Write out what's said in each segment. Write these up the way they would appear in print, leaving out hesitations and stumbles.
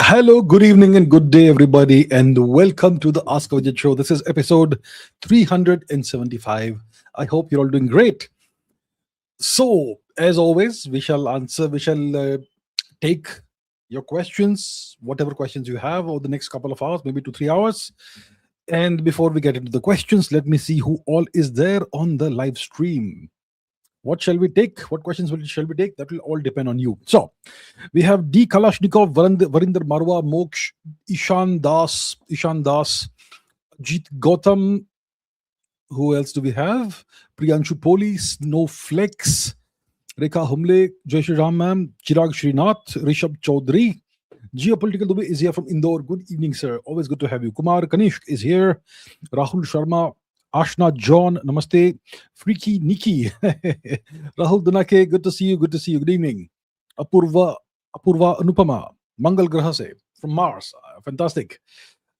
Hello, good evening, and good day, everybody, and welcome to the Ask Abhijit show. This is episode 375. I hope you're all doing great. So, as always, we shall take your questions, whatever questions you have, over the next couple of hours, maybe 2 3 hours. And before we get into the questions, let me see who all is there on the live stream. What shall we take? What questions shall we take? That will all depend on you. So, we have D. Kalashnikov, Varinder Marwa, Moksh, Ishan Das, Jeet Gautam. Who else do we have? Priyanshu Poli, Snowflex, Rekha Humle, Jai Shri Ram ma'am, Chirag Srinath, Rishabh Chaudhary. Geopolitical Dubey is here from Indore. Good evening, sir. Always good to have you. Kumar Kanishk is here. Rahul Sharma, Ashna John, Namaste. Freaky Nikki, Rahul Dunake, good to see you. Good to see you. Good evening. Apurva Anupama, Mangal Grahase from Mars. Fantastic.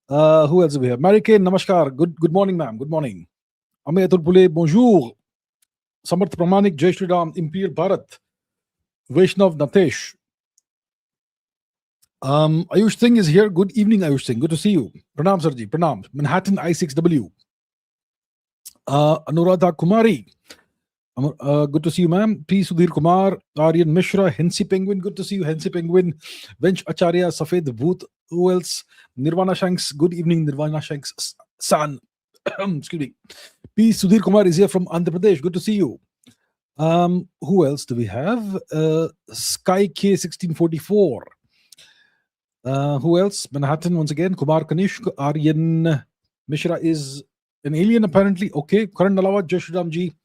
Who else do we have? Mary Kay, Namaskar. Good morning, ma'am. Good morning. Amey Atul Pule, bonjour. Samarth Pramanik, Jai Shri Ram, Imperial Bharat. Vaishnav Natesh. Ayush Singh is here. Good evening, Ayush Singh. Good to see you. Pranam Sarji, Pranam. Manhattan I6W. Anuradha Kumari. Good to see you, ma'am. P. Sudhir Kumar, Aryan Mishra, Hensi Penguin. Good to see you, Hensi Penguin. Vench Acharya, Safed Bhoot. Who else? Nirvana Shanks. Good evening, Nirvana Shanks San. Excuse me. P. Sudhir Kumar is here from Andhra Pradesh. Good to see you. Who else do we have? Sky K1644. Who else? Manhattan once again. Kumar Kanishk. Aryan Mishra is an alien apparently. Okay. Karan Nalawat, Jai Shri Ram ji.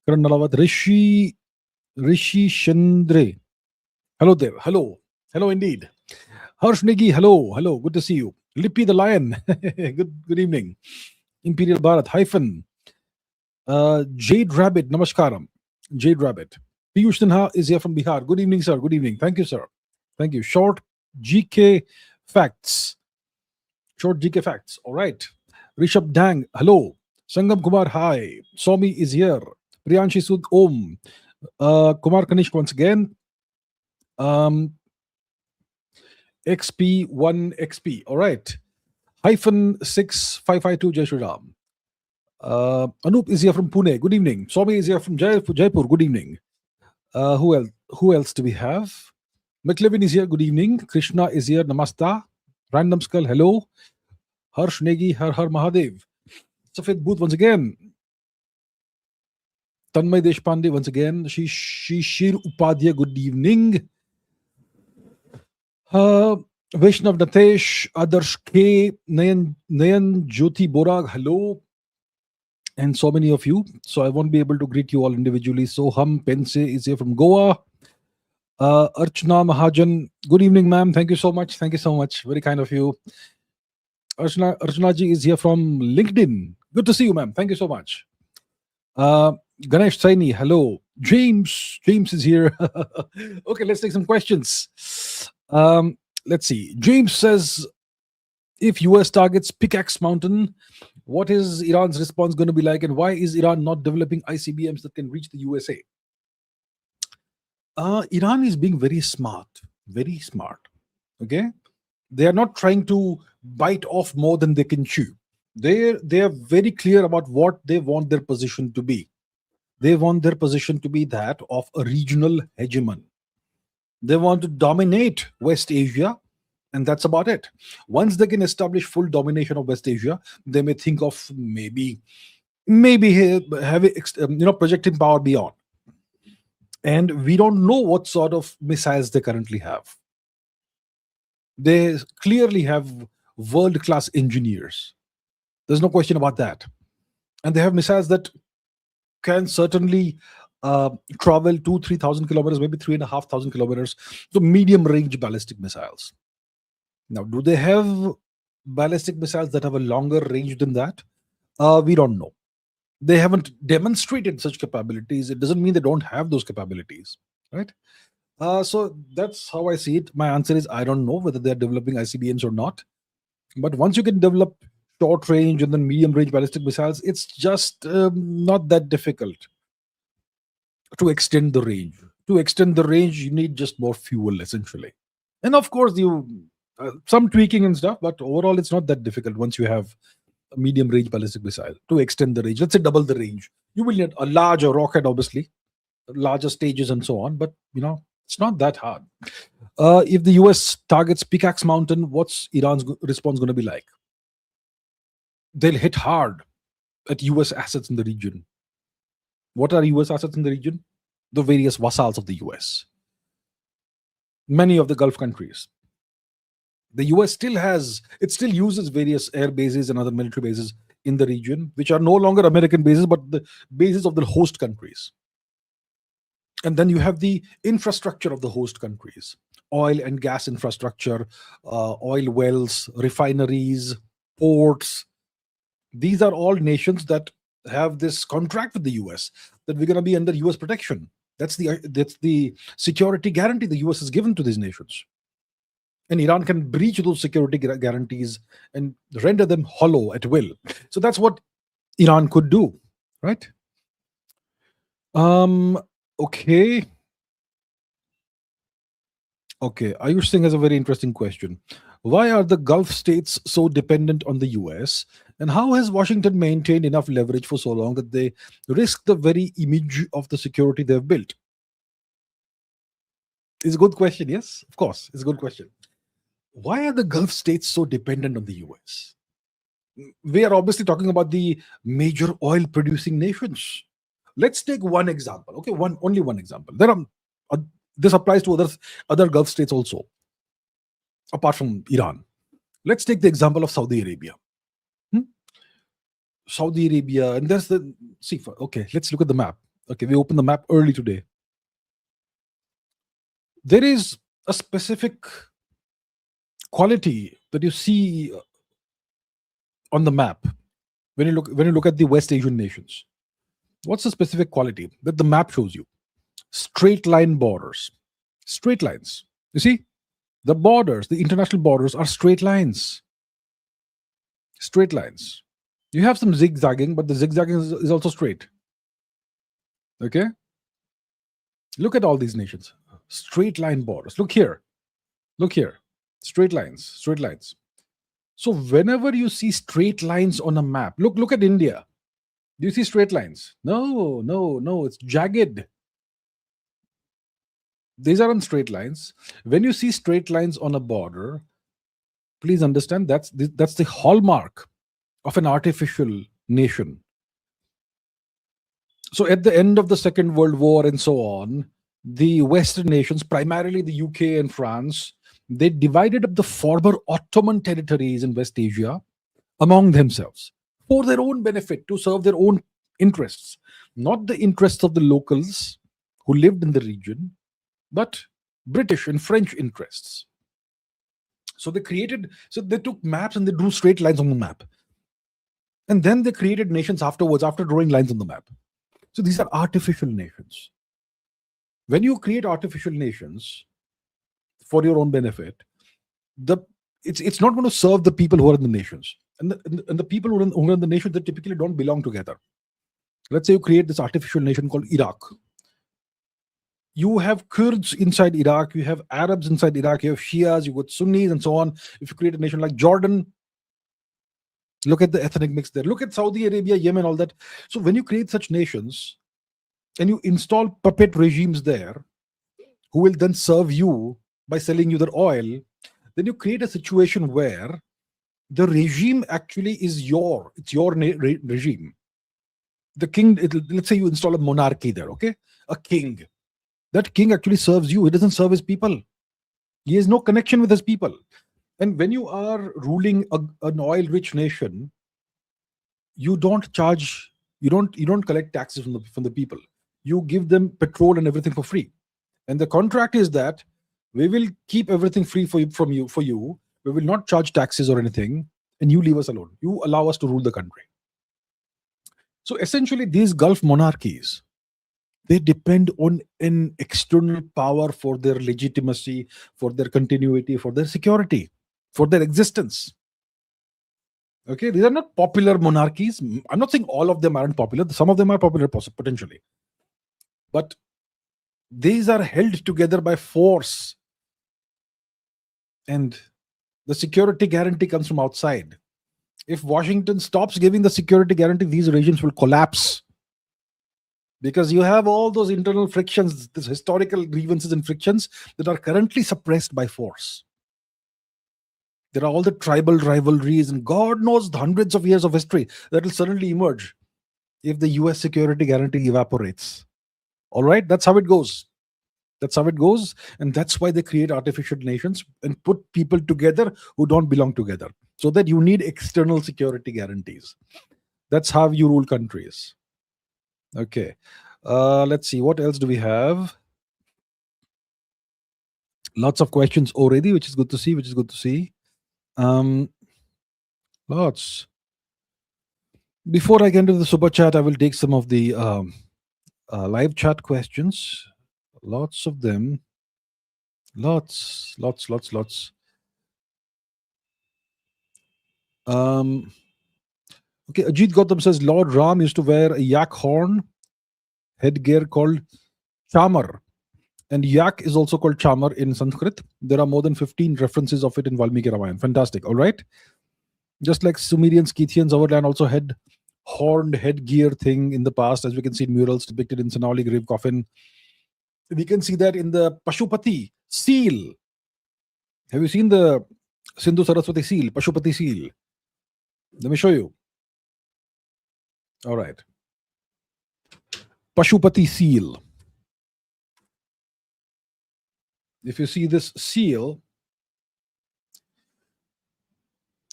Karan Nalawat. Rishi Chandre. Hello there. Hello indeed. Harsh Negi. Hello. Good to see you. Lippy the Lion. Good evening. Imperial Bharat hyphen. Jade Rabbit. Namaskaram. Jade Rabbit. Piyush Sinha is here from Bihar. Good evening, sir. Good evening. Thank you, sir. Thank you. Short GK facts. All right. Rishabh Dang. Hello. Sangam Kumar. Hi. Somi is here. Priyanshi Sud Om. Kumar Kanishk once again. XP1XP. All right. Hyphen 6552 Jai Shri Ram. Anup is here from Pune. Good evening. Somi is here from Jaipur. Good evening. Who else do we have? McLevin is here. Good evening. Krishna is here. Namasta. Random Skull. Hello. Harsh Negi. Har Mahadev. Safed Booth once again. Tanmay Deshpande once again. Shishir Upadhyay. Good evening. Vaishnav Natesh. Adarsh K. Nayan Jyoti Borag. Hello. And so many of you. So I won't be able to greet you all individually. Soham Pense is here from Goa. Archana Mahajan. Good evening, ma'am. Thank you so much. Very kind of you. Archana ji is here from LinkedIn. Good to see you, ma'am. Thank you so much. Ganesh Saini. Hello. James is here. Okay, let's take some questions. Let's see. James says, if US targets Pickaxe Mountain, what is Iran's response going to be like, and why is Iran not developing ICBMs that can reach the USA? Iran is being very smart. Okay, they are not trying to bite off more than they can chew. They are very clear about what they want their position to be. They want their position to be that of a regional hegemon. They want to dominate West Asia, and that's about it. Once they can establish full domination of West Asia, they may think of maybe having projecting power beyond. And we don't know what sort of missiles they currently have. They clearly have world-class engineers. There's no question about that. And they have missiles that can certainly travel 2,000-3,000 kilometers, maybe 3,500 kilometers, to medium-range ballistic missiles. Now, do they have ballistic missiles that have a longer range than that? We don't know. They haven't demonstrated such capabilities. It doesn't mean they don't have those capabilities, right? So that's how I see it. My answer is I don't know whether they're developing ICBMs or not. But once you can develop short range and then medium range ballistic missiles, it's just not that difficult to extend the range. To extend the range, you need just more fuel, essentially. And of course, you Some tweaking and stuff, but overall, it's not that difficult once you have a medium range ballistic missile to extend the range. Let's say double the range. You will need a larger rocket, obviously, larger stages and so on, but it's not that hard. If the US targets Pickaxe Mountain, what's Iran's response going to be like? They'll hit hard at US assets in the region. What are US assets in the region? The various vassals of the US. Many of the Gulf countries. The US still uses various air bases and other military bases in the region, which are no longer American bases, but the bases of the host countries. And then you have the infrastructure of the host countries, oil and gas infrastructure, oil wells, refineries, ports. These are all nations that have this contract with the US that we're going to be under US protection. That's the security guarantee the US has given to these nations. And Iran can breach those security guarantees and render them hollow at will. So that's what Iran could do, right? Okay. Ayush Singh has a very interesting question. Why are the Gulf states so dependent on the US? And how has Washington maintained enough leverage for so long that they risk the very image of the security they've built? It's a good question, yes? Of course, it's a good question. Why are the Gulf states so dependent on the US? We are obviously talking about the major oil producing nations. Let's take one example. Okay, only one example. This applies to other Gulf states also, apart from Iran. Let's take the example of Saudi Arabia. Saudi Arabia, and let's look at the map. Okay, we opened the map early today. There is a specific quality that you see on the map when you look at the West Asian nations. What's the specific quality that the map shows you? Straight line borders. Straight lines. You see? The borders, the international borders are straight lines. Straight lines. You have some zigzagging, but the zigzagging is also straight. Okay? Look at all these nations. Straight line borders. Look here. Look here. Straight lines. Straight lines. So whenever you see straight lines on a map, look at India. Do you see straight lines? No. It's jagged. These aren't straight lines. When you see straight lines on a border, please understand that's the hallmark of an artificial nation. So at the end of the Second World War and so on, the Western nations, primarily the UK and France, they divided up the former Ottoman territories in West Asia among themselves for their own benefit, to serve their own interests, not the interests of the locals who lived in the region, but British and French interests. So they took maps and they drew straight lines on the map. And then they created nations afterwards, after drawing lines on the map. So these are artificial nations. When you create artificial nations for your own benefit, it's not going to serve the people who are in the nations. And the people who are in the nations, they typically don't belong together. Let's say you create this artificial nation called Iraq. You have Kurds inside Iraq, you have Arabs inside Iraq, you have Shias, you got Sunnis and so on. If you create a nation like Jordan, look at the ethnic mix there. Look at Saudi Arabia, Yemen, all that. So when you create such nations and you install puppet regimes there who will then serve you by selling you their oil, then you create a situation where the regime actually is your regime. The king, let's say you install a monarchy there, okay? A king. That king actually serves you. He doesn't serve his people. He has no connection with his people. And when you are ruling an oil-rich nation, you don't collect taxes from the people. You give them petrol and everything for free. And the contract is that we will keep everything free for you. We will not charge taxes or anything, and you leave us alone. You allow us to rule the country. So essentially, these Gulf monarchies, they depend on an external power for their legitimacy, for their continuity, for their security, for their existence. Okay, these are not popular monarchies. I'm not saying all of them aren't popular. Some of them are popular potentially. But these are held together by force. And The security guarantee comes from outside. If Washington stops giving the security guarantee, these regimes will collapse, because you have all those internal frictions, these historical grievances and frictions that are currently suppressed by force. There are all the tribal rivalries, and God knows the hundreds of years of history that will suddenly emerge if the US security guarantee evaporates. All right, that's how it goes. That's how it goes. And that's why they create artificial nations and put people together who don't belong together, so that you need external security guarantees. That's how you rule countries. Okay. Let's see. What else do we have? Lots of questions already, which is good to see. Lots. Before I get into the super chat, I will take some of the live chat questions. Lots of them. Lots. Okay, Ajit Gautam says Lord Ram used to wear a yak horn headgear called chamar. And yak is also called chamar in Sanskrit. There are more than 15 references of it in Valmiki Ramayana. Fantastic. All right. Just like Sumerian Scythians, our land also had horned headgear thing in the past, as we can see in murals depicted in Sonauli grave coffin. We can see that in the Pashupati seal. Have you seen the Sindhu Saraswati seal, Pashupati seal? Let me show you. All right. Pashupati seal. If you see this seal,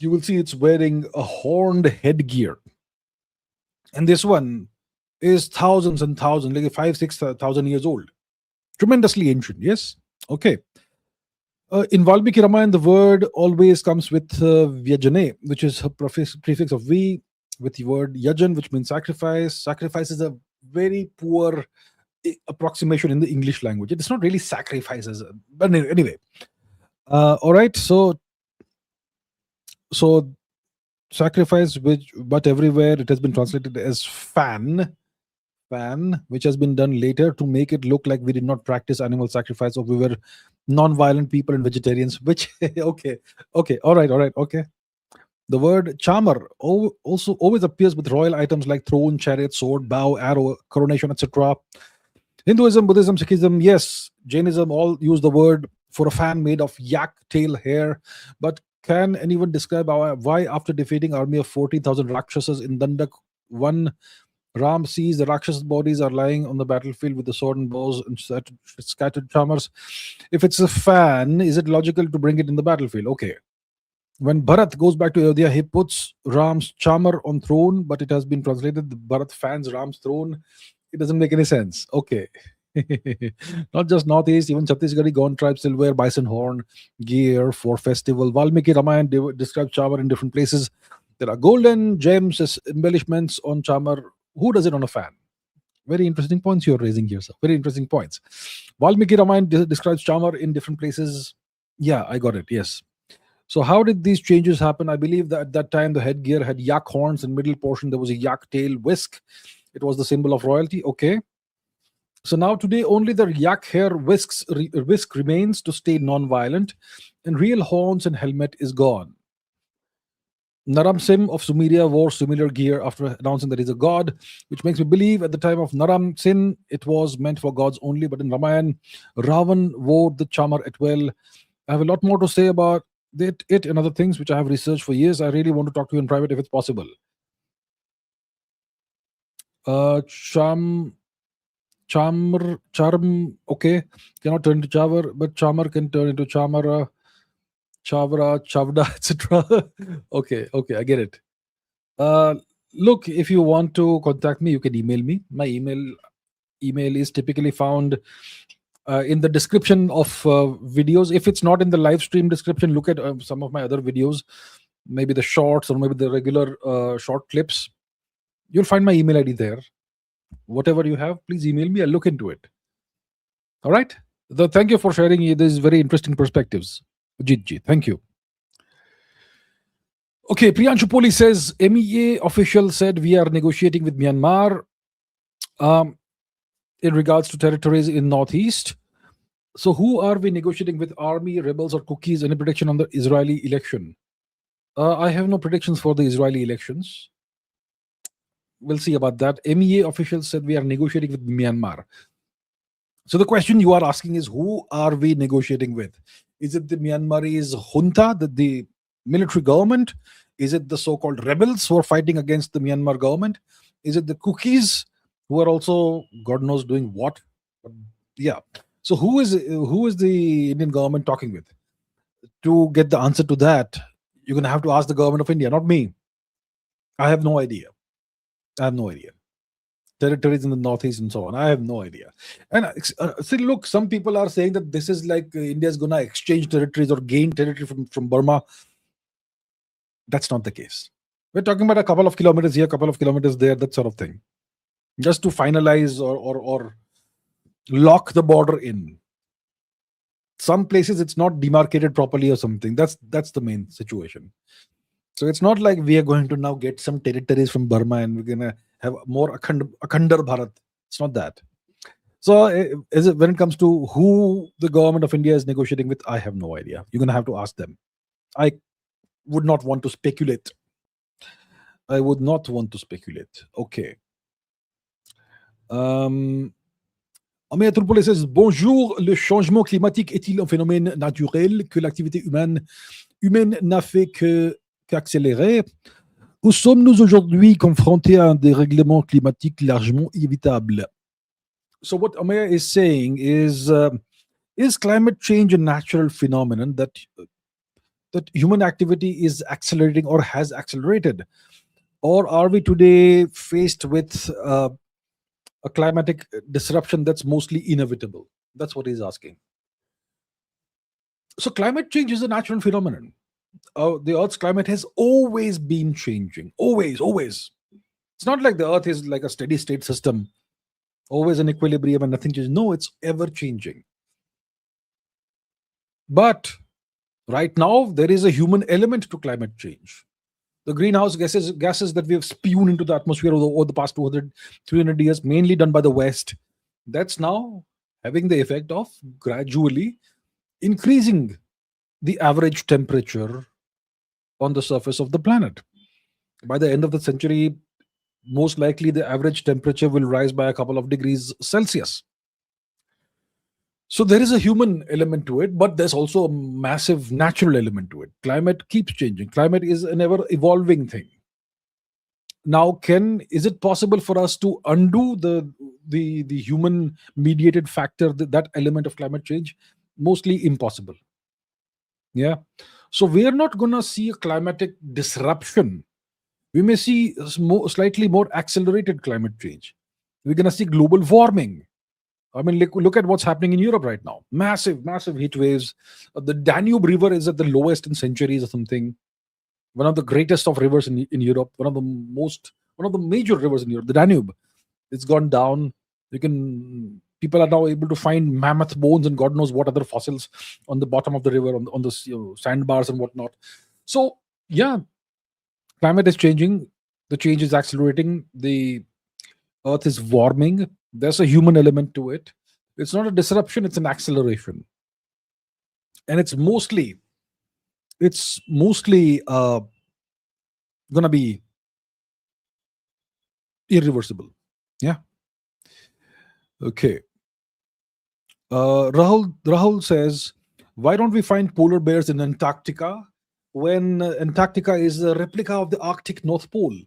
you will see it's wearing a horned headgear. And this one is thousands and thousands, like 5,000-6,000 years old. Tremendously ancient, yes? Okay. In Valmiki Ramayana, the word always comes with vyajane, which is a prefix of vi, with the word yajan, which means sacrifice. Sacrifice is a very poor approximation in the English language. It's not really sacrifices, but anyway. All right, so sacrifice, but everywhere it has been translated as fan, which has been done later to make it look like we did not practice animal sacrifice, or we were non-violent people and vegetarians. Which okay, all right, okay. The word chamar also always appears with royal items like throne, chariot, sword, bow, arrow, coronation, etc. Hinduism, Buddhism, Sikhism, yes, Jainism all use the word for a fan made of yak tail hair. But can anyone describe why, after defeating army of 40,000 Rakshasas in Dandak 1, Ram sees the Rakshas bodies are lying on the battlefield with the sword and bows and scattered chamars? If it's a fan, is it logical to bring it in the battlefield? Okay. When Bharat goes back to Ayodhya, he puts Ram's chamar on throne, but it has been translated Bharat fans Ram's throne. It doesn't make any sense. Okay. Not just Northeast, even Chhattisgarhi Gond tribes still wear bison horn gear for festival. Valmiki Ramayana describes chamar in different places. There are golden gems as embellishments on chamar. Who does it on a fan? Very interesting points you're raising here, sir. Very interesting points. Valmiki Ramayana describes chamar in different places. Yeah, I got it. Yes. So how did these changes happen? I believe that at that time the headgear had yak horns, and middle portion there was a yak tail whisk. It was the symbol of royalty. Okay. So now today only the yak hair whisk remains to stay non-violent, and real horns and helmet is gone. Naram Sim of Sumeria wore similar gear after announcing that he's a god, which makes me believe at the time of Naram Sin it was meant for gods only. But in Ramayana, Ravan wore the chamar at well. I have a lot more to say about it and other things which I have researched for years. I really want to talk to you in private if it's possible. Charm, okay, cannot turn into chavar, but chamar can turn into chamara, chavra, chavda, etc. Okay, I get it. Look, if you want to contact me, you can email me. My email is typically found in the description of videos. If it's not in the live stream description, look at some of my other videos, maybe the shorts or maybe the regular short clips. You'll find my email ID there. Whatever you have, please email me. I'll look into it. All right. Thank you for sharing these very interesting perspectives, Ajit. Thank you. Okay, Priyanshu Poli says MEA official said we are negotiating with Myanmar in regards to territories in Northeast. So, who are we negotiating with? Army, rebels, or cookies? Any prediction on the Israeli election? I have no predictions for the Israeli elections. We'll see about that. MEA officials said we are negotiating with Myanmar. So the question you are asking is, who are we negotiating with? Is it the Myanmarese junta, the military government? Is it the so-called rebels who are fighting against the Myanmar government? Is it the cookies who are also God knows doing what? But yeah. So who is the Indian government talking with? To get the answer to that, you're gonna have to ask the government of India, not me. I have no idea. I have no idea. Territories in the northeast and so on. I have no idea. And see, look, some people are saying that this is like India is going to exchange territories or gain territory from Burma. That's not the case. We're talking about a couple of kilometers here, a couple of kilometers there, that sort of thing, just to finalize or lock the border in. Some places it's not demarcated properly or something. That's the main situation. So it's not like we are going to now get some territories from Burma and we're gonna have more Akhanda Bharat. It's not that. So is it, when it comes to who the government of India is negotiating with, I have no idea. You're gonna have to ask them. I would not want to speculate. I would not want to speculate. Okay. Amir Turpole says, bonjour, le changement climatique est-il un phénomène naturel que l'activité humaine n'a fait qu'accélérer? Ou sommes-nous aujourd'hui confrontés à un dérèglement climatique largement inévitable? So what Amir is saying is climate change a natural phenomenon that human activity is accelerating or has accelerated? Or are we today faced with a climatic disruption that's mostly inevitable? That's what he's asking. So climate change is a natural phenomenon. The Earth's climate has always been changing. Always. It's not like the Earth is like a steady state system, always in equilibrium and nothing changes. No, it's ever changing. But right now, there is a human element to climate change. The greenhouse gases that we have spewed into the atmosphere over the past 200, 300 years, mainly done by the West, that's now having the effect of gradually increasing the average temperature on the surface of the planet. By the end of the century, most likely the average temperature will rise by a couple of degrees Celsius. So there is a human element to it, but there's also a massive natural element to it. Climate keeps changing. Climate is an ever evolving thing. Now, is it possible for us to undo the human mediated factor, that element of climate change? Mostly impossible. Yeah. So we are not going to see a climatic disruption. We may see slightly more accelerated climate change. We're going to see global warming. I mean, look at what's happening in Europe right now. Massive heat waves. The Danube River is at the lowest in centuries or something. One of the greatest of rivers in Europe. One of the major rivers in Europe. The Danube. It's gone down. People are now able to find mammoth bones and God knows what other fossils on the bottom of the river, on the sandbars and whatnot. So yeah, climate is changing. The change is accelerating. The Earth is warming. There's a human element to it. It's not a disruption, it's an acceleration. And it's mostly gonna be irreversible. Yeah. Okay. Rahul says, why don't we find polar bears in Antarctica when Antarctica is a replica of the Arctic North Pole?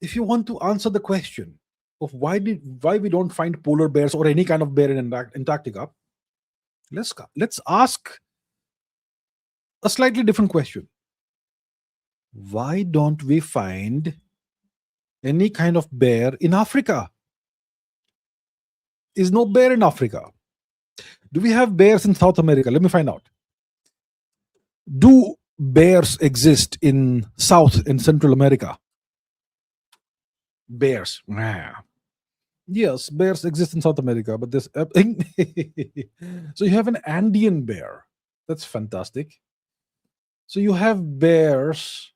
If you want to answer the question of why we don't find polar bears or any kind of bear in Antarctica, let's ask a slightly different question. Why don't we find any kind of bear in Africa? Is no bear in Africa? Do we have bears in South America? Let me find out. Do bears exist in South and Central America? Bears. Yes, bears exist in South America, but this so you have an Andean bear. That's fantastic. So you have bears,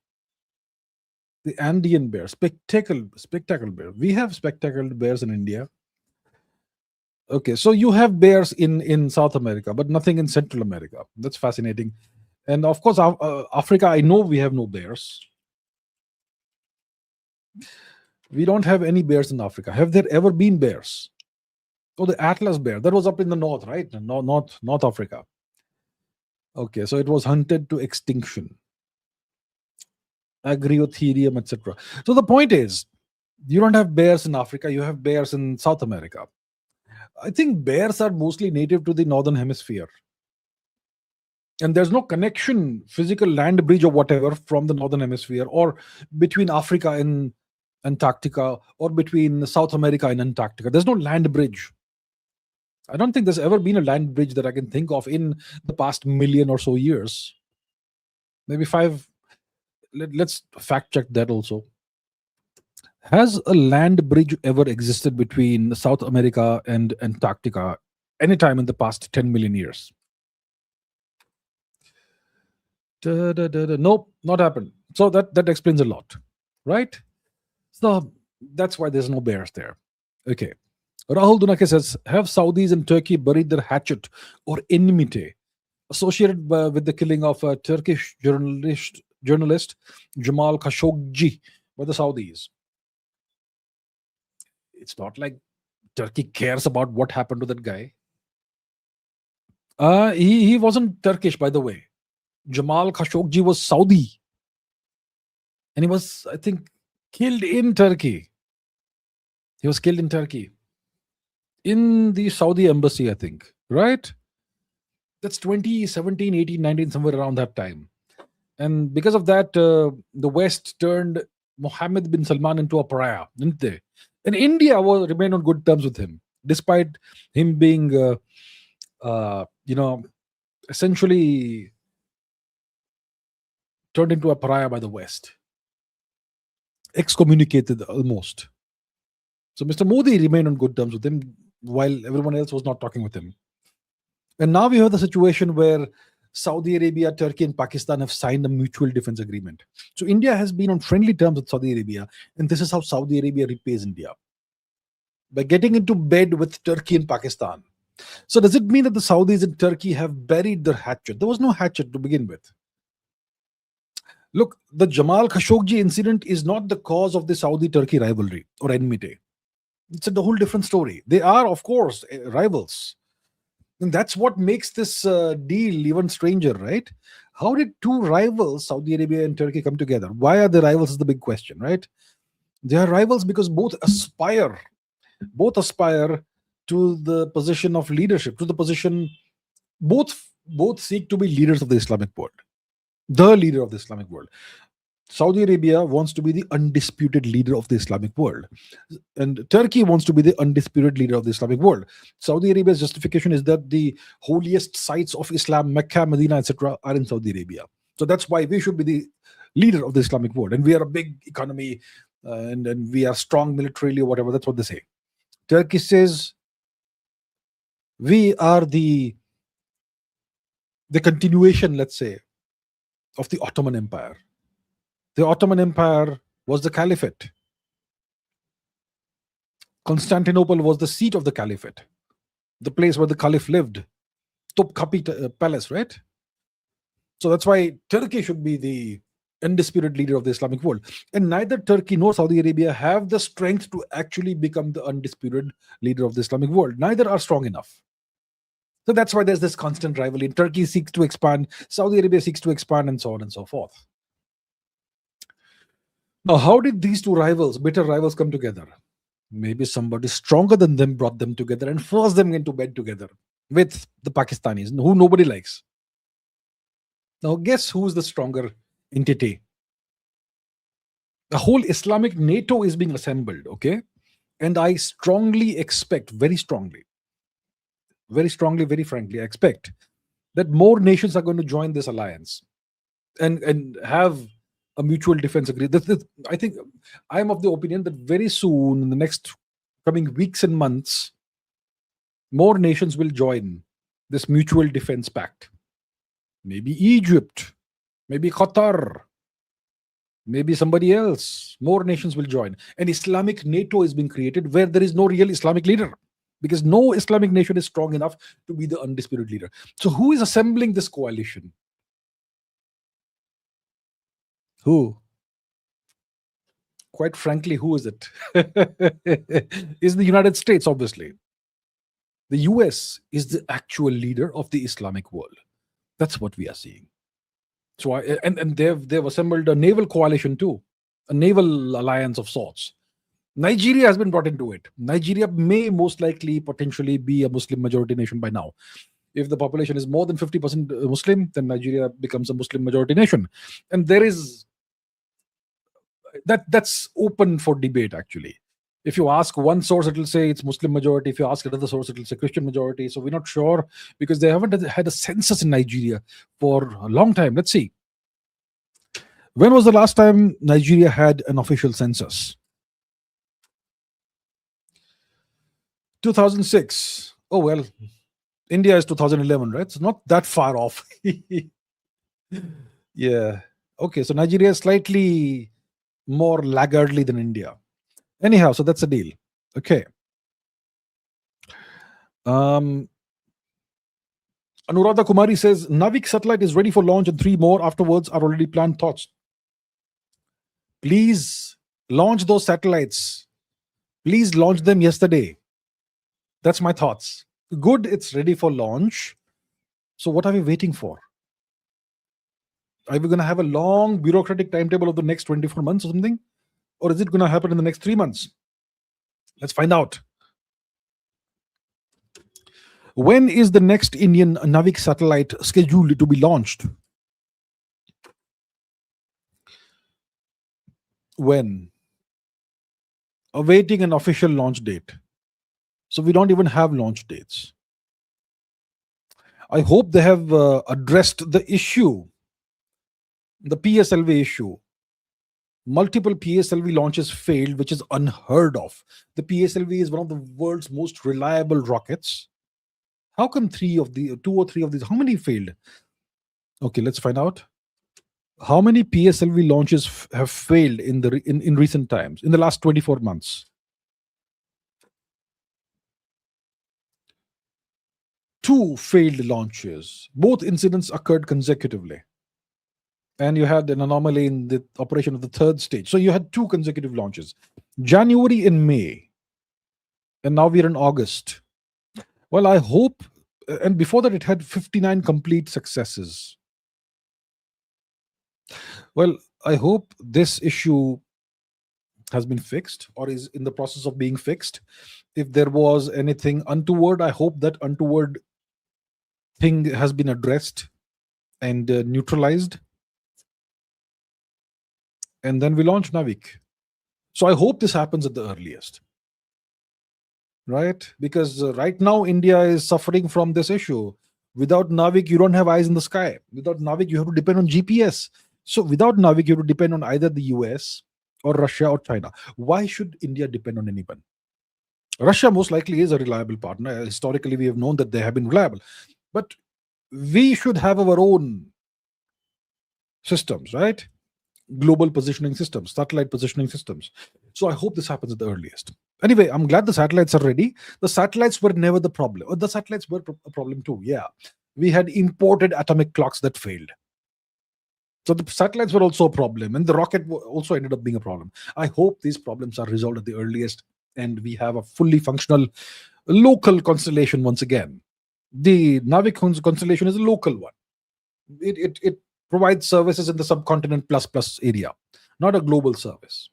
the Andean bear, spectacle bear. We have spectacled bears in India. Okay, so you have bears in South America, but nothing in Central America. That's fascinating. And of course, Africa, I know we have no bears. We don't have any bears in Africa. Have there ever been bears? Oh, the Atlas bear. That was up in the north, right? No, North Africa. Okay, so it was hunted to extinction. Agriotherium, etc. So the point is, you don't have bears in Africa, you have bears in South America. I think bears are mostly native to the northern hemisphere. And there's no connection, physical land bridge or whatever, from the northern hemisphere or between Africa and Antarctica or between South America and Antarctica. There's no land bridge. I don't think there's ever been a land bridge that I can think of in the past million or so years. Maybe five. Let's fact check that also. Has a land bridge ever existed between South America and Antarctica anytime in the past 10 million years? Nope, not happened. So that explains a lot, right? So that's why there's no bears there. Okay. Rahul Dunake says, have Saudis and Turkey buried their hatchet or enmity associated with the killing of a Turkish journalist Jamal Khashoggi by the Saudis? It's not like Turkey cares about what happened to that guy. He wasn't Turkish, by the way. Jamal Khashoggi was Saudi. And he was, I think, killed in Turkey. He was killed in Turkey. In the Saudi embassy, I think. Right? That's 2017, 18, 19, somewhere around that time. And because of that, the West turned Mohammed bin Salman into a pariah, didn't they? And India remained on good terms with him, despite him being, essentially turned into a pariah by the West. Excommunicated almost. So Mr. Modi remained on good terms with him while everyone else was not talking with him. And now we have the situation where Saudi Arabia, Turkey, and Pakistan have signed a mutual defense agreement. So India has been on friendly terms with Saudi Arabia, and this is how Saudi Arabia repays India, by getting into bed with Turkey and Pakistan. So does it mean that the Saudis and Turkey have buried their hatchet? There was no hatchet to begin with. Look, the Jamal Khashoggi incident is not the cause of the Saudi-Turkey rivalry or enmity. It's a whole different story. They are, of course, rivals. And that's what makes this deal even stranger, right? How did two rivals, Saudi Arabia and Turkey, come together? Why are they rivals is the big question, right? They are rivals because both aspire to the position of leadership, to the position, both seek to be leaders of the Islamic world, the leader of the Islamic world. Saudi Arabia wants to be the undisputed leader of the Islamic world, and Turkey wants to be the undisputed leader of the Islamic world. Saudi Arabia's justification is that the holiest sites of Islam, Mecca, Medina, etc., are in Saudi Arabia. So that's why we should be the leader of the Islamic world, and we are a big economy, and we are strong militarily or whatever. That's what they say. Turkey says we are the continuation, let's say, of the Ottoman Empire. The Ottoman Empire was the caliphate. Constantinople was the seat of the caliphate, the place where the caliph lived. Topkapi Palace, right? So that's why Turkey should be the undisputed leader of the Islamic world. And neither Turkey nor Saudi Arabia have the strength to actually become the undisputed leader of the Islamic world. Neither are strong enough. So that's why there's this constant rivalry. Turkey seeks to expand, Saudi Arabia seeks to expand, and so on and so forth. Now, how did these two bitter rivals, come together? Maybe somebody stronger than them brought them together and forced them into bed together with the Pakistanis, who nobody likes. Now, guess who's the stronger entity? The whole Islamic NATO is being assembled, okay? And I strongly expect, very strongly, very frankly, I expect that more nations are going to join this alliance and have a mutual defense agreement. I think I am of the opinion that very soon, in the next coming weeks and months, more nations will join this mutual defense pact. Maybe Egypt, maybe Qatar, maybe somebody else. More nations will join. An Islamic NATO is being created where there is no real Islamic leader, because no Islamic nation is strong enough to be the undisputed leader. So who is assembling this coalition? Who? Quite frankly, who is it? Is the United States, obviously. The US is the actual leader of the Islamic world. That's what we are seeing. So, and they've assembled a naval coalition too, a naval alliance of sorts. Nigeria has been brought into it. Nigeria may most likely potentially be a Muslim majority nation by now. If the population is more than 50% Muslim, then Nigeria becomes a Muslim majority nation. And there is that's open for debate, actually. If you ask one source, it will say it's Muslim majority. If you ask another source, it will say Christian majority. So we're not sure because they haven't had a census in Nigeria for a long time. Let's see. When was the last time Nigeria had an official census? 2006. Oh, well, India is 2011, right? It's not that far off. Yeah. Okay, so Nigeria is slightly more laggardly than India. Anyhow, so that's a deal. Okay. Anuradha Kumari says Navik satellite is ready for launch and 3 more afterwards are already planned. Thoughts? Please launch those satellites. Please launch them yesterday. That's my thoughts. Good, it's ready for launch. So what are we waiting for? Are we going to have a long bureaucratic timetable of the next 24 months or something? Or is it going to happen in the next 3 months? Let's find out. When is the next Indian Navik satellite scheduled to be launched? When? Awaiting an official launch date. So we don't even have launch dates. I hope they have addressed the issue, the PSLV issue. Multiple PSLV launches failed, which is unheard of. The PSLV is one of the world's most reliable rockets. How come 2 or 3 of these? How many failed? Okay, let's find out. How many PSLV launches have failed in recent times, in the last 24 months? 2 failed launches. Both incidents occurred consecutively. And you had an anomaly in the operation of the 3rd stage. So you had 2 consecutive launches. January and May. And now we're in August. Well, I hope, and before that it had 59 complete successes. Well, I hope this issue has been fixed or is in the process of being fixed. If there was anything untoward, I hope that untoward thing has been addressed and neutralized. And then we launch Navik. So I hope this happens at the earliest. Right? Because right now India is suffering from this issue. Without Navik, you don't have eyes in the sky. Without Navik, you have to depend on GPS. So without Navik, you have to depend on either the US or Russia or China. Why should India depend on anyone? Russia most likely is a reliable partner. Historically, we have known that they have been reliable. But we should have our own systems, right? Global positioning systems, satellite positioning systems. So I hope this happens at the earliest. Anyway, I'm glad the satellites are ready. The satellites were never the problem. The satellites were a problem too. Yeah. We had imported atomic clocks that failed. So the satellites were also a problem. And the rocket also ended up being a problem. I hope these problems are resolved at the earliest and we have a fully functional local constellation once again. The Navik constellation is a local one. It provides services in the subcontinent plus area, not a global service.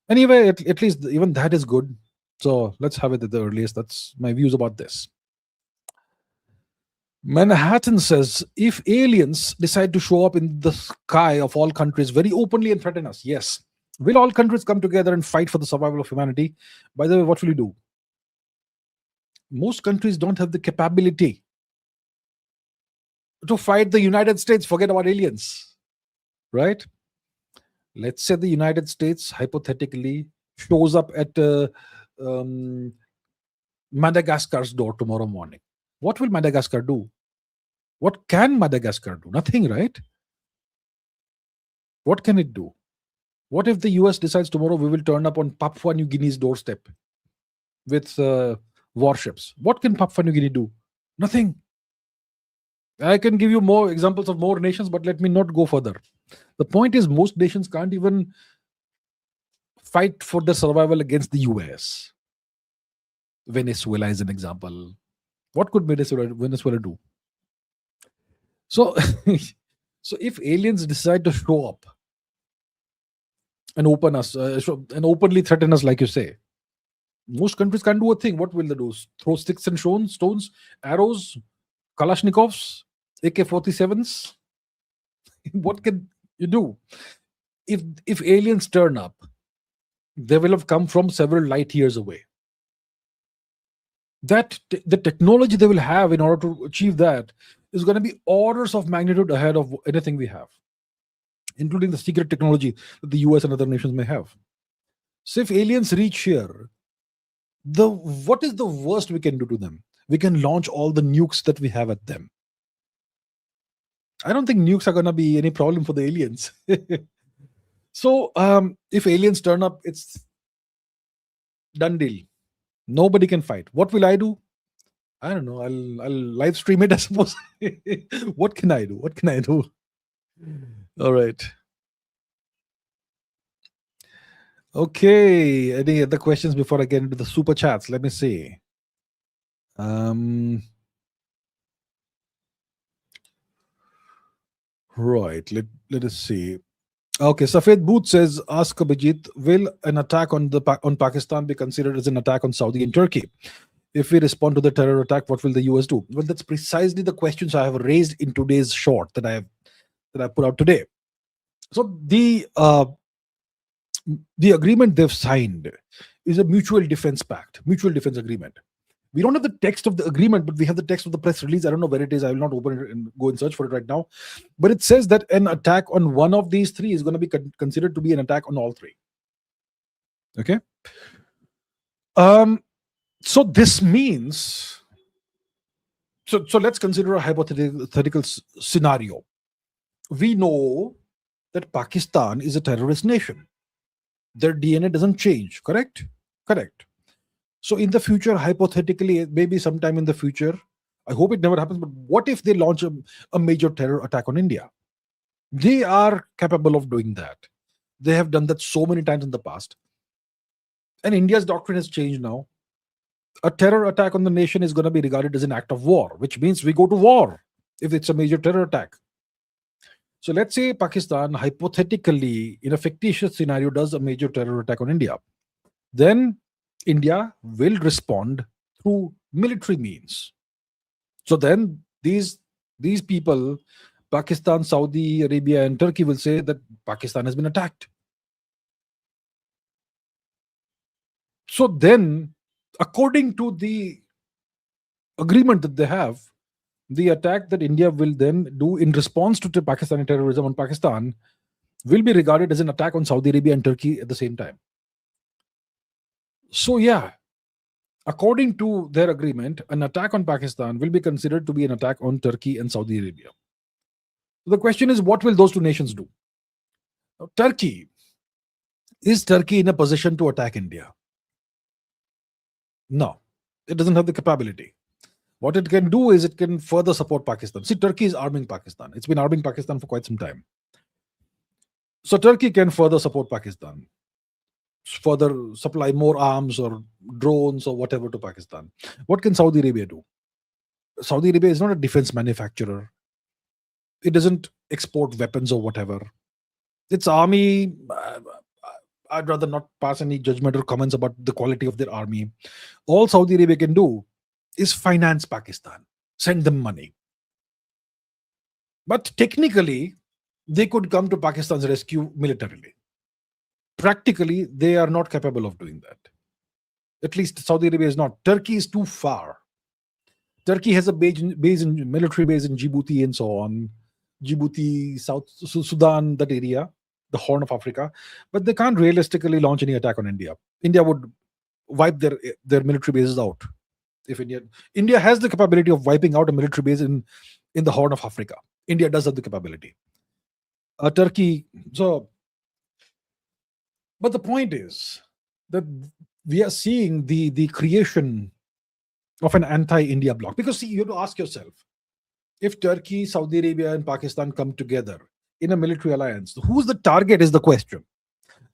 Anyway, at least even that is good. So let's have it at the earliest. That's my views about this. Manhattan says, if aliens decide to show up in the sky of all countries very openly and threaten us, yes. Will all countries come together and fight for the survival of humanity? By the way, what will you do? Most countries don't have the capability to fight the United States. Forget about aliens, right? Let's say the United States hypothetically shows up at Madagascar's door tomorrow morning. What will Madagascar do? What can Madagascar do? Nothing, right? What can it do? What if the US decides tomorrow we will turn up on Papua New Guinea's doorstep with warships. What can Papua New Guinea do? Nothing. I can give you more examples of more nations, but let me not go further. The point is, most nations can't even fight for their survival against the US. Venezuela is an example. What could Venezuela do? So, so if aliens decide to show up and and openly threaten us, like you say, most countries can't do a thing. What will they do? Throw sticks and stones, arrows, Kalashnikovs, AK-47s? What can you do? If aliens turn up, they will have come from several light years away. The technology they will have in order to achieve that is going to be orders of magnitude ahead of anything we have, including the secret technology that the US and other nations may have. So if aliens reach here, what is the worst we can do to them? We can launch all the nukes that we have at them. I don't think nukes are going to be any problem for the aliens. So if aliens turn up, it's done deal. Nobody can fight. What will I do? I don't know. I'll live stream it, I suppose. What can I do? What can I do? All right. Okay. Any other questions before I get into the super chats? Let me see. Right. Let us see. Okay. Safed Booth says, ask Abhijit, will an attack on Pakistan be considered as an attack on Saudi and Turkey? If we respond to the terror attack, what will the US do? Well, that's precisely the questions I have raised in today's short that I put out today. So the agreement they've signed is a mutual defense agreement. We don't have the text of the agreement, but we have the text of the press release. I don't know where it is. I will not open it and go and search for it right now. But it says that an attack on one of these three is going to be considered to be an attack on all three. Okay. So this means, so let's consider a hypothetical scenario. We know that Pakistan is a terrorist nation. Their DNA doesn't change, correct? Correct. So in the future, hypothetically, maybe sometime in the future, I hope it never happens, but what if they launch a major terror attack on India? They are capable of doing that. They have done that so many times in the past. And India's doctrine has changed now. A terror attack on the nation is going to be regarded as an act of war, which means we go to war if it's a major terror attack. So let's say Pakistan, hypothetically, in a fictitious scenario, does a major terror attack on India. Then India will respond through military means. So then these people, Pakistan, Saudi Arabia, and Turkey, will say that Pakistan has been attacked. So then, according to the agreement that they have, the attack that India will then do in response to Pakistani terrorism on Pakistan will be regarded as an attack on Saudi Arabia and Turkey at the same time. So yeah, according to their agreement, an attack on Pakistan will be considered to be an attack on Turkey and Saudi Arabia. So the question is, what will those two nations do? Now, is Turkey in a position to attack India? No, it doesn't have the capability. What it can do is it can further support Pakistan. See, Turkey is arming Pakistan. It's been arming Pakistan for quite some time. So Turkey can further support Pakistan, further supply more arms or drones or whatever to Pakistan. What can Saudi Arabia do? Saudi Arabia is not a defense manufacturer. It doesn't export weapons or whatever. Its army, I'd rather not pass any judgment or comments about the quality of their army. All Saudi Arabia can do is finance Pakistan, send them money. But technically, they could come to Pakistan's rescue militarily. Practically, they are not capable of doing that. At least Saudi Arabia is not. Turkey is too far. Turkey has a military base in Djibouti and so on. Djibouti, South Sudan, that area, the Horn of Africa. But they can't realistically launch any attack on India. India would wipe their military bases out. If India has the capability of wiping out a military base in the Horn of Africa. India does have the capability. Turkey, so, but the point is that we are seeing the creation of an anti-India bloc. Because see, you have to ask yourself, if Turkey, Saudi Arabia, and Pakistan come together in a military alliance, who's the target is the question.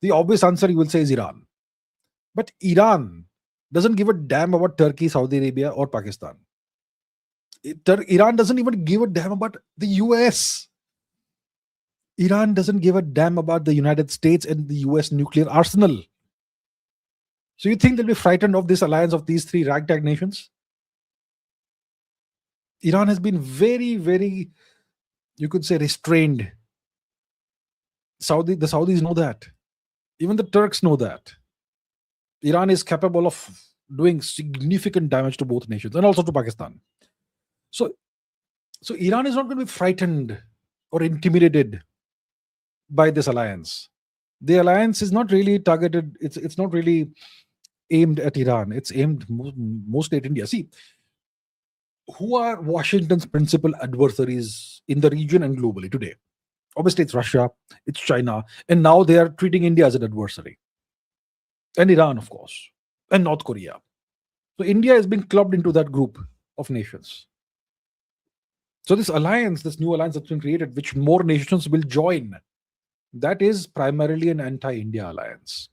The obvious answer you will say is Iran. But Iran doesn't give a damn about Turkey, Saudi Arabia, or Pakistan. Iran doesn't even give a damn about the US. Iran doesn't give a damn about the United States and the US nuclear arsenal. So you think they'll be frightened of this alliance of these three ragtag nations? Iran has been very, very, you could say, restrained. The Saudis know that. Even the Turks know that. Iran is capable of doing significant damage to both nations and also to Pakistan. So Iran is not going to be frightened or intimidated by this alliance. The alliance is not really targeted. It's not really aimed at Iran. It's aimed mostly at India. See, who are Washington's principal adversaries in the region and globally today? Obviously, it's Russia, it's China, and now they are treating India as an adversary. And Iran, of course, and North Korea. So India has been clubbed into that group of nations. So this alliance, this new alliance that's been created, which more nations will join, that is primarily an anti-India alliance.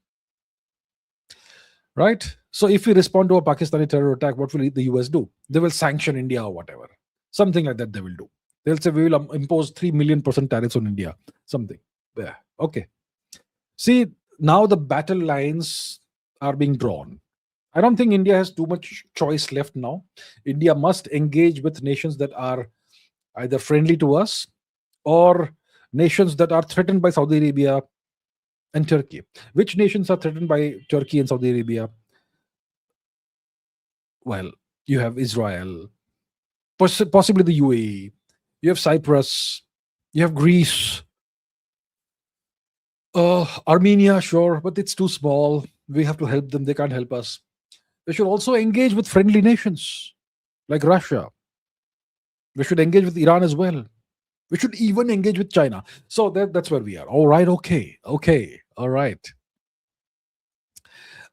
Right? So if we respond to a Pakistani terror attack, what will the US do? They will sanction India or whatever. Something like that they will do. They'll say, we will impose 3 million % tariffs on India. Something. Yeah. Okay. See, now the battle lines are being drawn. I don't think India has too much choice left now. India must engage with nations that are either friendly to us or nations that are threatened by Saudi Arabia and Turkey. Which nations are threatened by Turkey and Saudi Arabia? Well, you have Israel, possibly the UAE, you have Cyprus, you have Greece, Armenia, sure, but it's too small. We have to help them, they can't help us. They should also engage with friendly nations like Russia. We should engage with Iran as well. We should even engage with China. So that's where we are. All right, okay, all right.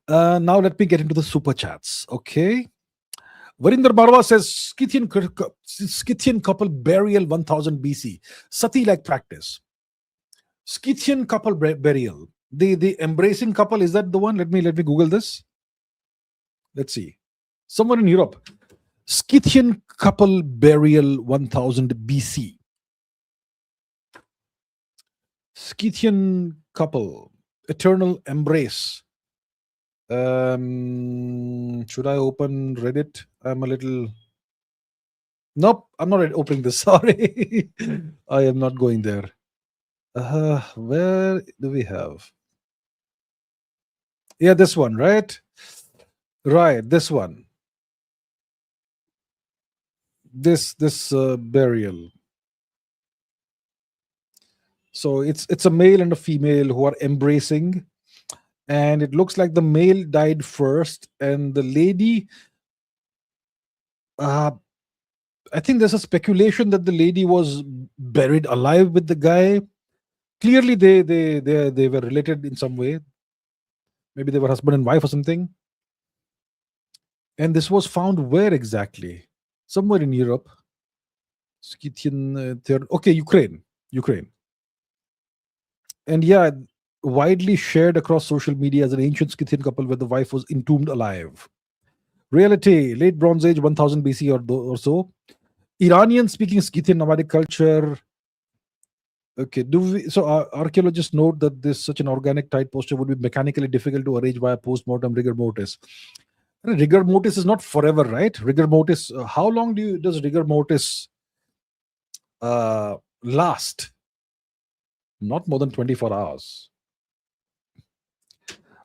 Now let me get into the super chats. Okay. Varinder Barwa says Scythian couple burial 1000 BC. Sati like practice. Scythian couple burial. The embracing couple, is that the one? Let me Google this. Let's see. Somewhere in Europe. Scythian couple burial 1000 BC. Scythian couple, eternal embrace. Should I open Reddit? I'm a little. Nope, I'm not opening this. Sorry, I am not going there. Where do we have? Yeah, this one, right? Right, this one. This burial. So it's a male and a female who are embracing, and it looks like the male died first, and the lady. I think there's a speculation that the lady was buried alive with the guy. Clearly, they were related in some way. Maybe they were husband and wife or something. And this was found where exactly? Somewhere in Europe. Scythian. Okay, Ukraine. And yeah, widely shared across social media as an ancient Scythian couple where the wife was entombed alive. Reality, late Bronze Age, 1000 BC or so. Iranian speaking Scythian nomadic culture. Okay, archaeologists note that such an organic tight posture would be mechanically difficult to arrange via post-mortem rigor mortis. Rigor mortis is not forever, right? Rigor mortis, how long does rigor mortis last? Not more than 24 hours.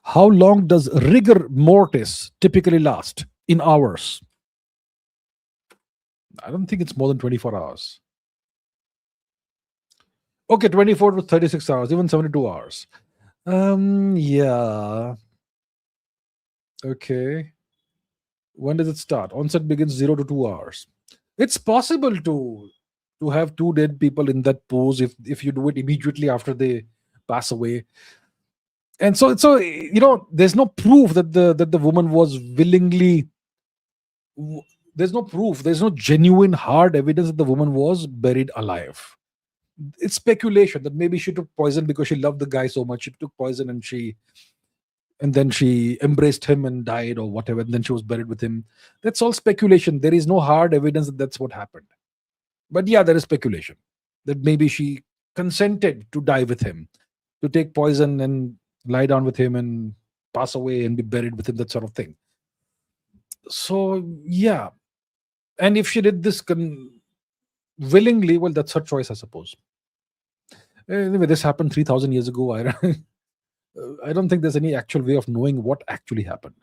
How long does rigor mortis typically last in hours? I don't think it's more than 24 hours. Okay, 24 to 36 hours, even 72 hours. Yeah. Okay. When does it start? Onset begins 0 to 2 hours. It's possible to have two dead people in that pose if you do it immediately after they pass away. And so there's no proof that the woman was willingly w- there's no proof, there's no genuine hard evidence that the woman was buried alive. It's speculation that maybe she took poison because she loved the guy so much. She took poison and then she embraced him and died or whatever, and then she was buried with him. That's all speculation. There is no hard evidence that that's what happened. But yeah, there is speculation that maybe she consented to die with him, to take poison and lie down with him and pass away and be buried with him, that sort of thing. So yeah, and if she did this willingly, well, that's her choice, I suppose. Anyway, this happened 3,000 years ago. I don't think there's any actual way of knowing what actually happened,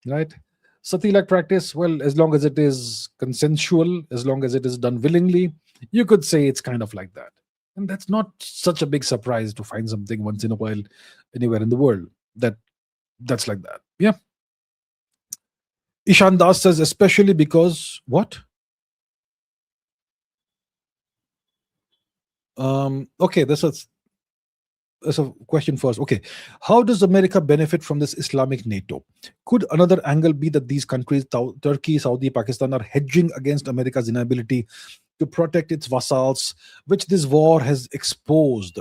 right? Sati like practice, well, as long as it is consensual, as long as it is done willingly, you could say it's kind of like that. And that's not such a big surprise to find something once in a while anywhere in the world that's like that. Yeah. Ishan Das says, especially because what? Okay, that's a question first. Okay, how does America benefit from this Islamic NATO? Could another angle be that these countries, Turkey, Saudi, Pakistan, are hedging against America's inability to protect its vassals, which this war has exposed?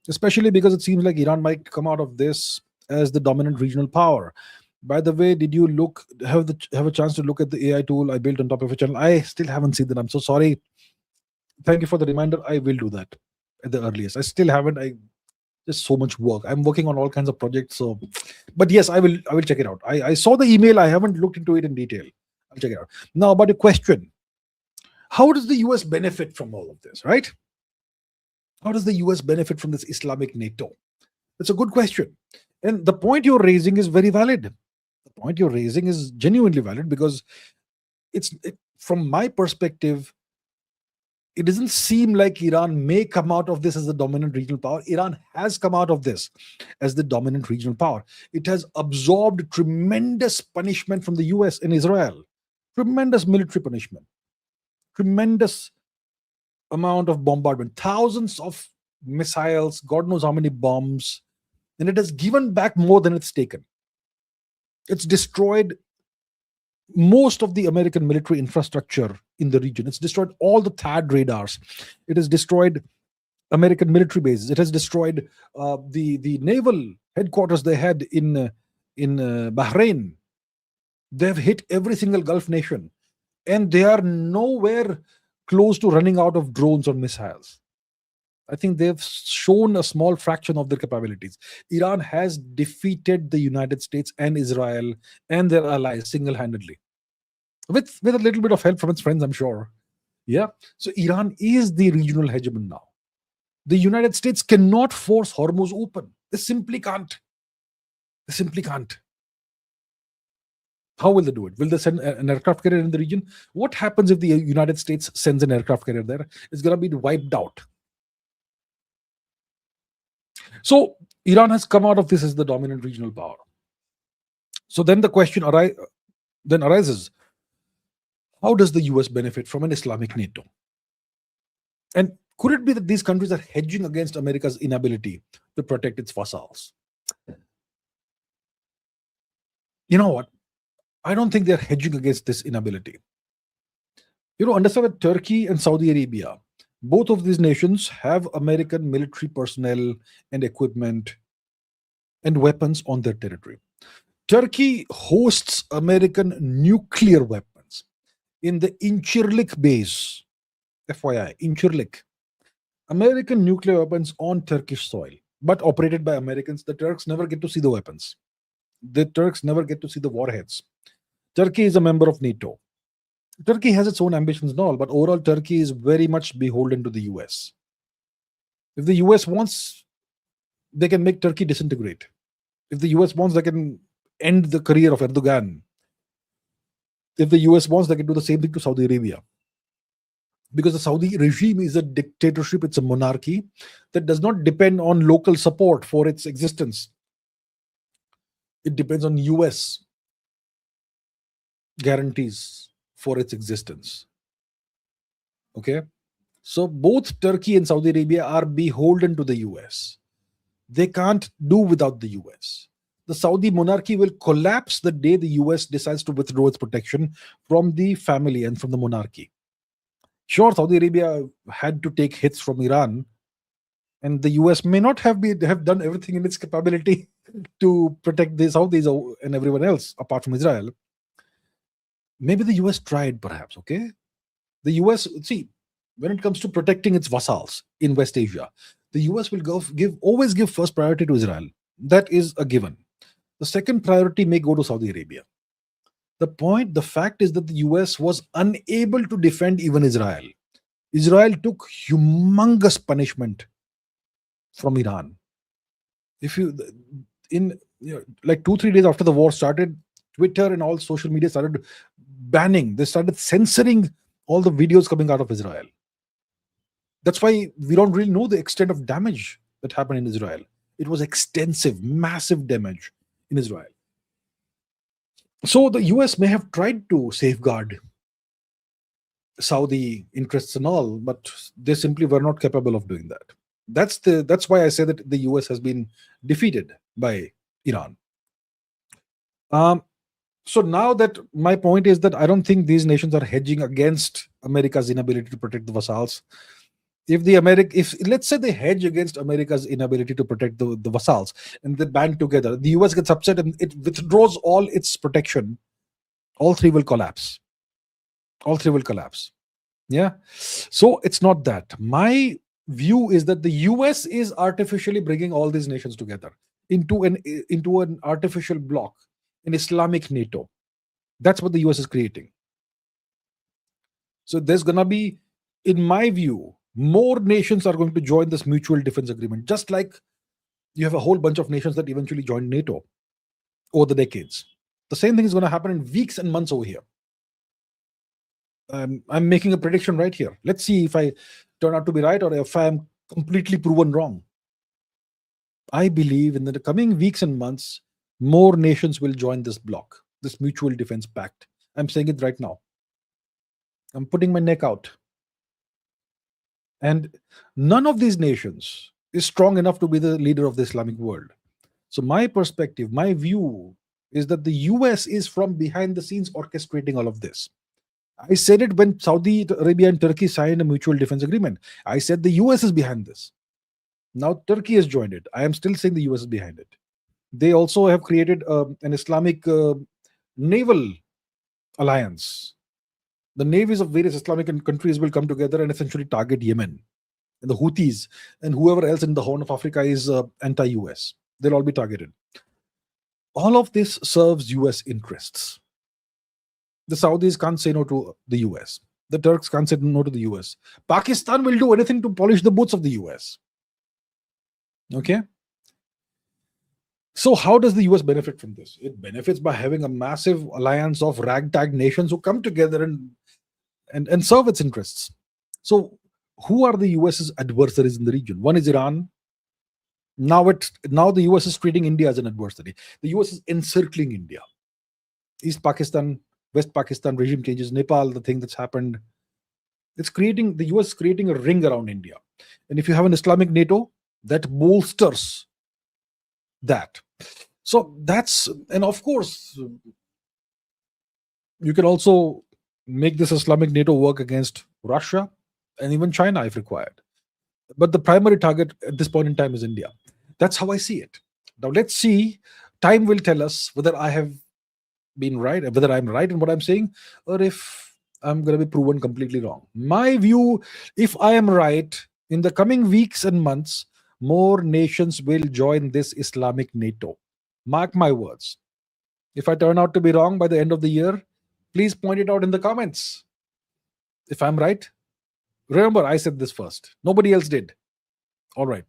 Especially because it seems like Iran might come out of this as the dominant regional power. By the way, did you have a chance to look at the AI tool I built on top of a channel? I still haven't seen that. I'm so sorry. Thank you for the reminder. I will do that at the earliest. I still haven't. I There's so much work. I'm working on all kinds of projects. So, but yes, I will check it out. I saw the email. I haven't looked into it in detail. I'll check it out. Now, about the question, how does the US benefit from all of this, right? How does the US benefit from this Islamic NATO? That's a good question. And the point you're raising is very valid. The point you're raising is genuinely valid because from my perspective, it doesn't seem like Iran may come out of this as the dominant regional power. Iran has come out of this as the dominant regional power. It has absorbed tremendous punishment from the US and Israel, tremendous military punishment, tremendous amount of bombardment, thousands of missiles, God knows how many bombs, and it has given back more than it's taken. It's destroyed most of the American military infrastructure in the region. It's destroyed all the THAAD radars. It has destroyed American military bases. It has destroyed the naval headquarters they had in Bahrain. They've hit every single Gulf nation, and they are nowhere close to running out of drones or missiles. I think they've shown a small fraction of their capabilities. Iran has defeated the United States and Israel and their allies single-handedly, with a little bit of help from its friends, I'm sure. Yeah. So Iran is the regional hegemon now. The United States cannot force Hormuz open. They simply can't. They simply can't. How will they do it? Will they send an aircraft carrier in the region? What happens if the United States sends an aircraft carrier there? It's going to be wiped out. So Iran has come out of this as the dominant regional power. So then the question arises, how does the US benefit from an Islamic NATO? And could it be that these countries are hedging against America's inability to protect its vassals? You know what? I don't think they're hedging against this inability. Understand that Turkey and Saudi Arabia, both of these nations have American military personnel and equipment and weapons on their territory. Turkey hosts American nuclear weapons in the Incirlik base. FYI, Incirlik. American nuclear weapons on Turkish soil, but operated by Americans. The Turks never get to see the weapons. The Turks never get to see the warheads. Turkey is a member of NATO. Turkey has its own ambitions and all, but overall, Turkey is very much beholden to the US. If the US wants, they can make Turkey disintegrate. If the US wants, they can end the career of Erdogan. If the US wants, they can do the same thing to Saudi Arabia. Because the Saudi regime is a dictatorship, it's a monarchy that does not depend on local support for its existence. It depends on US guarantees for its existence. Okay? So both Turkey and Saudi Arabia are beholden to the US. They can't do without the US. The Saudi monarchy will collapse the day the US decides to withdraw its protection from the family and from the monarchy. Sure, Saudi Arabia had to take hits from Iran, and the US may not have done everything in its capability to protect the Saudis and everyone else apart from Israel. Maybe the US tried, perhaps. Okay, the US, see, when it comes to protecting its vassals in West Asia, the US will always give first priority to Israel. That is a given. The second priority may go to Saudi Arabia. The fact is that the US was unable to defend even Israel. Israel took humongous punishment from Iran. If you, in like 2-3 days after the war started, Twitter and all social media started banning, they started censoring all the videos coming out of Israel. That's why we don't really know the extent of damage that happened in Israel. It was extensive, massive damage in Israel. So the US may have tried to safeguard Saudi interests and all, but they simply were not capable of doing that. That's why I say that the US has been defeated by Iran. So now that my point is that I don't think these nations are hedging against America's inability to protect the vassals. If let's say they hedge against America's inability to protect the vassals and they band together, the US gets upset and it withdraws all its protection, all three will collapse. All three will collapse. Yeah. So it's not that. My view is that the US is artificially bringing all these nations together into an artificial bloc, an Islamic NATO. That's what the US is creating. So there's going to be, in my view, more nations are going to join this mutual defense agreement, just like you have a whole bunch of nations that eventually joined NATO over the decades. The same thing is going to happen in weeks and months over here. I'm making a prediction right here. Let's see if I turn out to be right or if I'm completely proven wrong. I believe in the coming weeks and months, more nations will join this bloc, this mutual defense pact. I'm saying it right now. I'm putting my neck out. And none of these nations is strong enough to be the leader of the Islamic world. So my perspective, my view is that the US is from behind the scenes orchestrating all of this. I said it when Saudi Arabia and Turkey signed a mutual defense agreement. I said the US is behind this. Now Turkey has joined it. I am still saying the US is behind it. They also have created an Islamic naval alliance. The navies of various Islamic countries will come together and essentially target Yemen and the Houthis and whoever else in the Horn of Africa is anti-US. They'll all be targeted. All of this serves US interests. The Saudis can't say no to the US. The Turks can't say no to the US. Pakistan will do anything to polish the boots of the US. Okay? So how does the US benefit from this? It benefits by having a massive alliance of ragtag nations who come together and serve its interests. So who are the US's adversaries in the region? One is Iran. Now the US is treating India as an adversary. The US is encircling India. East Pakistan, West Pakistan regime changes, Nepal, the thing that's happened. The US is creating a ring around India. And if you have an Islamic NATO, that bolsters that. So and of course, you can also make this Islamic NATO work against Russia and even China if required. But the primary target at this point in time is India. That's how I see it. Now let's see. Time will tell us whether I have been right, whether I'm right in what I'm saying, or if I'm going to be proven completely wrong. My view, if I am right, in the coming weeks and months, more nations will join this Islamic NATO. Mark my words. If I turn out to be wrong by the end of the year, please point it out in the comments. If I'm right, remember I said this first. Nobody else did. All right.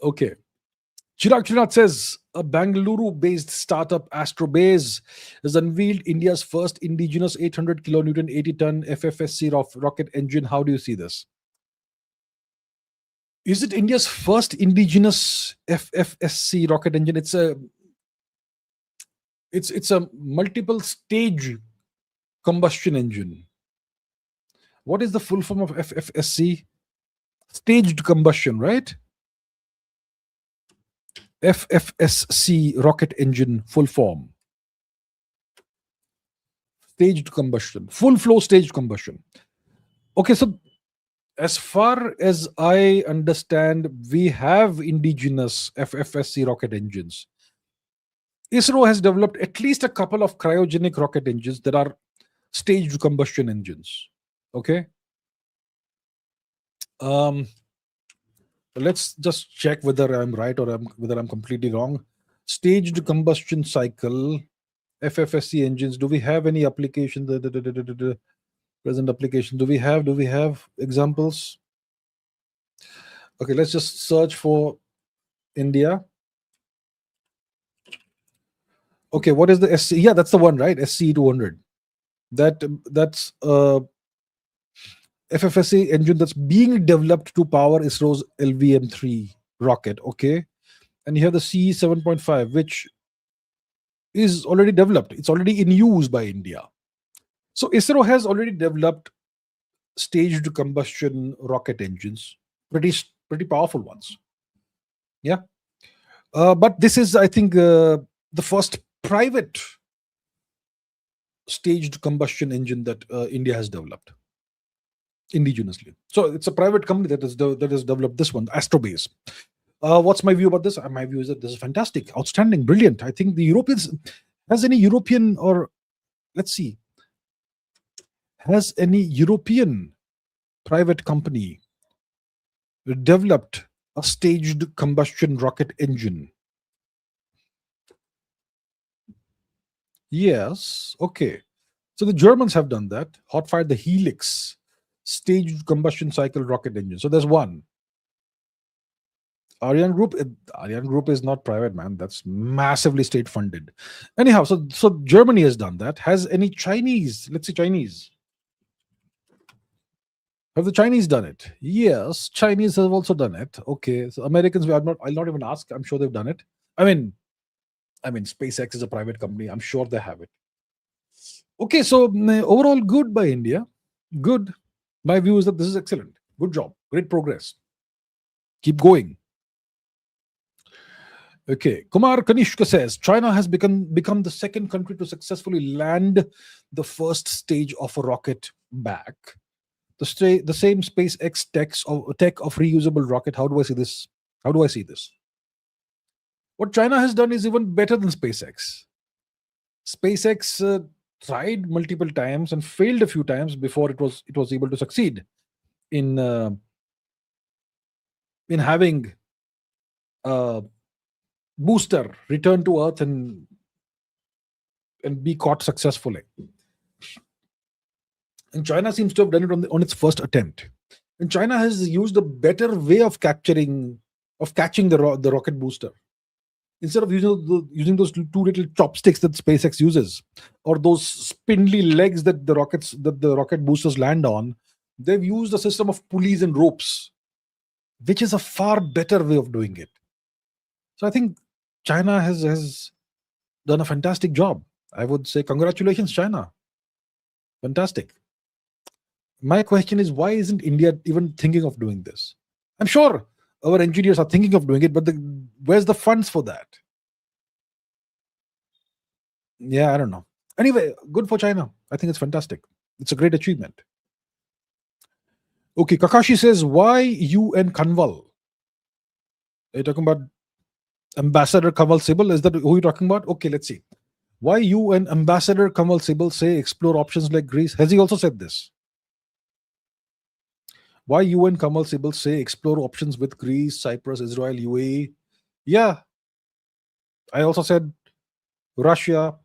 Okay. Chirag Srinath says, a Bangalore-based startup, Astrobase, has unveiled India's first indigenous 800 kilonewton 80-ton FFSC rocket engine. How do you see this? Is it India's first indigenous FFSC rocket engine? It's a multiple stage combustion engine. What is the full form of FFSC? Staged combustion, right? FFSC rocket engine full form. Staged combustion, full flow staged combustion. Okay, so as far as I understand, we have indigenous FFSC rocket engines. ISRO has developed at least a couple of cryogenic rocket engines that are staged combustion engines. Okay. Um, let's just check whether I'm right or whether I'm completely wrong. Staged combustion cycle, FFSC engines. Do we have any application? The present application. Do we have examples? Okay, let's just search for India. Okay, what is the SC? Yeah, that's the one, right? SC 200. That's FFSC engine that's being developed to power ISRO's LVM-3 rocket. Okay, and you have the C 7.5, which is already developed. It's already in use by India. So ISRO has already developed staged combustion rocket engines, pretty powerful ones. Yeah, but this is, I think, the first private staged combustion engine that India has developed indigenously. So it's a private company that has developed this one, Astrobase. What's my view about this? My view is that this is fantastic, outstanding, brilliant. I think the Europeans, has any European, or let's see, has any European private company developed a staged combustion rocket engine? Yes. Okay. So the Germans have done that. Hot fired the Helix staged combustion cycle rocket engine. So there's one. Ariane Group is not private, man. That's massively state funded. Anyhow, so Germany has done that. Has any Chinese? Let's see, Chinese. Have the Chinese done it? Yes, Chinese have also done it. Okay, so Americans, I'll not even ask. I'm sure they've done it. I mean, SpaceX is a private company. I'm sure they have it. Okay, so overall, good by India. Good. My view is that this is excellent. Good job. Great progress. Keep going. Okay, Kumar Kanishka says China has become the second country to successfully land the first stage of a rocket back. The same SpaceX tech of reusable rocket. How do I see this? What China has done is even better than SpaceX. SpaceX tried multiple times and failed a few times before it was able to succeed in having a booster return to Earth and be caught successfully. And China seems to have done it on its first attempt. And China has used a better way of catching the rocket booster. Instead of using those two little chopsticks that SpaceX uses, or those spindly legs that the rocket boosters land on, they've used a system of pulleys and ropes, which is a far better way of doing it. So I think China has done a fantastic job. I would say congratulations, China. Fantastic. My question is, why isn't India even thinking of doing this? I'm sure our engineers are thinking of doing it, but where's the funds for that? Yeah, I don't know. Anyway, good for China. I think it's fantastic. It's a great achievement. Okay, Kakashi says, why UN Kanwal? Are you talking about Ambassador Kanwal Sibal? Is that who you're talking about? Okay, let's see. Why UN Ambassador Kanwal Sibal say explore options like Greece? Has he also said this? Why UN Kanwal Sibal say explore options with Greece, Cyprus, Israel, UAE? Yeah. I also said Russia,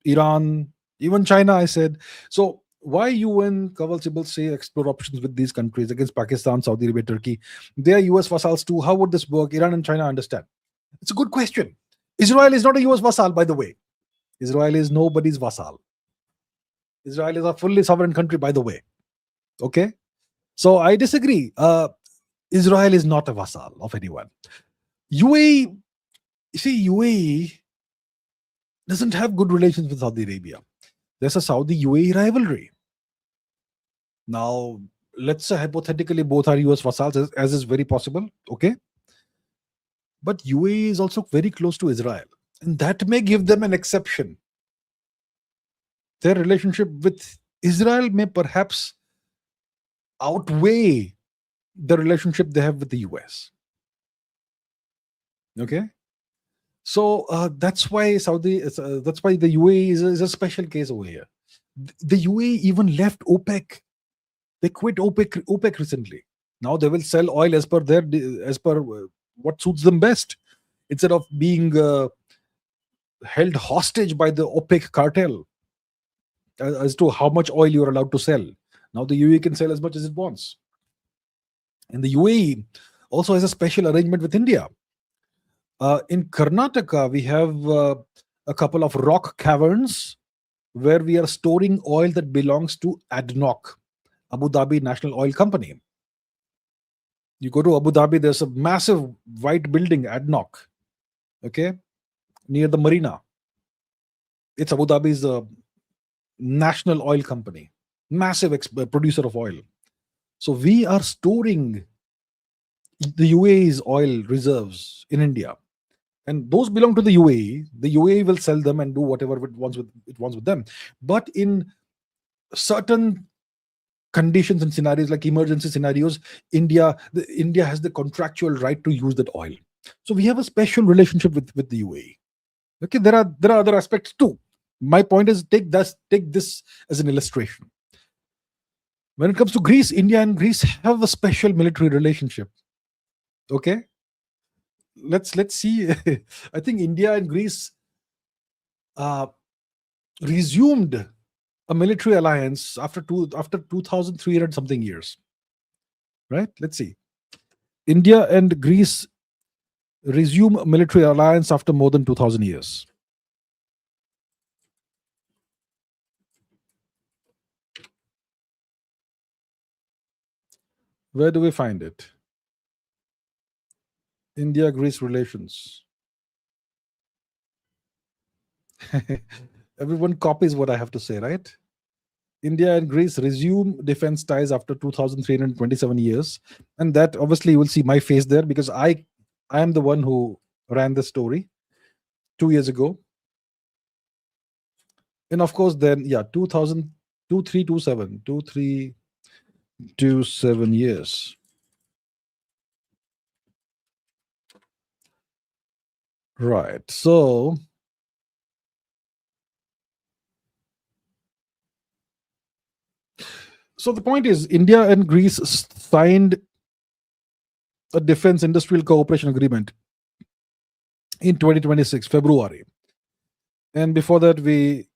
Iran, even China, I said. So why UN Kanwal Sibal say explore options with these countries against Pakistan, Saudi Arabia, Turkey? They are US vassals too. How would this work? Iran and China understand. It's a good question. Israel is not a US vassal, by the way. Israel is nobody's vassal. Israel is a fully sovereign country, by the way. Okay? So I disagree. Israel is not a vassal of anyone. UAE, you see, UAE doesn't have good relations with Saudi Arabia. There's a Saudi-UAE rivalry. Now, let's say hypothetically both are US vassals, as is very possible. Okay? But UAE is also very close to Israel, and that may give them an exception. Their relationship with Israel may perhaps outweigh the relationship they have with the US. Okay, so that's why the UAE is a special case over here. The UAE even left OPEC. They quit OPEC recently. Now they will sell oil as per what suits them best, instead of being held hostage by the OPEC cartel as to how much oil you're allowed to sell. Now the UAE can sell as much as it wants. And the UAE also has a special arrangement with India. In Karnataka, we have a couple of rock caverns where we are storing oil that belongs to ADNOC, Abu Dhabi National Oil Company. You go to Abu Dhabi, there's a massive white building, ADNOC, okay, near the marina. It's Abu Dhabi's national oil company, massive producer of oil. So we are storing the UAE's oil reserves in India, and those belong to the UAE. The UAE will sell them and do whatever it wants with them. But in certain conditions and scenarios, like emergency scenarios, India has the contractual right to use that oil. So we have a special relationship with the UAE. Okay, there are other aspects too. My point is, take this as an illustration. When it comes to Greece, India and Greece have a special military relationship. Okay, let's see. I think India and Greece resumed a military alliance after 2,300 something years. Right? Let's see. India and Greece resume a military alliance after more than 2,000 years. Where do we find it? India-Greece relations. Everyone copies what I have to say, right? India and Greece resume defense ties after 2,327 years. And that, obviously, you will see my face there, because I am the one who ran the story 2 years ago. And of course, then, 2327 years. Right. So the point is, India and Greece signed a defense industrial cooperation agreement in 2026 February, and before that we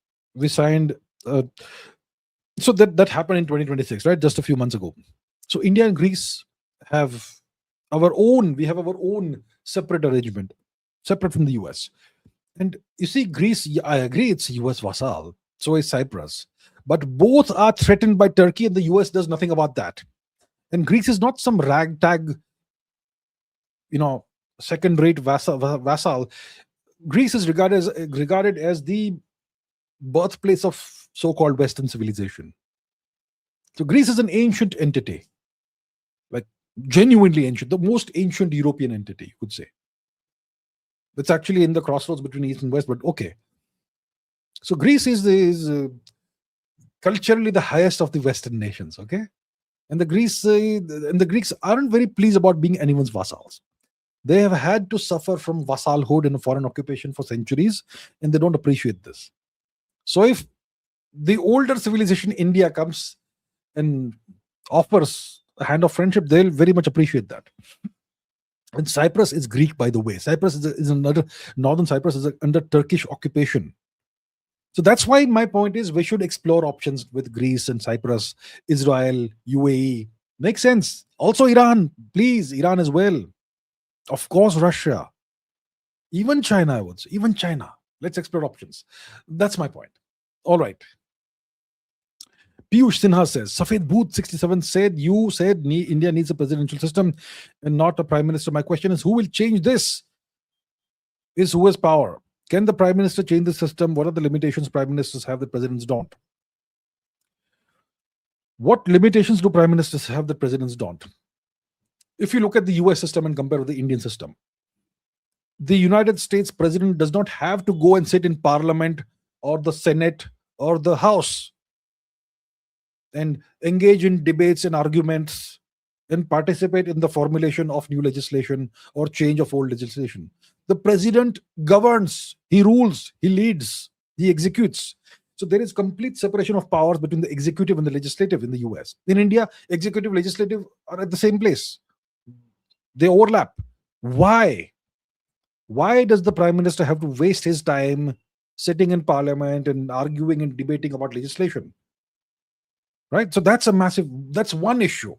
signed. So that happened in 2026, right? Just a few months ago. So India and Greece have our own separate arrangement, separate from the US. And you see, Greece, I agree, it's US vassal. So is Cyprus. But both are threatened by Turkey, and the US does nothing about that. And Greece is not some ragtag, second-rate vassal. Greece is regarded as the birthplace of so-called Western civilization. So Greece is an ancient entity, like genuinely ancient, the most ancient European entity, you could say. It's actually in the crossroads between East and West, but okay. So Greece is culturally the highest of the Western nations, okay? And the Greeks aren't very pleased about being anyone's vassals. They have had to suffer from vassalhood and foreign occupation for centuries, and they don't appreciate this. So if the older civilization India comes and offers a hand of friendship, they'll very much appreciate that. And Cyprus is Greek, by the way. Cyprus is another, northern Cyprus is under Turkish occupation. So that's why my point is, we should explore options with Greece and Cyprus, Israel, UAE. Makes sense. Also Iran, please, Iran as well. Of course, Russia. Even China, I would say. Even China. Let's explore options. That's my point. All right. Piyush Sinha says, Safed Booth 67 said, India needs a presidential system and not a prime minister. My question is, who will change this? Who has power? Can the prime minister change the system? What are the limitations prime ministers have that presidents don't? What limitations do prime ministers have that presidents don't? If you look at the US system and compare with the Indian system, The United States president does not have to go and sit in parliament or the Senate or the House and engage in debates and arguments and participate in the formulation of new legislation or change of old legislation. The president governs, he rules, he leads, he executes. So there is complete separation of powers between the executive and the legislative in the US. In India, executive, legislative are at the same place. They overlap. Why? Why does the prime minister have to waste his time sitting in parliament and arguing and debating about legislation? Right? So that's that's one issue.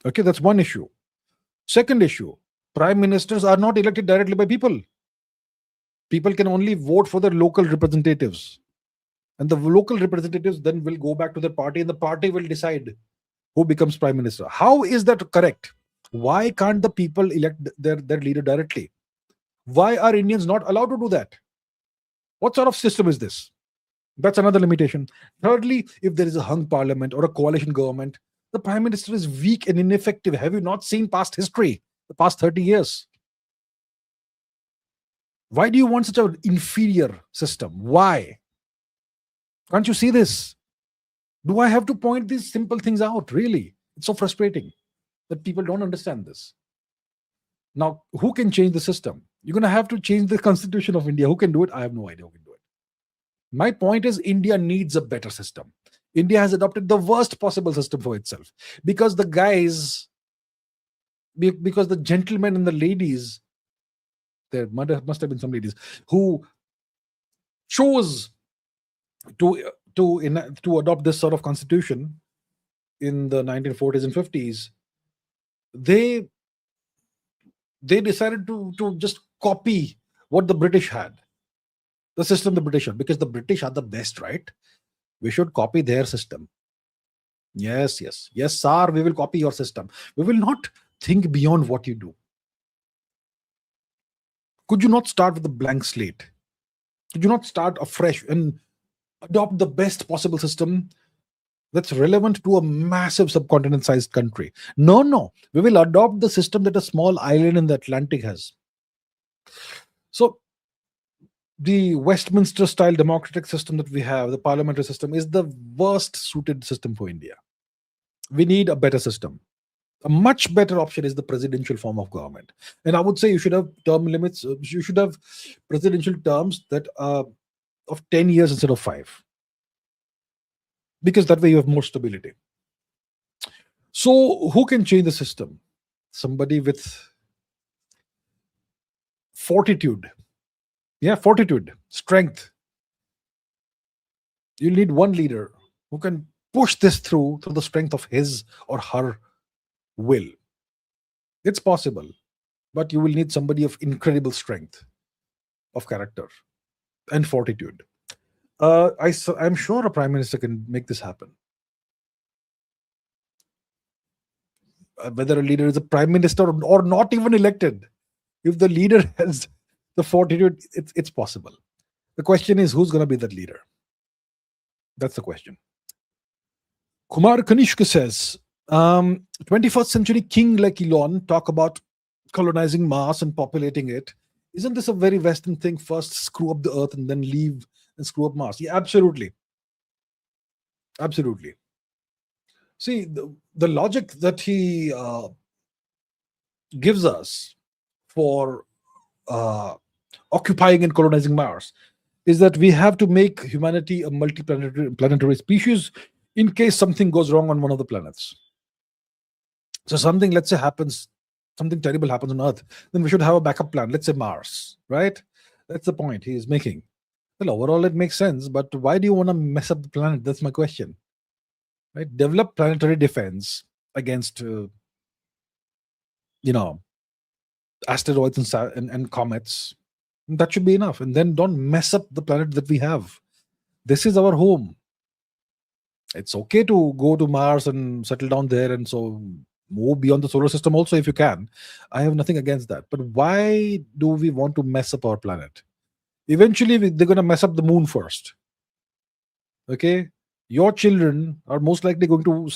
Okay, that's one issue. Second issue, prime ministers are not elected directly by people. People can only vote for their local representatives. And the local representatives then will go back to their party and the party will decide who becomes prime minister. How is that correct? Why can't the people elect their leader directly? Why are Indians not allowed to do that? What sort of system is this? That's another limitation. Thirdly, if there is a hung parliament or a coalition government, the prime minister is weak and ineffective. Have you not seen past history, the past 30 years? Why do you want such an inferior system? Why? Can't you see this? Do I have to point these simple things out? Really? It's so frustrating that people don't understand this. Now, who can change the system? You're going to have to change the constitution of India. Who can do it? I have no idea who can do it. My point is, India needs a better system. India has adopted the worst possible system for itself because the guys, because the gentlemen and the ladies, there must have been some ladies who chose to adopt this sort of constitution in the 1940s and 50s. They decided to just copy what the British had, the system the British had, because the British are the best, right? We should copy their system. Yes, sir, we will copy your system. We will not think beyond what you do. Could you not start with a blank slate? Could you not start afresh and adopt the best possible system that's relevant to a massive subcontinent-sized country? No. We will adopt the system that a small island in the Atlantic has. So the Westminster-style democratic system that we have, the parliamentary system, is the worst suited system for India. We need a better system. A much better option is the presidential form of government. And I would say you should have term limits. You should have presidential terms that are of 10 years instead of 5. Because that way you have more stability. So who can change the system? Somebody with fortitude. Yeah, fortitude, strength. You need one leader who can push this through the strength of his or her will. It's possible, but you will need somebody of incredible strength of character and fortitude. I'm sure a prime minister can make this happen. Whether a leader is a prime minister or not even elected, if the leader has the fortitude, it's possible. The question is, who's going to be that leader? That's the question. Kumar Kanishka says, 21st century king like Elon talk about colonizing Mars and populating it. Isn't this a very Western thing? First screw up the earth and then leave and screw up Mars. Yeah, absolutely. Absolutely. See, the logic that he gives us for occupying and colonizing Mars is that we have to make humanity a multi-planetary species in case something goes wrong on one of the planets. So something, let's say, something terrible happens on Earth, then we should have a backup plan. Let's say Mars, right? That's the point he is making. Well, overall, it makes sense, but why do you want to mess up the planet? That's my question. Right? Develop planetary defense against, asteroids and comets. That should be enough. And then don't mess up the planet that we have. This is our home. It's okay to go to Mars and settle down there and so move beyond the solar system also if you can. I have nothing against that. But why do we want to mess up our planet? Eventually, they're going to mess up the moon first. Okay? Your children are most likely going to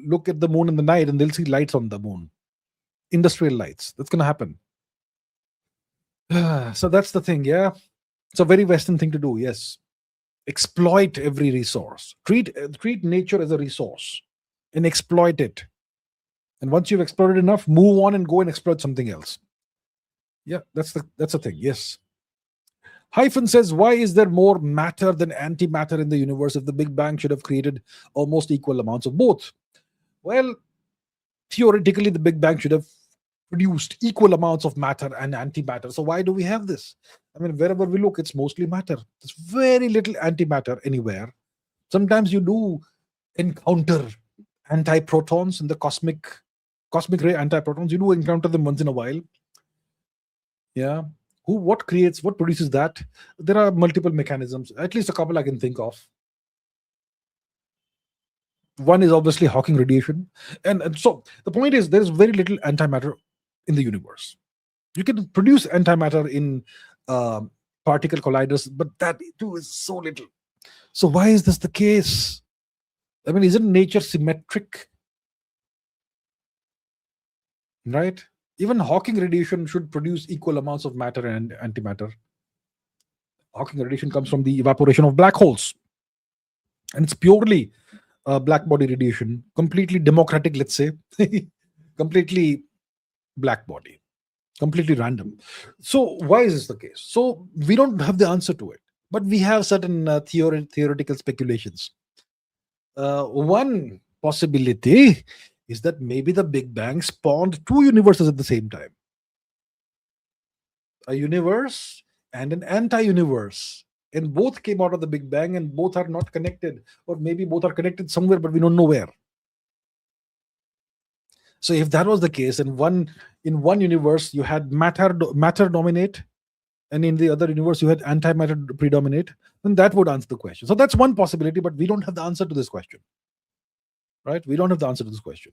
look at the moon in the night and they'll see lights on the moon. Industrial lights. That's going to happen. So that's the thing, yeah. It's a very Western thing to do, yes. Exploit every resource. Treat nature as a resource and exploit it. And once you've exploited enough, move on and go and exploit something else. Yeah, that's the thing. Yes. Hyphen says, why is there more matter than antimatter in the universe if the Big Bang should have created almost equal amounts of both? Well, theoretically, the Big Bang should have produced equal amounts of matter and antimatter. So why do we have this? I mean, wherever we look, it's mostly matter. There's very little antimatter anywhere. Sometimes you do encounter antiprotons in the cosmic ray antiprotons. You do encounter them once in a while. Yeah. What produces that? There are multiple mechanisms, at least a couple I can think of. One is obviously Hawking radiation. And so the point is, there is very little antimatter in the universe. You can produce antimatter in particle colliders, but that too is so little. So why is this the case? I mean, isn't nature symmetric? Right? Even Hawking radiation should produce equal amounts of matter and antimatter. Hawking radiation comes from the evaporation of black holes, and it's purely black body radiation, completely democratic, let's say, completely black body, completely random. So why is this the case? So we don't have the answer to it, but we have certain theoretical speculations. One possibility is that maybe the Big Bang spawned two universes at the same time, a universe and an anti-universe, and both came out of the Big Bang, and both are not connected, or maybe both are connected somewhere, but we don't know where. So if that was the case, and in one universe you had matter dominate, and in the other universe you had antimatter predominate, then that would answer the question. So that's one possibility, but we don't have the answer to this question. Right? We don't have the answer to this question.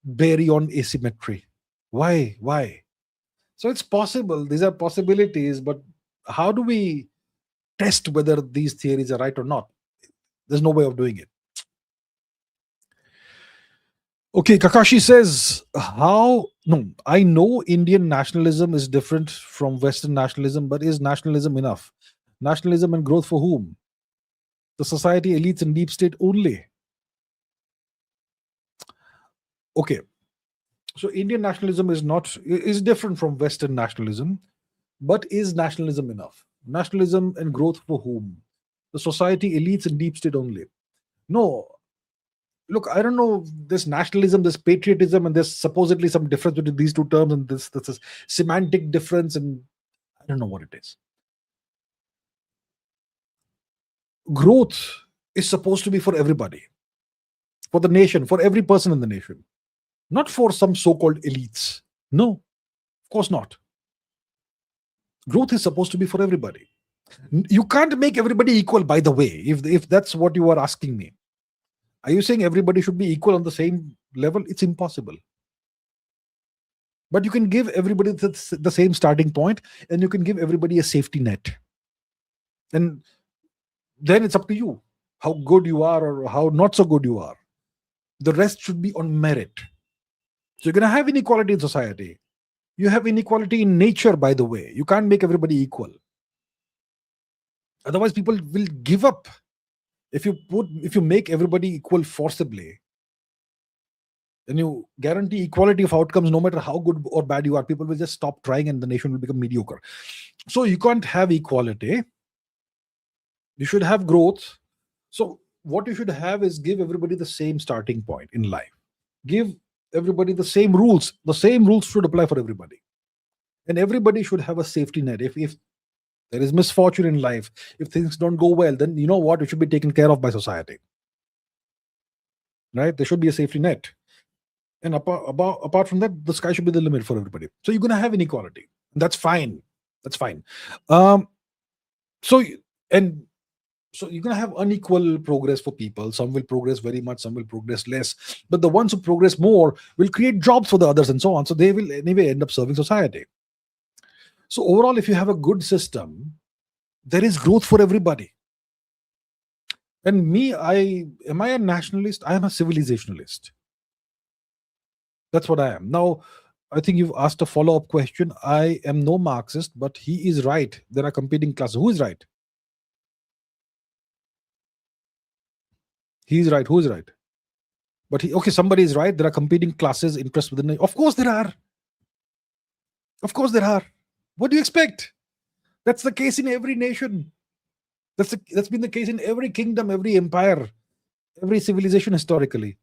Baryon asymmetry. Why? So it's possible. These are possibilities, but how do we test whether these theories are right or not? There's no way of doing it. Okay, Kakashi says, how? No, I know Indian nationalism is different from Western nationalism, but is nationalism enough? Nationalism and growth for whom? The society, elites, and deep state only. Okay, so Indian nationalism is different from Western nationalism, but is nationalism enough? Nationalism and growth for whom? The society, elites, and deep state only. No, look, I don't know, this nationalism, this patriotism, and there's supposedly some difference between these two terms, and this is semantic difference, and I don't know what it is. Growth is supposed to be for everybody, for the nation, for every person in the nation, not for some so-called elites. No, of course not. Growth is supposed to be for everybody. You can't make everybody equal, by the way, if that's what you are asking me. Are you saying everybody should be equal on the same level? It's impossible. But you can give everybody the same starting point, and you can give everybody a safety net. And then it's up to you how good you are or how not so good you are. The rest should be on merit. So you're going to have inequality in society. You have inequality in nature, by the way. You can't make everybody equal. Otherwise, people will give up. If you make everybody equal forcibly, then you guarantee equality of outcomes, no matter how good or bad you are. People will just stop trying, and the nation will become mediocre. So you can't have equality. You should have growth. So what you should have is give everybody the same starting point in life. Give everybody the same rules. The same rules should apply for everybody. And everybody should have a safety net. If there is misfortune in life, if things don't go well, then you know what? It should be taken care of by society. Right? There should be a safety net. And apart from that, the sky should be the limit for everybody. So you're going to have inequality. That's fine. That's fine. So you're going to have unequal progress for people. Some will progress very much, some will progress less. But the ones who progress more will create jobs for the others and so on. So they will anyway end up serving society. So overall, if you have a good system, there is growth for everybody. And me, am I a nationalist? I am a civilizationalist. That's what I am. Now, I think you've asked a follow-up question. I am no Marxist, but he is right. There are competing classes. Who is right? He is right. Who is right? But okay, somebody is right. There are competing classes, interests within it. Of course there are. Of course there are. What do you expect? That's the case in every nation. That's been the case in every kingdom, every empire, every civilization historically.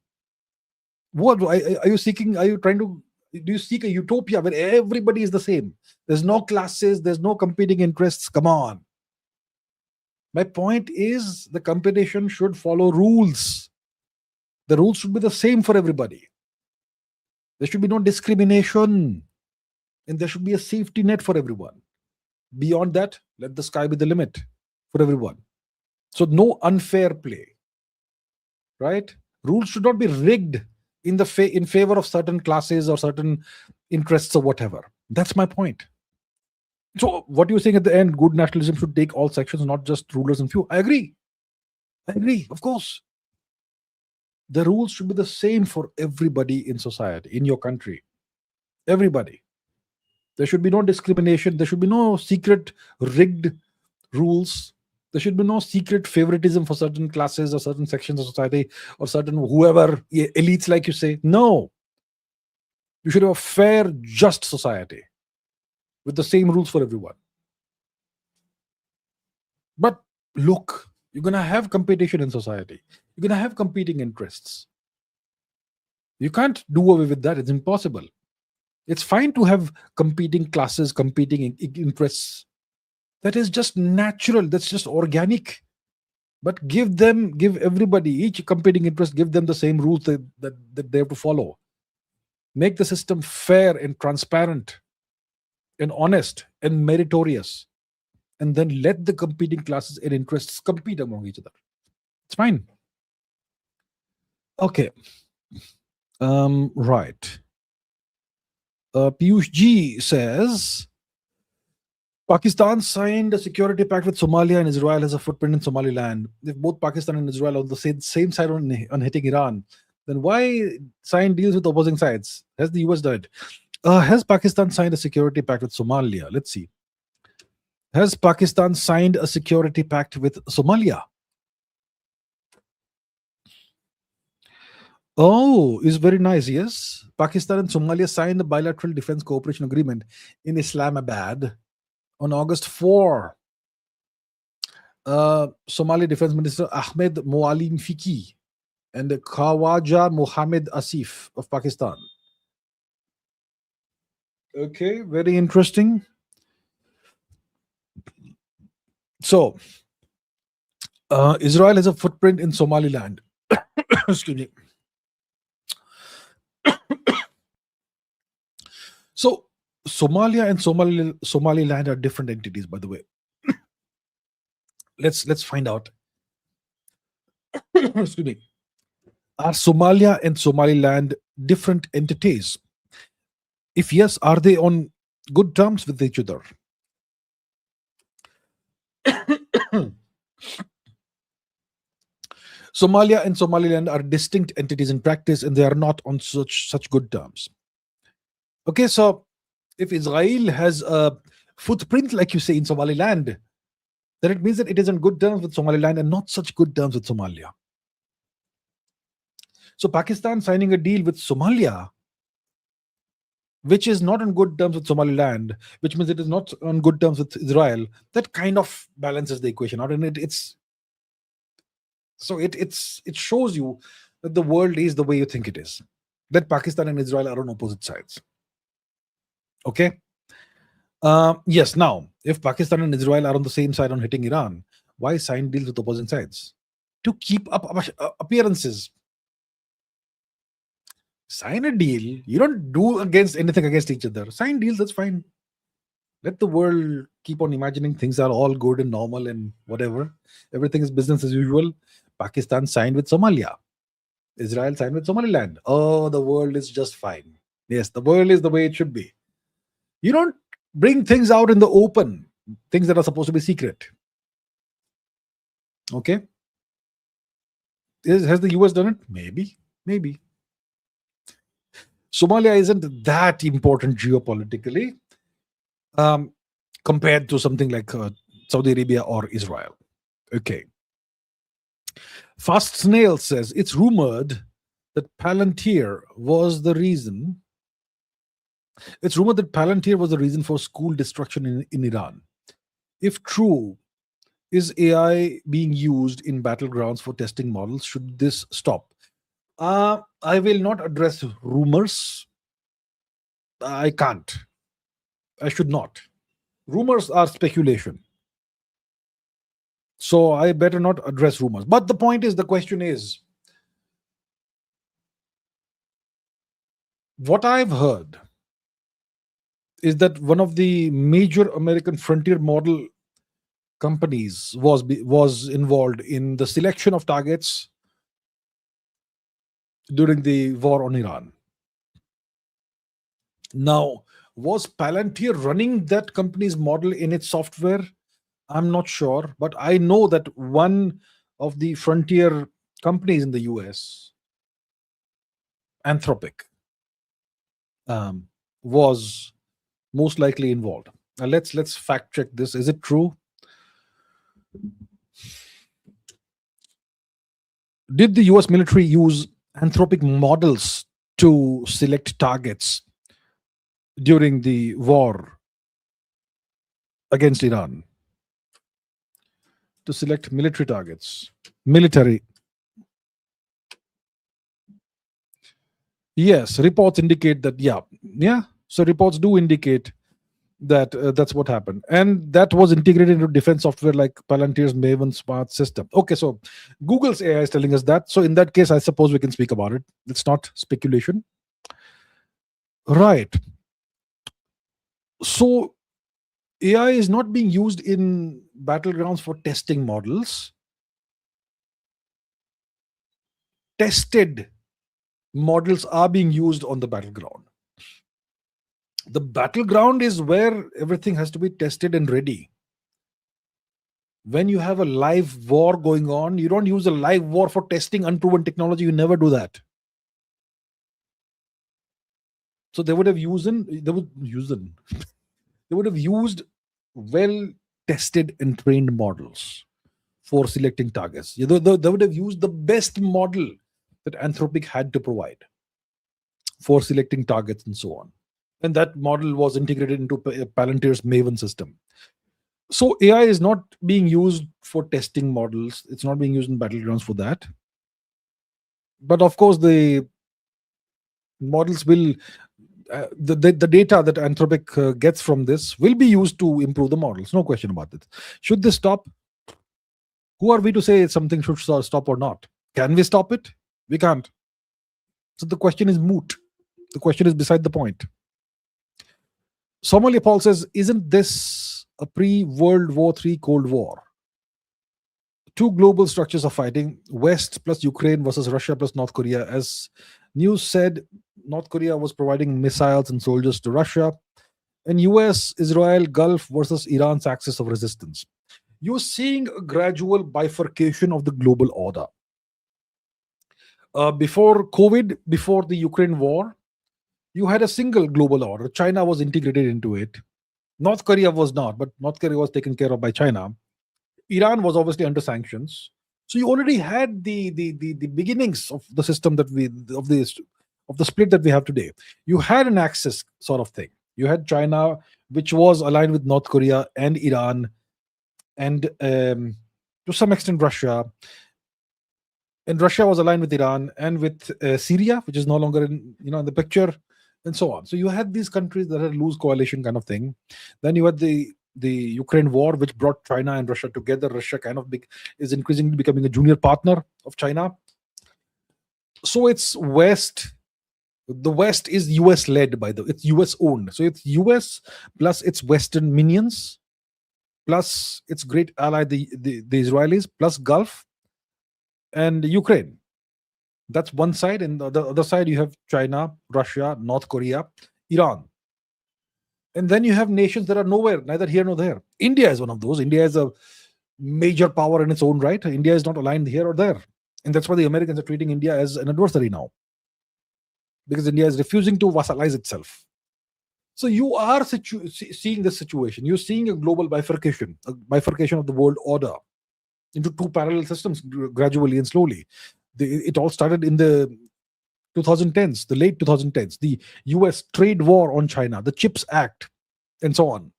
What are you seeking? Are you trying to? Do you seek a utopia where everybody is the same? There's no classes. There's no competing interests. Come on. My point is the competition should follow rules. The rules should be the same for everybody. There should be no discrimination, and there should be a safety net for everyone. Beyond that, let the sky be the limit for everyone. So no unfair play, right? Rules should not be rigged in favor of certain classes or certain interests or whatever. That's my point. So what you're saying at the end, good nationalism should take all sections, not just rulers and few. I agree. Of course. The rules should be the same for everybody in society, in your country. Everybody. There should be no discrimination. There should be no secret rigged rules. There should be no secret favoritism for certain classes or certain sections of society or certain whoever, elites, like you say. No. You should have a fair, just society with the same rules for everyone. But look, you're going to have competition in society. You're going to have competing interests. You can't do away with that. It's impossible. It's fine to have competing classes, competing interests. That is just natural. That's just organic. But give everybody, each competing interest, give them the same rules that they have to follow. Make the system fair and transparent and honest and meritorious. And then let the competing classes and interests compete among each other. It's fine. Okay. Right. Piyush G says, Pakistan signed a security pact with Somalia and Israel has a footprint in Somaliland. If both Pakistan and Israel are on the same side on hitting Iran, then why sign deals with opposing sides? Has the US done it? Has Pakistan signed a security pact with Somalia? Let's see. Has Pakistan signed a security pact with Somalia? Oh, is very nice. Yes. Pakistan and Somalia signed a bilateral defense cooperation agreement in Islamabad on August 4. Somali Defense Minister Ahmed Mualim Fiki and Khawaja Mohammed Asif of Pakistan. Okay, very interesting. So, Israel has a footprint in Somaliland. Excuse me. So, Somalia and Somaliland are different entities, by the way. Let's find out. Excuse me. Are Somalia and Somaliland different entities? If yes, are they on good terms with each other? Somalia and Somaliland are distinct entities in practice, and they are not on such good terms. Okay, so if Israel has a footprint, like you say, in Somaliland, then it means that it is on good terms with Somaliland and not such good terms with Somalia. So Pakistan signing a deal with Somalia, which is not on good terms with Somaliland, which means it is not on good terms with Israel, that kind of balances the equation out, and it shows you that the world is the way you think it is. That Pakistan and Israel are on opposite sides. Okay. Yes. Now, if Pakistan and Israel are on the same side on hitting Iran, why sign deals with opposing sides? To keep up appearances. Sign a deal. You don't do anything against each other. Sign deals. That's fine. Let the world keep on imagining things are all good and normal and whatever. Everything is business as usual. Pakistan signed with Somalia. Israel signed with Somaliland. Oh, the world is just fine. Yes, the world is the way it should be. You don't bring things out in the open, things that are supposed to be secret. Okay. Has the US done it? Maybe. Somalia isn't that important geopolitically um, compared to something like Saudi Arabia or Israel. Okay. Fast Snail says it's rumored that Palantir was the reason. It's rumored that Palantir was the reason for school destruction in Iran. If true, is AI being used in battlegrounds for testing models? Should this stop? I will not address rumors. I can't. I should not. Rumors are speculation. So I better not address rumors. But the point is, the question is, what I've heard is that one of the major American frontier model companies was involved in the selection of targets during the war on Iran. Now, was Palantir running that company's model in its software? I'm not sure, but I know that one of the frontier companies in the US, Anthropic, was most likely involved. Now let's fact check this. Is it true? Did the US military use Anthropic models to select targets during the war against Iran? To select military targets. Military. Yes, reports indicate that, yeah. So reports do indicate that that's what happened. And that was integrated into defense software like Palantir's Maven Smart system. Okay, so Google's AI is telling us that. So in that case, I suppose we can speak about it. It's not speculation. Right. So AI is not being used in battlegrounds for testing models. Tested models are being used on the battleground. The battleground is where everything has to be tested and ready. When you have a live war going on, you don't use a live war for testing unproven technology. You never do that. So they would have used well tested and trained models for selecting targets. They would have used the best model that Anthropic had to provide for selecting targets and so on. And that model was integrated into Palantir's Maven system. So AI is not being used for testing models. It's not being used in battlegrounds for that. But of course, the models will, the data that Anthropic gets from this will be used to improve the models. No question about it. Should this stop? Who are we to say something should stop or not? Can we stop it? We can't. So the question is moot. The question is beside the point. Somalia Paul says, isn't this a pre-World War III Cold War? Two global structures are fighting, West plus Ukraine versus Russia plus North Korea. As news said, North Korea was providing missiles and soldiers to Russia, and US, Israel, Gulf versus Iran's axis of resistance. You're seeing a gradual bifurcation of the global order. Before COVID, before the Ukraine war, you had a single global order. China was integrated into it. North Korea was not, but North Korea was taken care of by China. Iran was obviously under sanctions. So you already had the beginnings of the system that of the split that we have today. You had an axis sort of thing. You had China, which was aligned with North Korea and Iran, and to some extent Russia. And Russia was aligned with Iran and with Syria, which is no longer in the picture, and so on. So you had these countries that had loose coalition kind of thing. Then you had the Ukraine war, which brought China and Russia together. Russia kind of is increasingly becoming a junior partner of China. So it's West. The West is US led it's US owned. So it's US plus its Western minions, plus its great ally, the Israelis, plus Gulf and Ukraine. That's one side. And the other side, you have China, Russia, North Korea, Iran. And then you have nations that are nowhere, neither here nor there. India is one of those. India is a major power in its own right. India is not aligned here or there. And that's why the Americans are treating India as an adversary now. because India is refusing to vassalize itself. So you are seeing this situation. You're seeing a global bifurcation of the world order into two parallel systems gradually and slowly. It all started in the 2010s, the late 2010s, the US trade war on China, the CHIPS Act, and so on.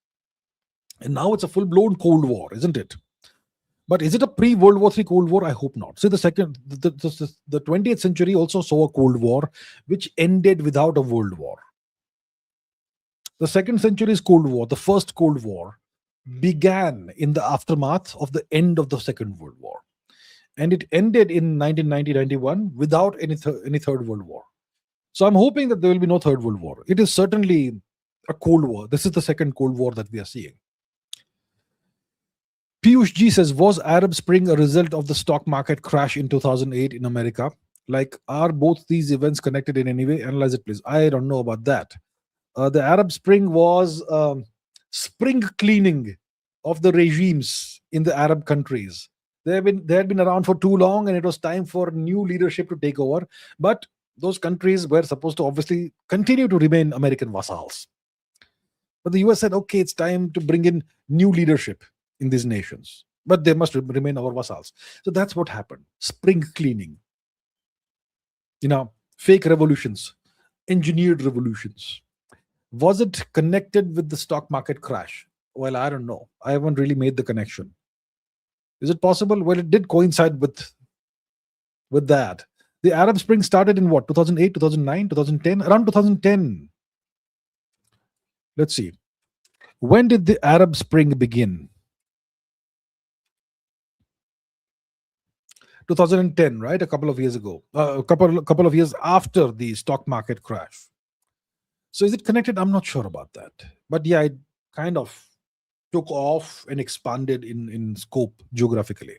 And now it's a full-blown Cold War, isn't it? But is it a pre-World War III Cold War? I hope not. So the 20th century also saw a Cold War, which ended without a World War. The second century's Cold War, the first Cold War, began in the aftermath of the end of the Second World War. And it ended in 1990-91 without any Third World War. So I'm hoping that there will be no Third World War. It is certainly a Cold War. This is the second Cold War that we are seeing. Piyush G says, was Arab Spring a result of the stock market crash in 2008 in America? Like, are both these events connected in any way? Analyze it, please. I don't know about that. The Arab Spring was spring cleaning of the regimes in the Arab countries. They had been around for too long, and it was time for new leadership to take over. But those countries were supposed to obviously continue to remain American vassals. But the US said, okay, it's time to bring in new leadership in these nations, but they must remain our vassals. So that's what happened. Spring cleaning. Fake revolutions, engineered revolutions. Was it connected with the stock market crash? Well, I don't know. I haven't really made the connection. Is it possible? Well, it did coincide with that. The Arab Spring started in what? 2008, 2009, 2010? Around 2010. Let's see. When did the Arab Spring begin? 2010, right? A couple of years ago. A couple of years after the stock market crash. So is it connected? I'm not sure about that. But yeah, it kind of took off and expanded in scope geographically.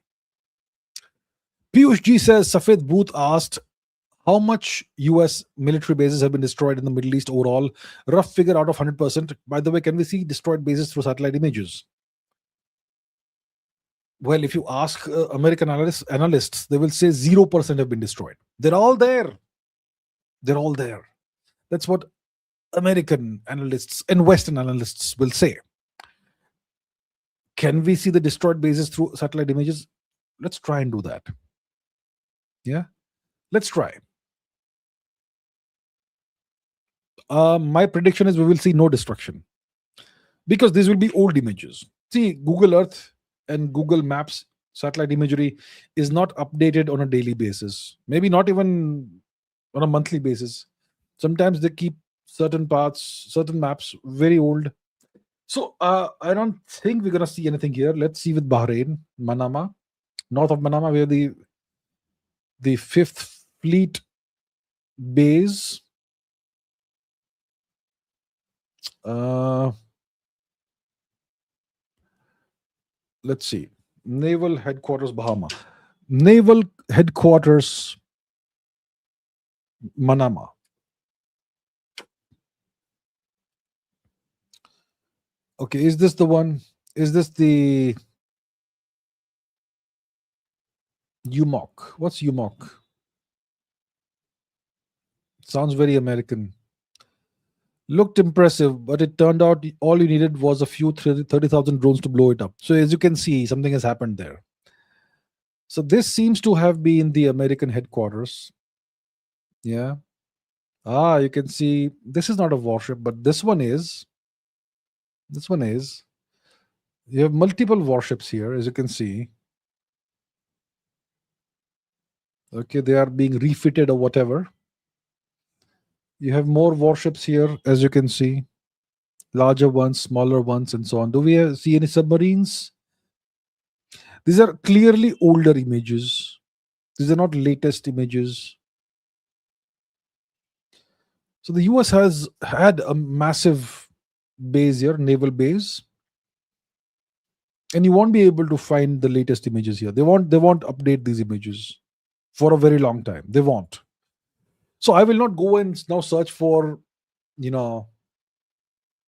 Piyush G says, Safed Booth asked, how much US military bases have been destroyed in the Middle East overall? Rough figure out of 100%. By the way, can we see destroyed bases through satellite images? Well, if you ask American analysts, they will say 0% have been destroyed. They're all there. They're all there. That's what American analysts and Western analysts will say. Can we see the destroyed bases through satellite images? Let's try and do that. Yeah, let's try. My prediction is we will see no destruction, because these will be old images. See, Google Earth and Google Maps satellite imagery is not updated on a daily basis, maybe not even on a monthly basis. Sometimes they keep certain parts, certain maps very old. So I don't think we're going to see anything here. Let's see with Bahrain, Manama, north of Manama, where the Fifth Fleet base. Let's see. Naval Headquarters, Bahama. Naval Headquarters, Manama. Okay, is this the one? Is this the UMOC? What's UMOC? Sounds very American. Looked impressive, but it turned out all you needed was a few 30,000 drones to blow it up. So as you can see, something has happened there. So this seems to have been the American headquarters. Yeah. You can see this is not a warship, but this one is. This one is. You have multiple warships here, as you can see. Okay, they are being refitted or whatever. You have more warships here, as you can see. Larger ones, smaller ones, and so on. Do we see any submarines? These are clearly older images. These are not latest images. So the US has had a massive base here, naval base. And you won't be able to find the latest images here. They won't update these images for a very long time. They won't. So I will not go and now search for,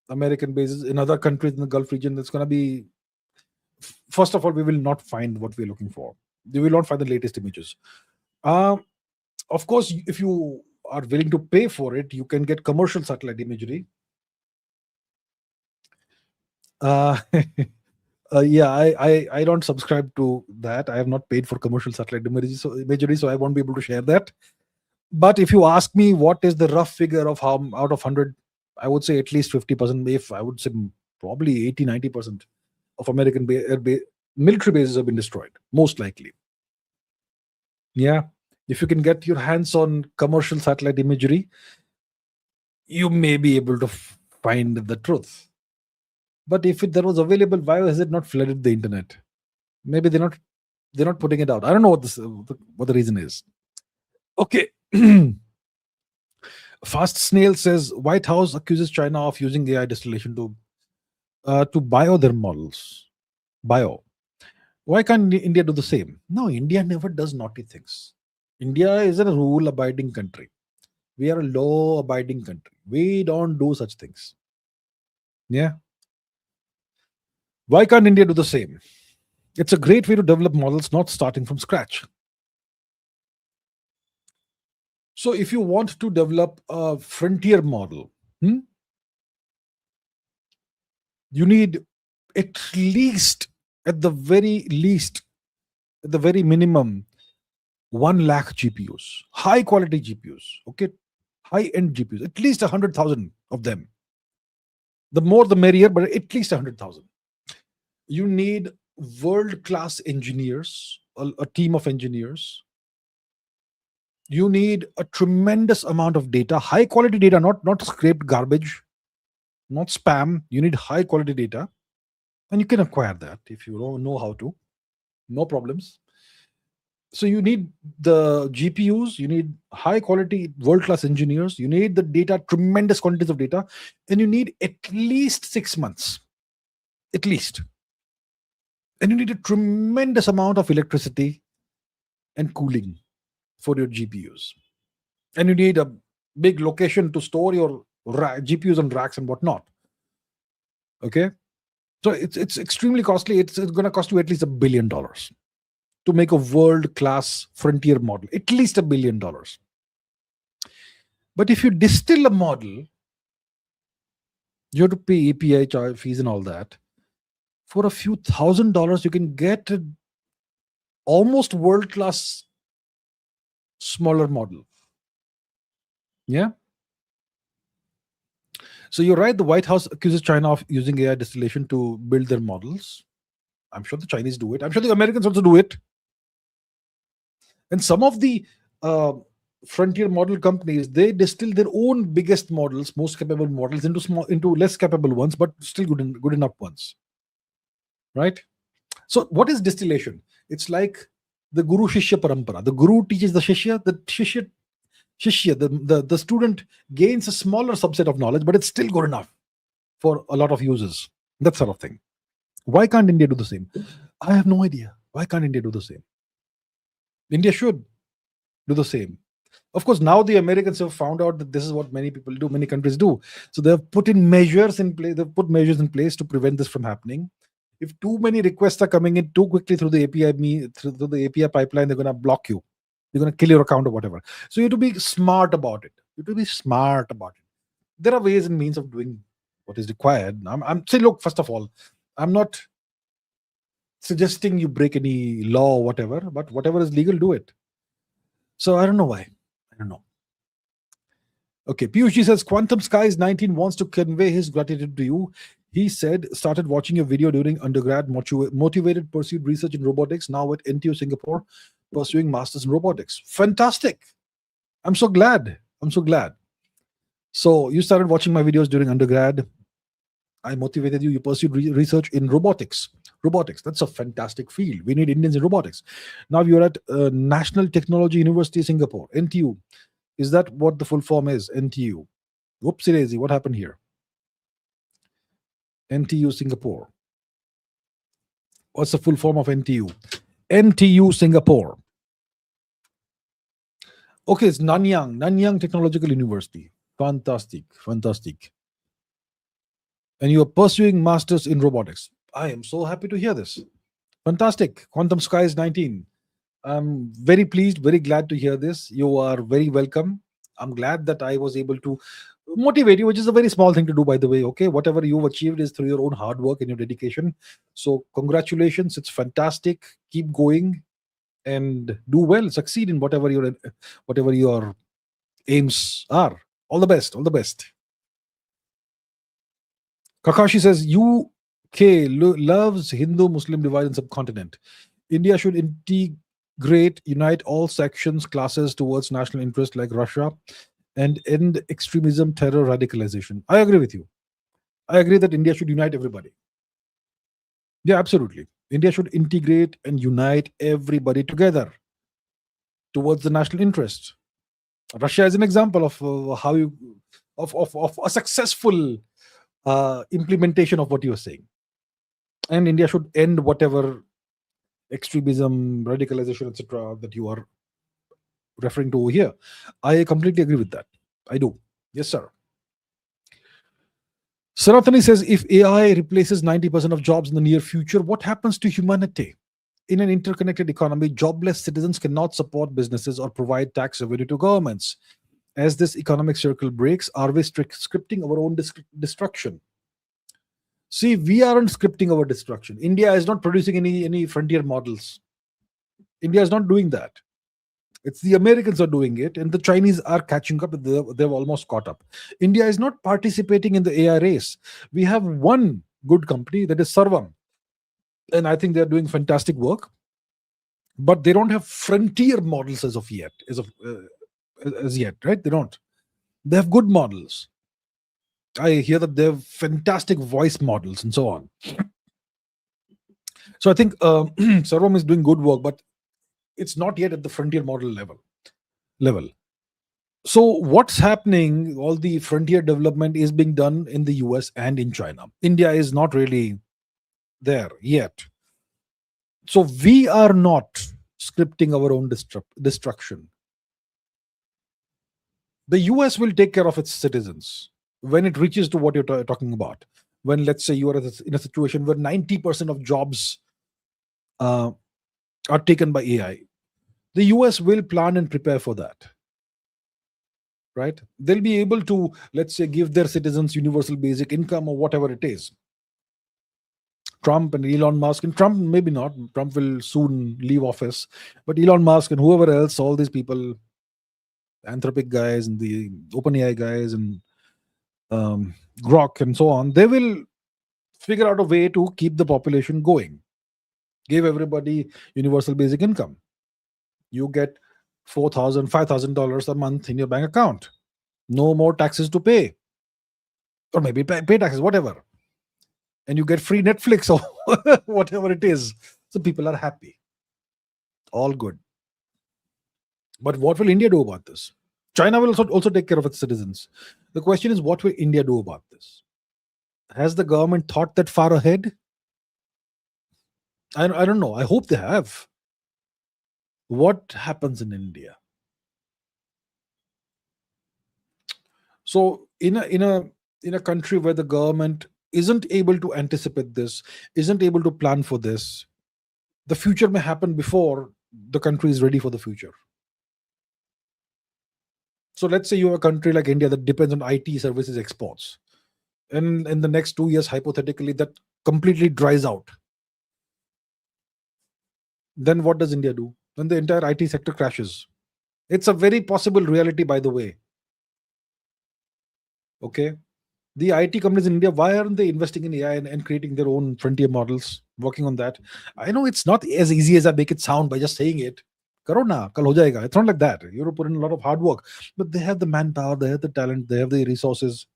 American bases in other countries in the Gulf region. That's going to be, first of all, we will not find what we're looking for. We will not find the latest images. Of course, if you are willing to pay for it, you can get commercial satellite imagery. Uh, yeah, I don't subscribe to that. I have not paid for commercial satellite imagery, so I won't be able to share that. But if you ask me what is the rough figure of how out of 100, I would say at least 50%, if I would say probably 80-90% of American military bases have been destroyed, most likely. Yeah. If you can get your hands on commercial satellite imagery, you may be able to find the truth. But if that was available, why has it not flooded the internet? Maybe they're not putting it out. I don't know what the reason is. Okay. Fast Snail says White House accuses China of using AI distillation to bio their models. Bio. Why can't India do the same? No, India never does naughty things. India is a rule-abiding country. We are a law-abiding country. We don't do such things. Yeah. Why can't India do the same? It's a great way to develop models, not starting from scratch. So if you want to develop a frontier model, you need at least, at the very minimum, 1 lakh GPUs, high quality GPUs, okay, high end GPUs, at least 100,000 of them. The more the merrier, but at least 100,000. You need world class engineers, a team of engineers. You need a tremendous amount of data, high quality data, not scraped garbage, not spam. You need high quality data, and you can acquire that if you don't know how to. No problems. So you need the GPUs, you need high quality world class engineers, you need the data, tremendous quantities of data, and you need at least 6 months, at least. And you need a tremendous amount of electricity and cooling for your GPUs. And you need a big location to store your GPUs and racks and whatnot. Okay. So it's extremely costly. It's going to cost you at least $1 billion to make a world-class frontier model, at least $1 billion. But if you distill a model, you have to pay API fees and all that. For a few $1,000s, you can get an almost world-class smaller model. Yeah. So you're right. The White House accuses China of using AI distillation to build their models. I'm sure the Chinese do it. I'm sure the Americans also do it. And some of the frontier model companies, they distill their own biggest models, most capable models into less capable ones, but still good enough ones. Right? So what is distillation? It's like the Guru Shishya Parampara. The Guru teaches the Shishya, the student gains a smaller subset of knowledge, but it's still good enough for a lot of users. That sort of thing. Why can't India do the same? I have no idea. Why can't India do the same? India should do the same. Of course, now the Americans have found out that this is what many people do, many countries do. So they have put measures in place to prevent this from happening. If too many requests are coming in too quickly through the API pipeline, they're going to block you. They're going to kill your account or whatever. So you have to be smart about it. There are ways and means of doing what is required. I'm saying, look, first of all, I'm not suggesting you break any law or whatever, but whatever is legal, do it. So I don't know why. I don't know. Okay, Piyush says Quantum Skies 19 wants to convey his gratitude to you. He said, started watching your video during undergrad, motivated, pursued research in robotics, now at NTU Singapore, pursuing masters in robotics. Fantastic. I'm so glad. So you started watching my videos during undergrad. I motivated you. You pursued research in robotics. That's a fantastic field. We need Indians in robotics. Now you're at National Technology University, Singapore, NTU. Is that what the full form is? NTU. Whoopsie daisy. What happened here? NTU Singapore. What's the full form of NTU? NTU Singapore. Okay, it's Nanyang Technological University. Fantastic. And you are pursuing masters in robotics. I am so happy to hear this. Fantastic. Quantum Skies 19. I'm very pleased, very glad to hear this. You are very welcome. I'm glad that I was able to motivate you, which is a very small thing to do, by the way. Okay, whatever you've achieved is through your own hard work and your dedication. So, congratulations! It's fantastic. Keep going and do well. Succeed in whatever your aims are. All the best. All the best. Kakashi says UK loves Hindu Muslim divide in subcontinent. India should integrate, unite all sections, classes towards national interest like Russia and end extremism, terror, radicalization. I agree with you. I agree that India should unite everybody. Yeah, absolutely. India should integrate and unite everybody together towards the national interest. Russia is an example of how you of a successful implementation of what you are saying. And India should end whatever extremism, radicalization, etc., that you are referring to over here. I completely agree with that. I do. Yes, sir. Sanatani says, if AI replaces 90% of jobs in the near future, what happens to humanity? In an interconnected economy, jobless citizens cannot support businesses or provide tax revenue to governments. As this economic circle breaks, are we scripting our own destruction? See, we aren't scripting our destruction. India is not producing any frontier models. India is not doing that. It's the Americans are doing it, and the Chinese are catching up. They've almost caught up. India is not participating in the AI race. We have one good company, that is Sarvam, and I think they're doing fantastic work. But they don't have frontier models as of yet. As yet, right? They don't. They have good models. I hear that they have fantastic voice models and so on. So I think Sarvam is doing good work, but it's not yet at the frontier model level. So what's happening? All the frontier development is being done in the US and in China. India is not really there yet. So we are not scripting our own destruction. The US will take care of its citizens when it reaches to what you're talking about. When, let's say, you are in a situation where 90% of jobs are taken by AI, the US will plan and prepare for that. Right? They'll be able to, let's say, give their citizens universal basic income or whatever it is. Trump and Elon Musk, and Trump maybe not. Trump will soon leave office, but Elon Musk and whoever else, all these people, Anthropic guys and the OpenAI guys and Grok and so on, they will figure out a way to keep the population going. Give everybody universal basic income. You get $4,000, $5,000 a month in your bank account. No more taxes to pay, or maybe pay taxes, whatever. And you get free Netflix or whatever it is. So people are happy. All good. But what will India do about this? China will also take care of its citizens. The question is, what will India do about this? Has the government thought that far ahead? I don't know. I hope they have. What happens in India? So in a country where the government isn't able to anticipate this, isn't able to plan for this, the future may happen before the country is ready for the future. So let's say you have a country like India that depends on IT services exports. And in the next 2 years, hypothetically, that completely dries out. Then what does India do? Then the entire IT sector crashes. It's a very possible reality, by the way. Okay. The IT companies in India, why aren't they investing in AI and creating their own frontier models, working on that? I know it's not as easy as I make it sound by just saying it. Karo na, kal ho jayega. It's not like that. You put in a lot of hard work, but they have the manpower, they have the talent, they have the resources.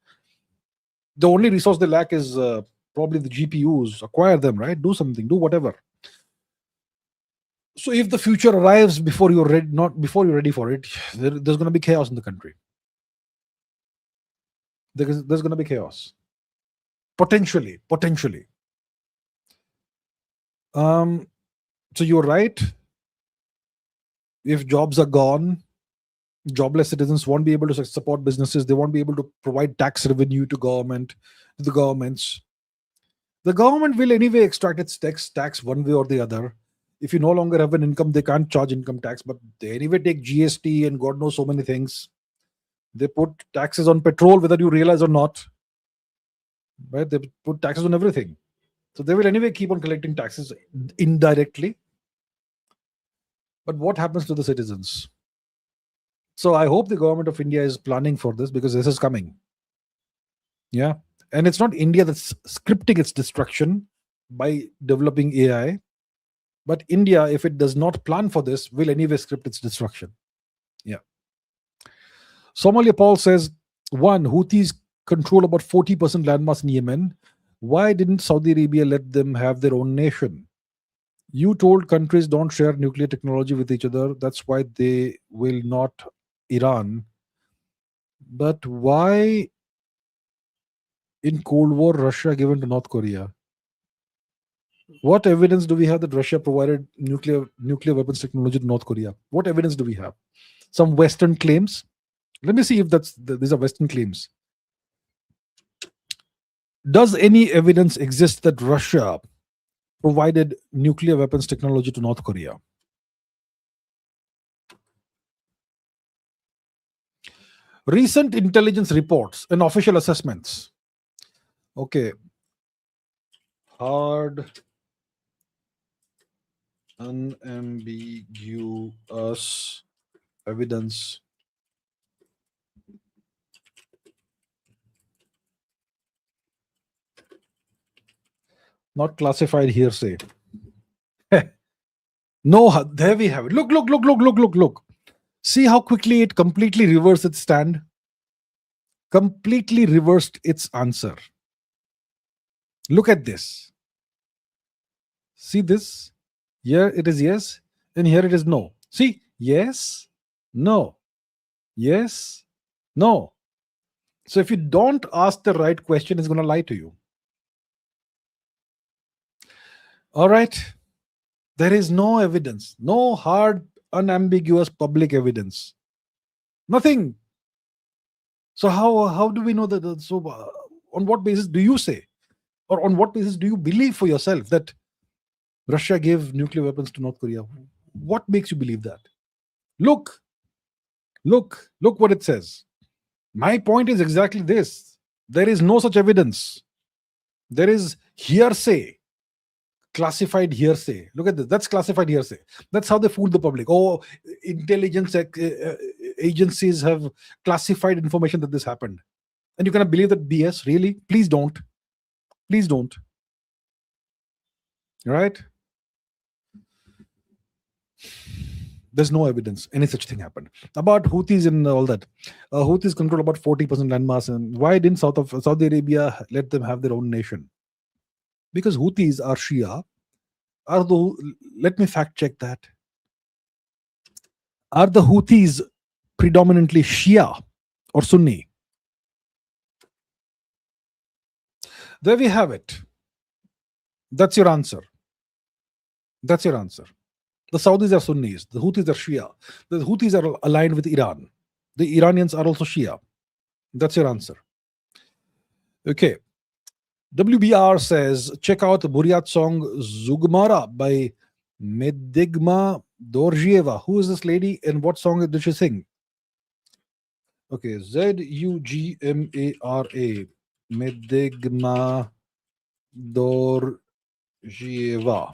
The only resource they lack is probably the GPUs. Acquire them, right? Do something, do whatever. So if the future arrives before you're ready, not before you're ready for it, there's going to be chaos in the country. There's going to be chaos. Potentially. So you're right. If jobs are gone, jobless citizens won't be able to support businesses. They won't be able to provide tax revenue to the governments. The government will anyway extract its tax one way or the other. If you no longer have an income, they can't charge income tax, but they anyway take GST and God knows so many things. They put taxes on petrol, whether you realize or not. Right? They put taxes on everything. So they will anyway keep on collecting taxes indirectly. But what happens to the citizens? So I hope the government of India is planning for this, because this is coming. Yeah. And it's not India that's scripting its destruction by developing AI, but India, if it does not plan for this, will anyway script its destruction. Yeah. Somalia Paul says, one, Houthis control about 40% landmass in Yemen. Why didn't Saudi Arabia let them have their own nation? You told countries don't share nuclear technology with each other. That's why they will not Iran. But why in Cold War Russia given to North Korea? What evidence do we have that Russia provided nuclear weapons technology to North Korea? What evidence do we have? Some Western claims. Let me see if these are Western claims. Does any evidence exist that Russia provided nuclear weapons technology to North Korea? Recent intelligence reports and official assessments. Okay. Hard, unambiguous evidence not classified hearsay. No, there we have it. Look. See how quickly it completely reversed its stand? Completely reversed its answer. Look at this. See this? Here it is yes, and here it is no. See? Yes, no. Yes, no. So if you don't ask the right question, it's going to lie to you. All right. There is no evidence, no hard, unambiguous public evidence. Nothing. So how do we know that? So on what basis do you say, or on what basis do you believe for yourself that Russia gave nuclear weapons to North Korea? What makes you believe that? Look what it says. My point is exactly this. There is no such evidence. There is hearsay. Classified hearsay. Look at this. That's classified hearsay. That's how they fool the public. Oh, intelligence agencies have classified information that this happened. And you cannot believe that BS? Really? Please don't. Please don't. Right? There's no evidence any such thing happened. About Houthis and all that. Houthis control about 40% landmass. And why didn't Saudi Arabia let them have their own nation? Because Houthis are Shia. Let me fact check that. Are the Houthis predominantly Shia or Sunni? There we have it. That's your answer. That's your answer. The Saudis are Sunnis. The Houthis are Shia. The Houthis are aligned with Iran. The Iranians are also Shia. That's your answer. Okay. WBR says, check out the Buryat song Zugmara by Medigma Dorjieva. Who is this lady and what song did she sing? Okay, Zugmara, Medigma Dorjieva.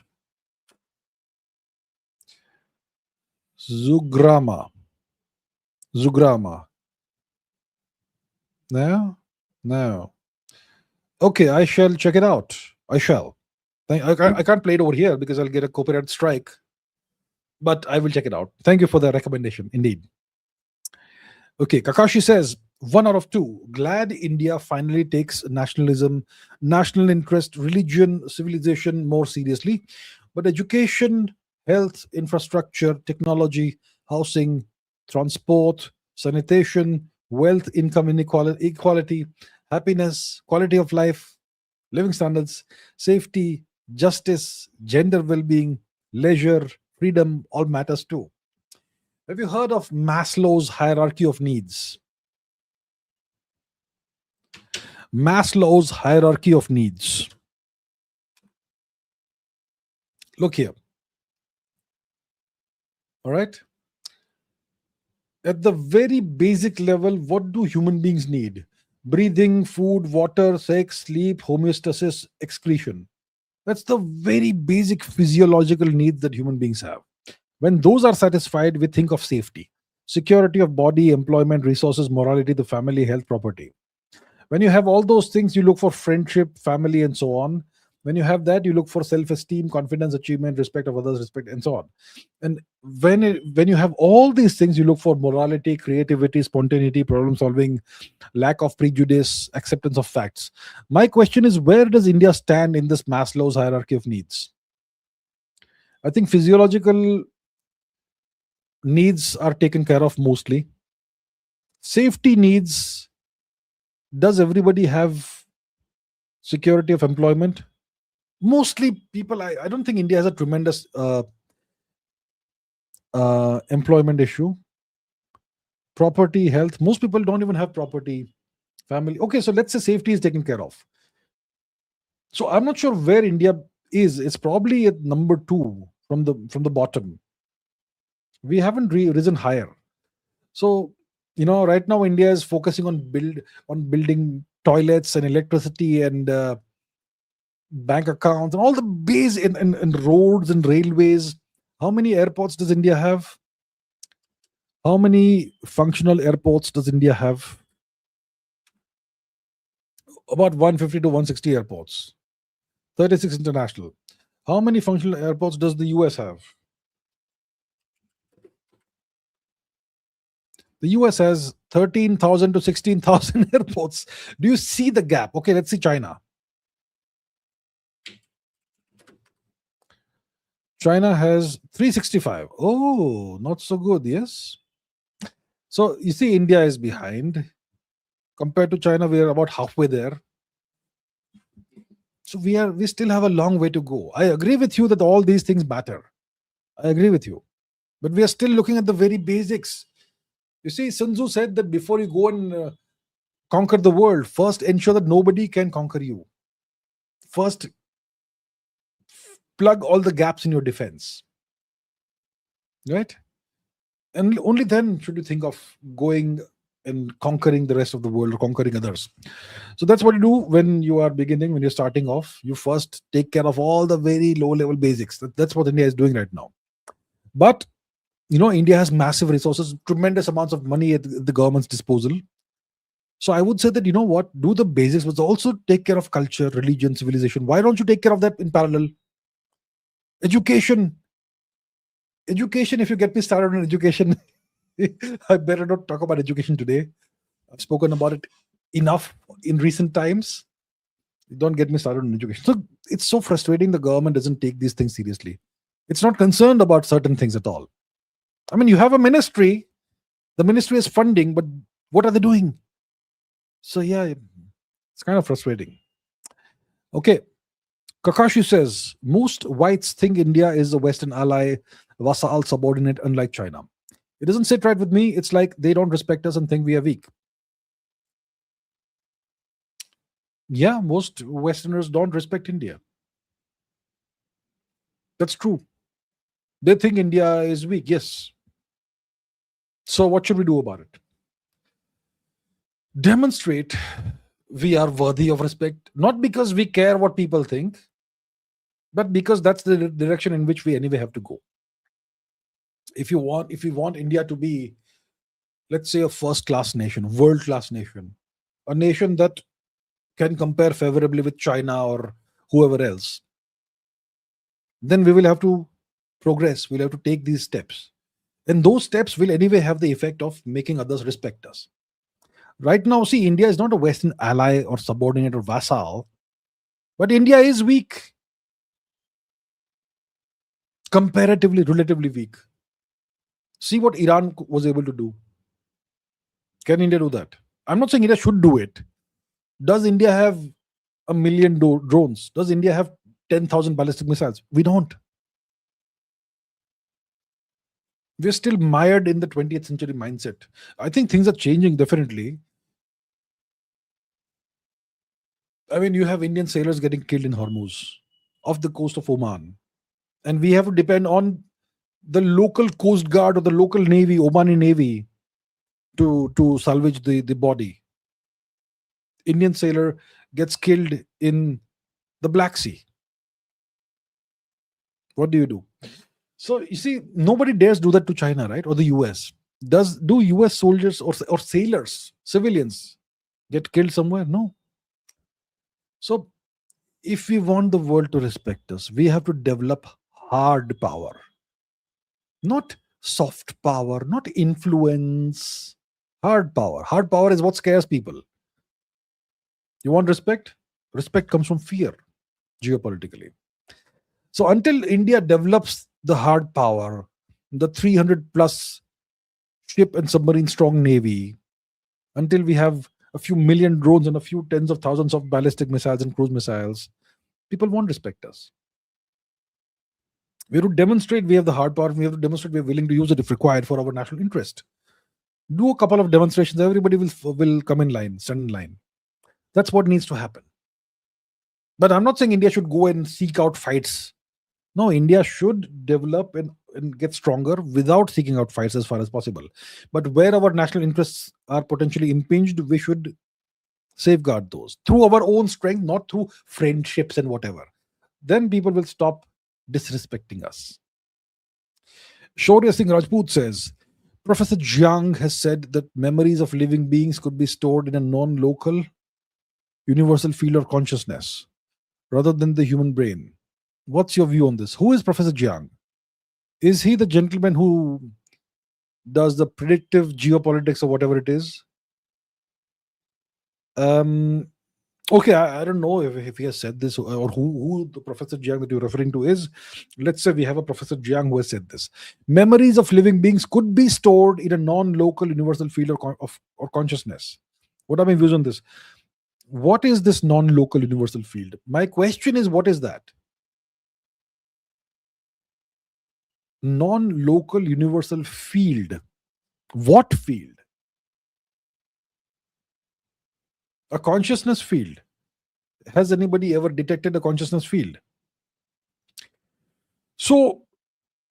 Zugrama. No. Okay, I shall check it out. I shall. I can't play it over here because I'll get a copyright strike. But I will check it out. Thank you for the recommendation. Indeed. Okay, Kakashi says, 1 out of 2. Glad India finally takes nationalism, national interest, religion, civilization more seriously. But education, health, infrastructure, technology, housing, transport, sanitation, wealth, income inequality, equality, happiness, quality of life, living standards, safety, justice, gender well-being, leisure, freedom, all matters too. Have you heard of Maslow's hierarchy of needs? Maslow's hierarchy of needs. Look here. All right. At the very basic level, what do human beings need? Breathing, food, water, sex, sleep, homeostasis, excretion. That's the very basic physiological needs that human beings have. When those are satisfied, we think of safety, security of body, employment, resources, morality, the family, health, property. When you have all those things, you look for friendship, family, and so on. When you have that, you look for self-esteem, confidence, achievement, respect of others, respect, and so on. And when you have all these things, you look for morality, creativity, spontaneity, problem solving, lack of prejudice, acceptance of facts. My question is, where does India stand in this Maslow's hierarchy of needs? I think physiological needs are taken care of mostly. Safety needs, does everybody have security of employment? Mostly people, I don't think India has a tremendous employment issue. Property, health, most people don't even have property, family. Okay, so let's say safety is taken care of. So I'm not sure where India is. It's probably at number two from the bottom. We haven't risen higher. So right now India is focusing on building toilets and electricity and bank accounts and all the base in roads and railways. How many airports does India have? How many functional airports does India have? About 150 to 160 airports, 36 international. How many functional airports does the US have? The US has 13,000 to 16,000 airports. Do you see the gap? Okay, let's see China. China has 365. Oh, not so good. Yes. So you see, India is behind. Compared to China, we are about halfway there. So we still have a long way to go. I agree with you that all these things matter. I agree with you. But we are still looking at the very basics. You see, Sun Tzu said that before you go and conquer the world, first ensure that nobody can conquer you. First, plug all the gaps in your defense. Right? And only then should you think of going and conquering the rest of the world or conquering others. So that's what you do when you are beginning, when you're starting off. You first take care of all the very low level basics. That's what India is doing right now. But India has massive resources, tremendous amounts of money at the government's disposal. So I would say that, what, do the basics, but also take care of culture, religion, civilization. Why don't you take care of that in parallel? Education. If you get me started on education, I better not talk about education today. I've spoken about it enough in recent times. Don't get me started on education. So it's so frustrating the government doesn't take these things seriously. It's not concerned about certain things at all. I mean, you have a ministry, the ministry is funding, but what are they doing? So yeah, it's kind of frustrating. Okay. Kakashi says, most whites think India is a Western ally, vassal, subordinate, unlike China. It doesn't sit right with me. It's like they don't respect us and think we are weak. Yeah, most Westerners don't respect India. That's true. They think India is weak, yes. So what should we do about it? Demonstrate we are worthy of respect, not because we care what people think, but because that's the direction in which we anyway have to go. If we want India to be, let's say, a first class nation, world class nation, a nation that can compare favorably with China or whoever else, then we will have to progress. We'll have to take these steps. And those steps will anyway have the effect of making others respect us. Right now, see, India is not a Western ally or subordinate or vassal, but India is weak. Comparatively, relatively weak. See what Iran was able to do. Can India do that? I'm not saying India should do it. Does India have a million drones? Does India have 10,000 ballistic missiles? We don't. We're still mired in the 20th century mindset. I think things are changing, definitely. I mean, you have Indian sailors getting killed in Hormuz, off the coast of Oman. And we have to depend on the local coast guard or the local navy, Omani navy, to salvage the body. Indian sailor gets killed in the Black Sea. What do you do? So you see, nobody dares do that to China, right? Or the US. Do US soldiers or sailors, civilians, get killed somewhere? No. So if we want the world to respect us, we have to develop hard power, not soft power, not influence. Hard power. Hard power is what scares people. You want respect? Respect comes from fear, geopolitically. So until India develops the hard power, the 300 plus ship and submarine strong navy, until we have a few million drones and a few tens of thousands of ballistic missiles and cruise missiles, people won't respect us. We have to demonstrate we have the hard power. We have to demonstrate we're willing to use it if required for our national interest. Do a couple of demonstrations. Everybody will come in line, stand in line. That's what needs to happen. But I'm not saying India should go and seek out fights. No, India should develop and get stronger without seeking out fights as far as possible. But where our national interests are potentially impinged, we should safeguard those through our own strength, not through friendships and whatever. Then people will stop disrespecting us. Shaurya Singh Rajput says, Professor Jiang has said that memories of living beings could be stored in a non-local universal field of consciousness rather than the human brain. What's your view on this? Who is Professor Jiang? Is he the gentleman who does the predictive geopolitics or whatever it is? Okay, I don't know if he has said this or who the Professor Jiang that you're referring to is. Let's say we have a Professor Jiang who has said this. Memories of living beings could be stored in a non-local universal field or consciousness. What are my views on this? What is this non-local universal field? My question is, what is that? Non-local universal field. What field? A consciousness field. Has anybody ever detected a consciousness field? So,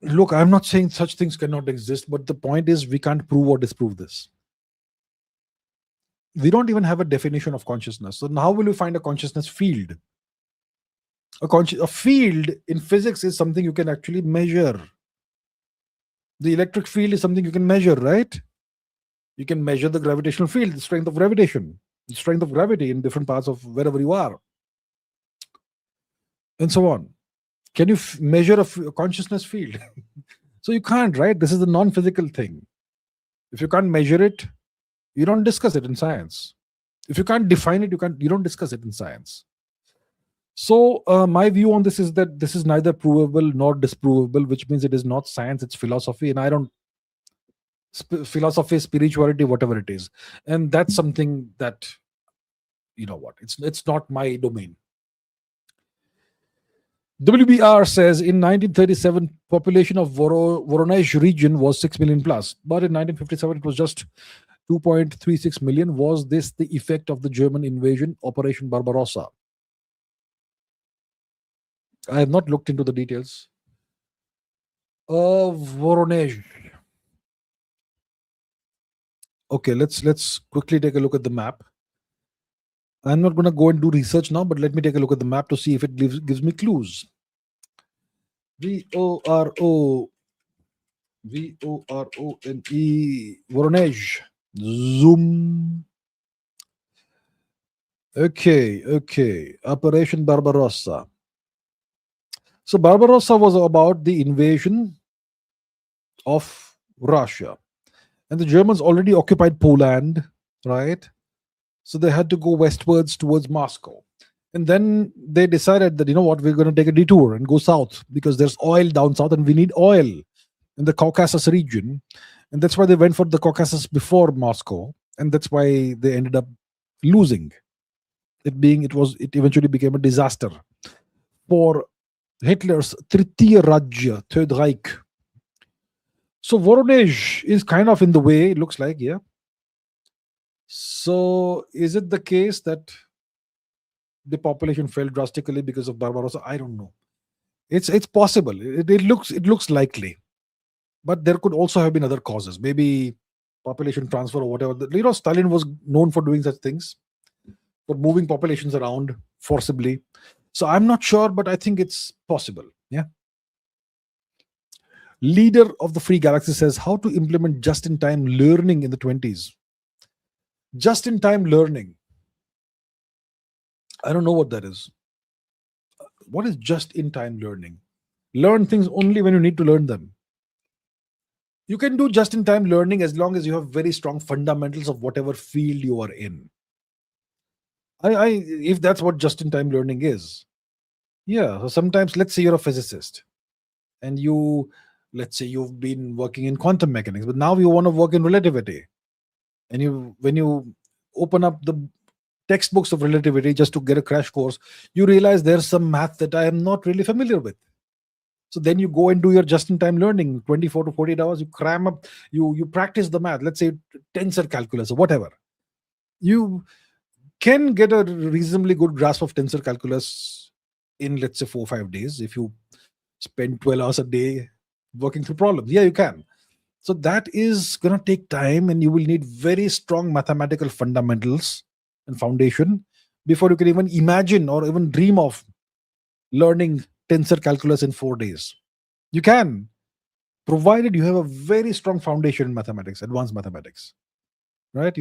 look, I'm not saying such things cannot exist, but the point is we can't prove or disprove this. We don't even have a definition of consciousness. So how will you find a consciousness field? A field in physics is something you can actually measure. The electric field is something you can measure, right? You can measure the gravitational field, the strength of gravitation, the strength of gravity in different parts of wherever you are, and so on. Can you measure a consciousness field? So you can't, right? This is a non-physical thing. If you can't measure it, you don't discuss it in science. If you can't define it, you don't discuss it in science. So my view on this is that this is neither provable nor disprovable, which means it is not science, it's philosophy. And I don't philosophy, spirituality, whatever it is. And that's something that, you know what, it's not my domain. WBR says in 1937, population of Voronezh region was 6 million plus, but in 1957 it was just 2.36 million. Was this the effect of the German invasion, Operation Barbarossa? I have not looked into the details of Voronezh. Okay, let's quickly take a look at the map. I'm not going to go and do research now, but let me take a look at the map to see if it gives me clues. Vorone, Voronezh. Zoom. Okay. Operation Barbarossa. So Barbarossa was about the invasion of Russia. And the Germans already occupied Poland, right? So they had to go westwards towards Moscow. And then they decided that, you know what, we're going to take a detour and go south because there's oil down south and we need oil in the Caucasus region. And that's why they went for the Caucasus before Moscow. And that's why they ended up losing. It eventually became a disaster for Hitler's Tritiya Rajya, Third Reich. So Voronezh is kind of in the way, it looks like, yeah. So is it the case that the population fell drastically because of Barbarossa? I don't know. It's possible. It looks likely. But there could also have been other causes. Maybe population transfer or whatever. Stalin was known for doing such things, for moving populations around forcibly. So I'm not sure, but I think it's possible. Yeah. Leader of the Free Galaxy says how to implement just-in-time learning in the 20s. Just-in-time learning. I don't know what that is. What is just-in-time learning? Learn things only when you need to learn them. You can do just-in-time learning as long as you have very strong fundamentals of whatever field you are in. If that's what just-in-time learning is. Yeah. So sometimes, let's say you're a physicist, and let's say you've been working in quantum mechanics, but now you want to work in relativity. And when you open up the textbooks of relativity just to get a crash course, you realize there's some math that I am not really familiar with. So then you go and do your just-in-time learning, 24 to 48 hours. You cram up, you practice the math. Let's say tensor calculus or whatever. You can get a reasonably good grasp of tensor calculus in, let's say, 4 or 5 days if you spend 12 hours a day working through problems. Yeah, you can. So that is going to take time, and you will need very strong mathematical fundamentals and foundation before you can even imagine or even dream of learning tensor calculus in 4 days. You can, provided you have a very strong foundation in mathematics, advanced mathematics, right?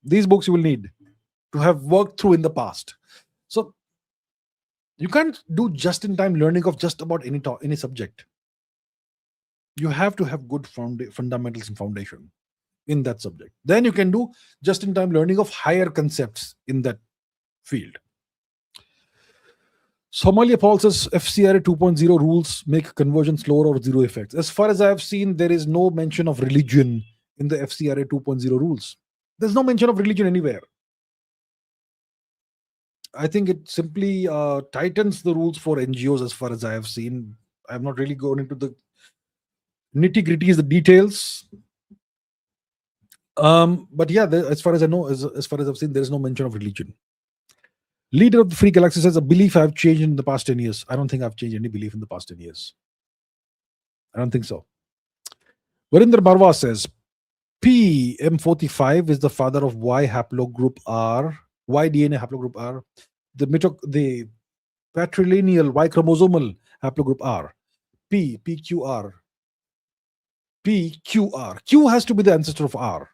These books you will need to have worked through in the past. So you can't do just-in-time learning of just about any subject. You have to have good fundamentals and foundation in that subject. Then you can do just-in-time learning of higher concepts in that field. Somalia Paul says FCRA 2.0 rules make conversion slower or zero effects. As far as I have seen, there is no mention of religion in the FCRA 2.0 rules. There's no mention of religion anywhere. I think it simply tightens the rules for NGOs as far as I have seen. I have not really gone into the nitty-gritties, the details. But yeah, as far as I know, as far as I've seen, there is no mention of religion. Leader of the Free Galaxy says, a belief I've changed in the past 10 years. I don't think I've changed any belief in the past 10 years. I don't think so. Varinder Barwa says, PM45 is the father of Y haplogroup R, Y DNA haplogroup R, the patrilineal Y chromosomal haplogroup R, PQR. PQR. Q has to be the ancestor of R.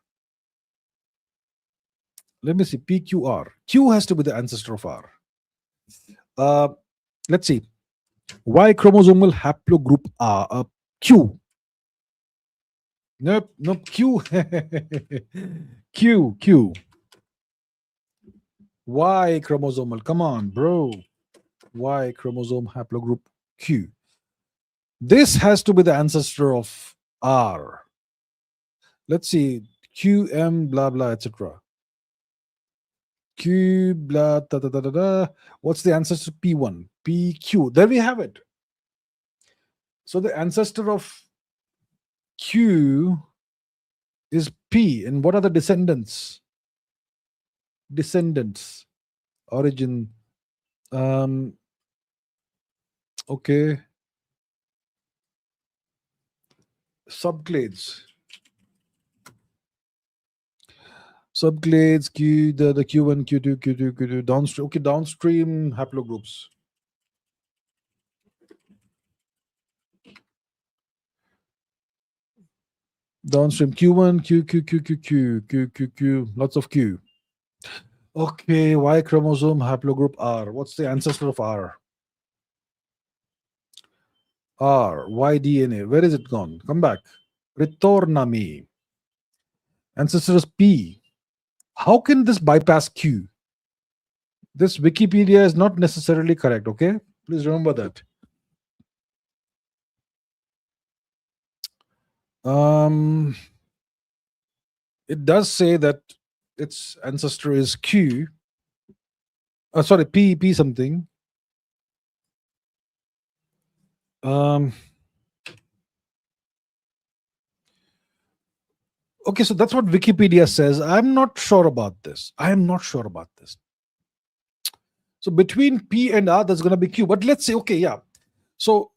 Let me see. PQR. Q has to be the ancestor of R. Let's see. Y chromosomal haplogroup R. Q. Nope. Q. Q. Y chromosomal. Come on, bro. Y chromosome haplogroup Q. This has to be the ancestor of R. Let's see. QM blah blah etc. Q blah da da da da da. What's the ancestor? P1. PQ. There we have it. So the ancestor of Q is P. And what are the descendants? Origin. Okay. Subclades, Q, the Q1, Q2, downstream. Okay, downstream haplogroups. Downstream Q1, Q, lots of Q. Okay, Y chromosome haplogroup R. What's the ancestor of R? R, Y DNA. Where is it gone? Come back. Ritornami. Ancestor is P. How can this bypass Q? This Wikipedia is not necessarily correct, okay? Please remember that. It does say that its ancestor is Q. Sorry, P something. Okay, so that's what Wikipedia says. I'm not sure about this. So between P and R, there's going to be Q. But let's say, okay, yeah. So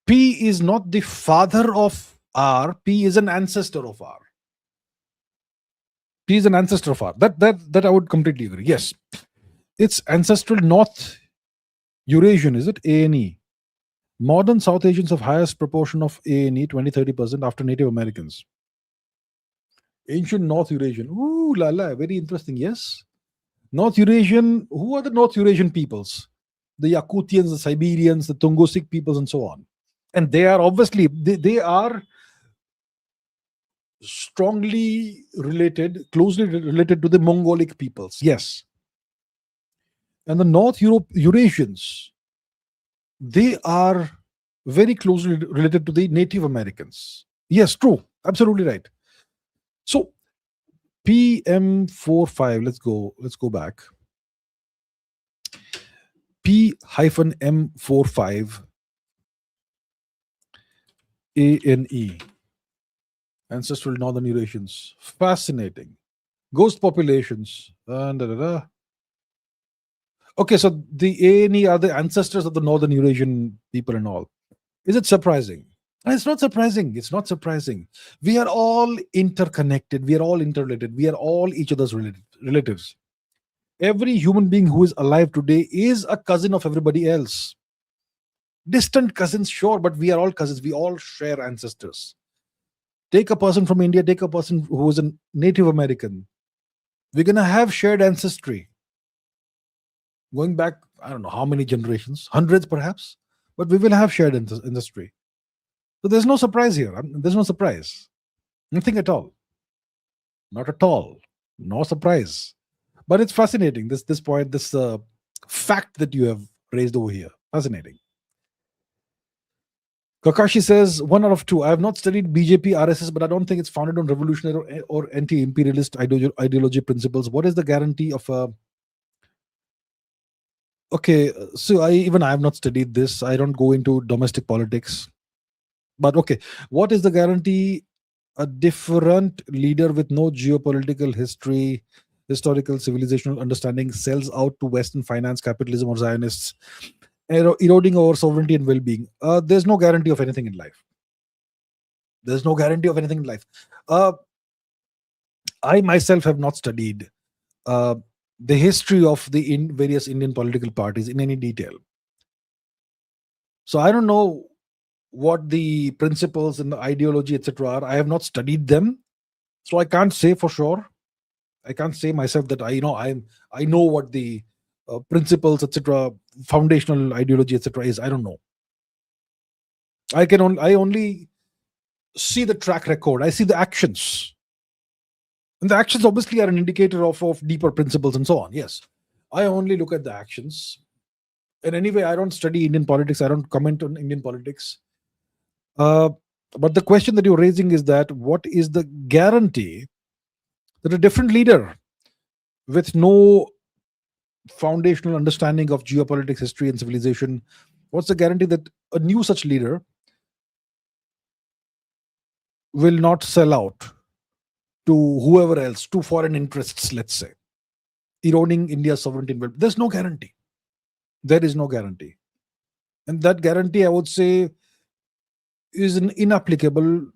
P is not the father of R. P is an ancestor of R. P is an ancestor of R. That I would completely agree. Yes, it's ancestral North Eurasian, is it? A&E. Modern South Asians have highest proportion of A&E, 20-30% after Native Americans. Ancient North Eurasian. Ooh la la, very interesting. Yes. North Eurasian, who are the North Eurasian peoples? The Yakutians, the Siberians, the Tungusic peoples, and so on. And they are obviously, they are strongly related, closely related to the Mongolic peoples. Yes. And the North Eurasians, they are very closely related to the Native Americans. Yes, true. Absolutely right. So PM45, let's go back. P-M45 ANE, ancestral Northern Eurasians. Fascinating. Ghost populations. Okay, so the ANE are the ancestors of the Northern Eurasian people and all. Is it surprising? It's not surprising. It's not surprising. We are all interconnected. We are all interrelated. We are all each other's relatives. Every human being who is alive today is a cousin of everybody else. Distant cousins, sure, but we are all cousins. We all share ancestors. Take a person from India, take a person who is a Native American. We're going to have shared ancestry. Going back, I don't know how many generations, hundreds perhaps, but we will have shared ancestry. So there's no surprise here. There's no surprise. Nothing at all. Not at all. No surprise. But it's fascinating, this point, this fact that you have raised over here. Fascinating. Kakashi says, 1 out of 2. I have not studied BJP RSS, but I don't think it's founded on revolutionary or anti-imperialist ideology principles. What is the guarantee of a... Okay, so I have not studied this. I don't go into domestic politics. But okay, what is the guarantee a different leader with no geopolitical history, historical civilizational understanding sells out to Western finance, capitalism, or Zionists, eroding our sovereignty and well-being? There's no guarantee of anything in life. There's no guarantee of anything in life. I myself have not studied the history of the various Indian political parties in any detail. So I don't know what the principles and the ideology, etc. are. I have not studied them. So I can't say for sure. I can't say myself that I know what the principles, etc., foundational ideology, etc. is. I don't know. I only see the track record. I see the actions, and the actions obviously are an indicator of deeper principles and so on. Yes, I only look at the actions. And anyway, I don't study Indian politics. I don't comment on Indian politics. But the question that you're raising is that what is the guarantee that a different leader with no foundational understanding of geopolitics, history, and civilization, what's the guarantee that a new such leader will not sell out to whoever else, to foreign interests, let's say, eroding India's sovereignty? There's no guarantee. There is no guarantee. And that guarantee, I would say, is inapplicable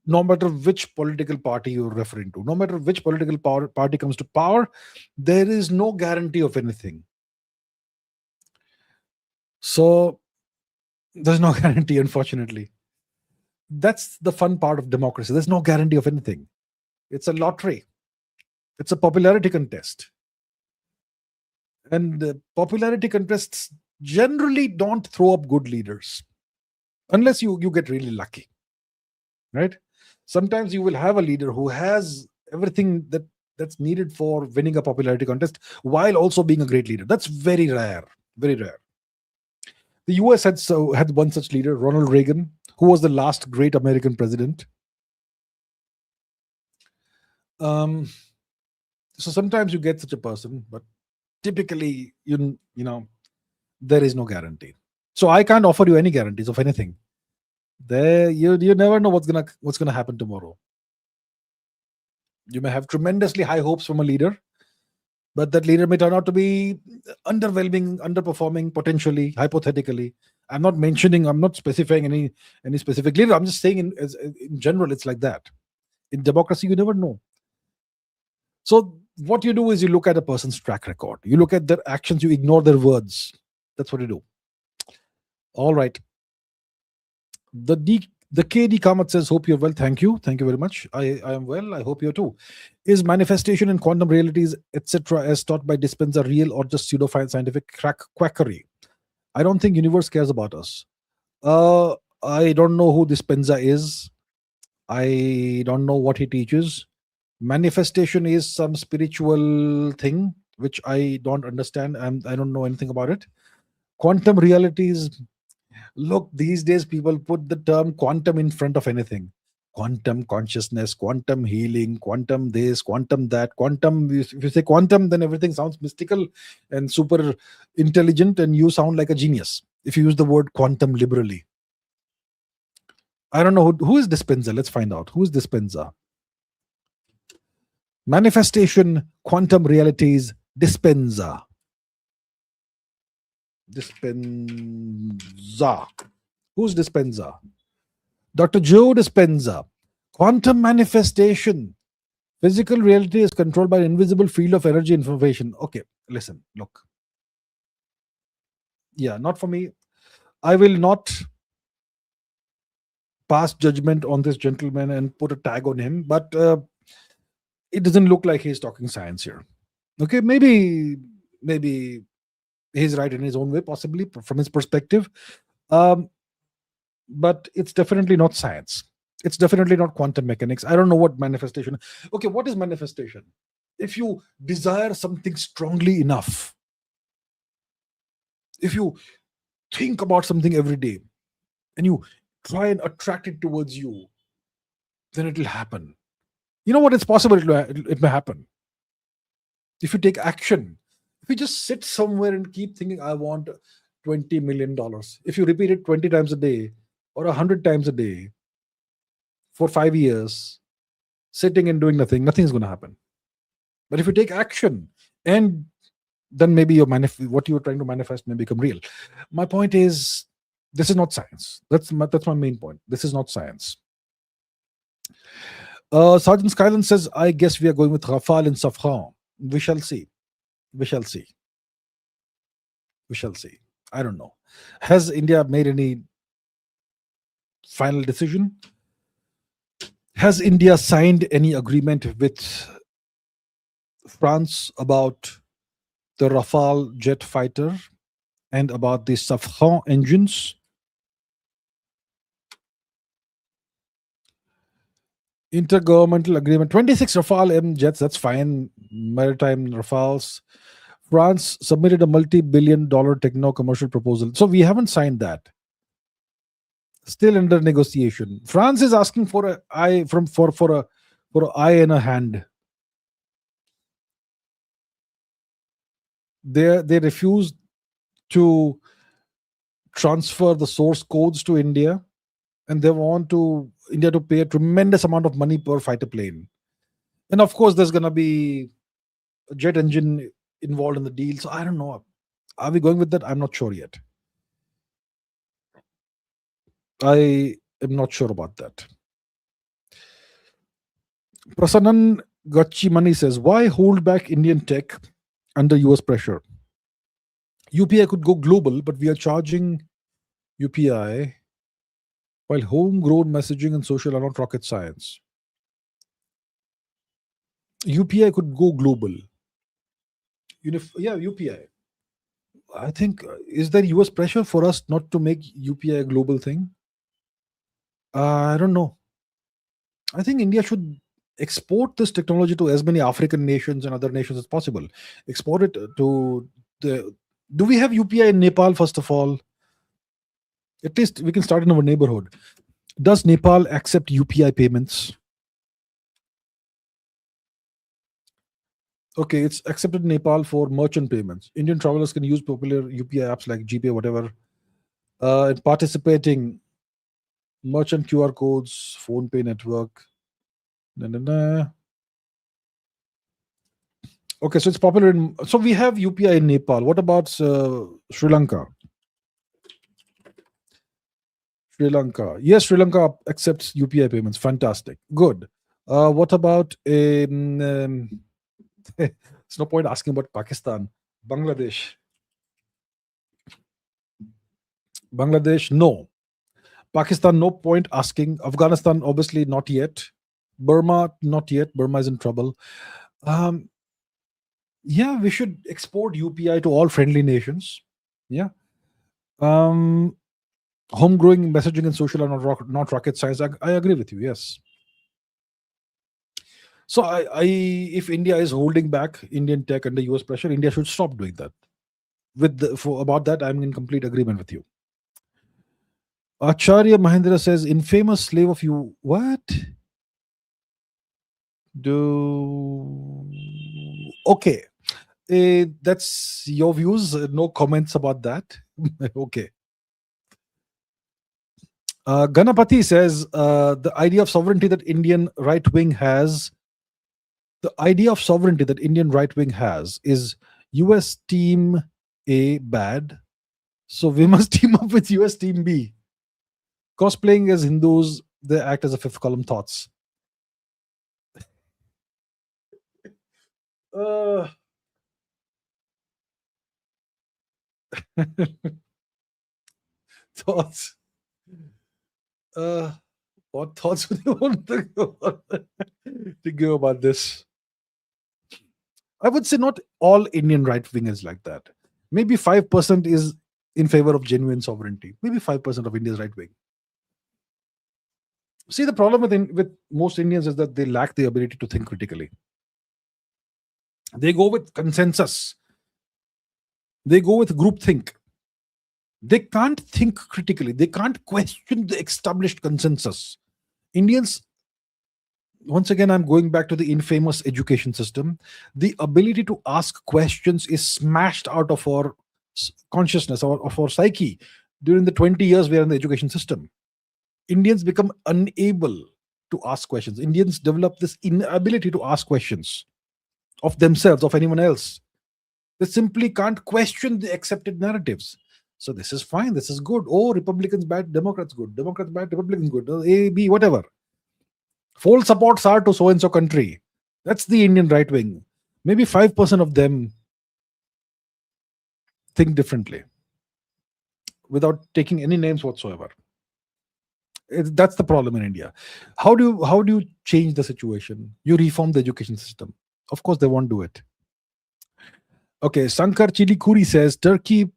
no matter which political party you're referring to. No matter which political party comes to power, there is no guarantee of anything. So there's no guarantee, unfortunately. That's the fun part of democracy. There's no guarantee of anything. It's a lottery. It's a popularity contest. And popularity contests generally don't throw up good leaders unless you get really lucky, right? Sometimes you will have a leader who has everything that's needed for winning a popularity contest while also being a great leader. That's very rare, very rare. The US had one such leader, Ronald Reagan, who was the last great American president. So sometimes you get such a person, but typically, there is no guarantee. So I can't offer you any guarantees of anything. You never know what's gonna happen tomorrow. You may have tremendously high hopes from a leader, but that leader may turn out to be underwhelming, underperforming, potentially, hypothetically. I'm not mentioning, I'm not specifying any specific leader. I'm just saying in general, it's like that. In democracy, you never know. So what you do is you look at a person's track record. You look at their actions. You ignore their words. That's what you do. All right. The KD Kamat says, hope you're well. Thank you. Thank you very much. I am well. I hope you're too. Is manifestation in quantum realities, etc., as taught by Dispenza real or just pseudo-scientific quackery? I don't think universe cares about us. I don't know who Dispenza is. I don't know what he teaches. Manifestation is some spiritual thing which I don't understand, and I don't know anything about it. Quantum realities. Look, these days people put the term quantum in front of anything. Quantum consciousness, quantum healing, quantum this, quantum that. Quantum, if you say quantum, then everything sounds mystical and super intelligent, and you sound like a genius if you use the word quantum liberally. I don't know who is Dispenza. Let's find out. Who is Dispenza? Manifestation, quantum realities, Dispenza. Dispenza. Who's Dispenza? Dr. Joe Dispenza. Quantum manifestation. Physical reality is controlled by an invisible field of energy information. Okay, listen, look. Yeah, not for me. I will not pass judgment on this gentleman and put a tag on him, but it doesn't look like he's talking science here. Okay, maybe he's right in his own way, possibly from his perspective. But it's definitely not science. It's definitely not quantum mechanics. I don't know what manifestation. Okay, what is manifestation? If you desire something strongly enough, if you think about something every day and you try and attract it towards you, then it will happen. You know what? It's possible it may happen. If you take action, if you just sit somewhere and keep thinking, I want $20 million. If you repeat it 20 times a day or 100 times a day for 5 years, sitting and doing nothing, nothing's going to happen. But if you take action, and then maybe what you were trying to manifest may become real. My point is, this is not science. That's my main point. This is not science. Sergeant Skyland says, I guess we are going with Rafale and Safran. We shall see. We shall see. We shall see. I don't know. Has India made any final decision? Has India signed any agreement with France about the Rafale jet fighter and about the Safran engines? Intergovernmental agreement, 26 Rafale M jets, that's fine. Maritime Rafales. France submitted a multi-billion-dollar techno-commercial proposal. So we haven't signed that. Still under negotiation. France is asking for an eye and a hand. They refused to transfer the source codes to India, and they want India to pay a tremendous amount of money per fighter plane. And of course, there's going to be a jet engine involved in the deal. So I don't know. Are we going with that? I'm not sure yet. I am not sure about that. Prasannan Gachimani says, why hold back Indian tech under US pressure? UPI could go global, but we are charging UPI while homegrown messaging and social are not rocket science. UPI could go global. UPI. I think, is there US pressure for us not to make UPI a global thing? I don't know. I think India should export this technology to as many African nations and other nations as possible. Export it to do we have UPI in Nepal, first of all? At least we can start in our neighborhood. Does Nepal accept UPI payments? Okay, it's accepted in Nepal for merchant payments. Indian travelers can use popular UPI apps like GPay, whatever. Participating merchant QR codes, PhonePe network. Okay, so it's popular so we have UPI in Nepal. What about Sri Lanka? Sri Lanka. Yes, Sri Lanka accepts UPI payments. Fantastic. Good. What about in? It's no point asking about Pakistan. Bangladesh. Bangladesh, no. Pakistan, no point asking. Afghanistan, obviously not yet. Burma, not yet. Burma is in trouble. Um, yeah, we should export UPI to all friendly nations. Yeah. Um, Homegrowing messaging and social are not rocket science. I agree with you. Yes. So if India is holding back Indian tech under US pressure, India should stop doing that. About that, I'm in complete agreement with you. Acharya Mahendra says, infamous slave of you. What? Do. Okay. That's your views. No comments about that. Okay. Ganapati says, the idea of sovereignty that Indian right wing has. The idea of sovereignty that Indian right wing has is US team A bad, so we must team up with US team B. Cosplaying as Hindus, they act as a fifth column thoughts. Uh, thoughts. What thoughts would you want to give about this? I would say not all Indian right wingers like that. Maybe 5% is in favor of genuine sovereignty. Maybe 5% of India's right wing. See, the problem with most Indians is that they lack the ability to think critically. They go with consensus. They go with groupthink. They can't think critically. They can't question the established consensus. Indians, once again, I'm going back to the infamous education system. The ability to ask questions is smashed out of our consciousness or of our psyche during the 20 years we are in the education system. Indians become unable to ask questions. Indians develop this inability to ask questions of themselves, of anyone else. They simply can't question the accepted narratives. So this is fine. This is good. Oh, Republicans bad, Democrats good. Democrats bad, Republicans good. A, B, whatever. Full supports are to so and so country. That's the Indian right wing. Maybe 5% of them think differently without taking any names whatsoever. That's the problem in India. How do you change the situation? You reform the education system. Of course, they won't do it. Okay, Sankar Chilikuri says Turkey,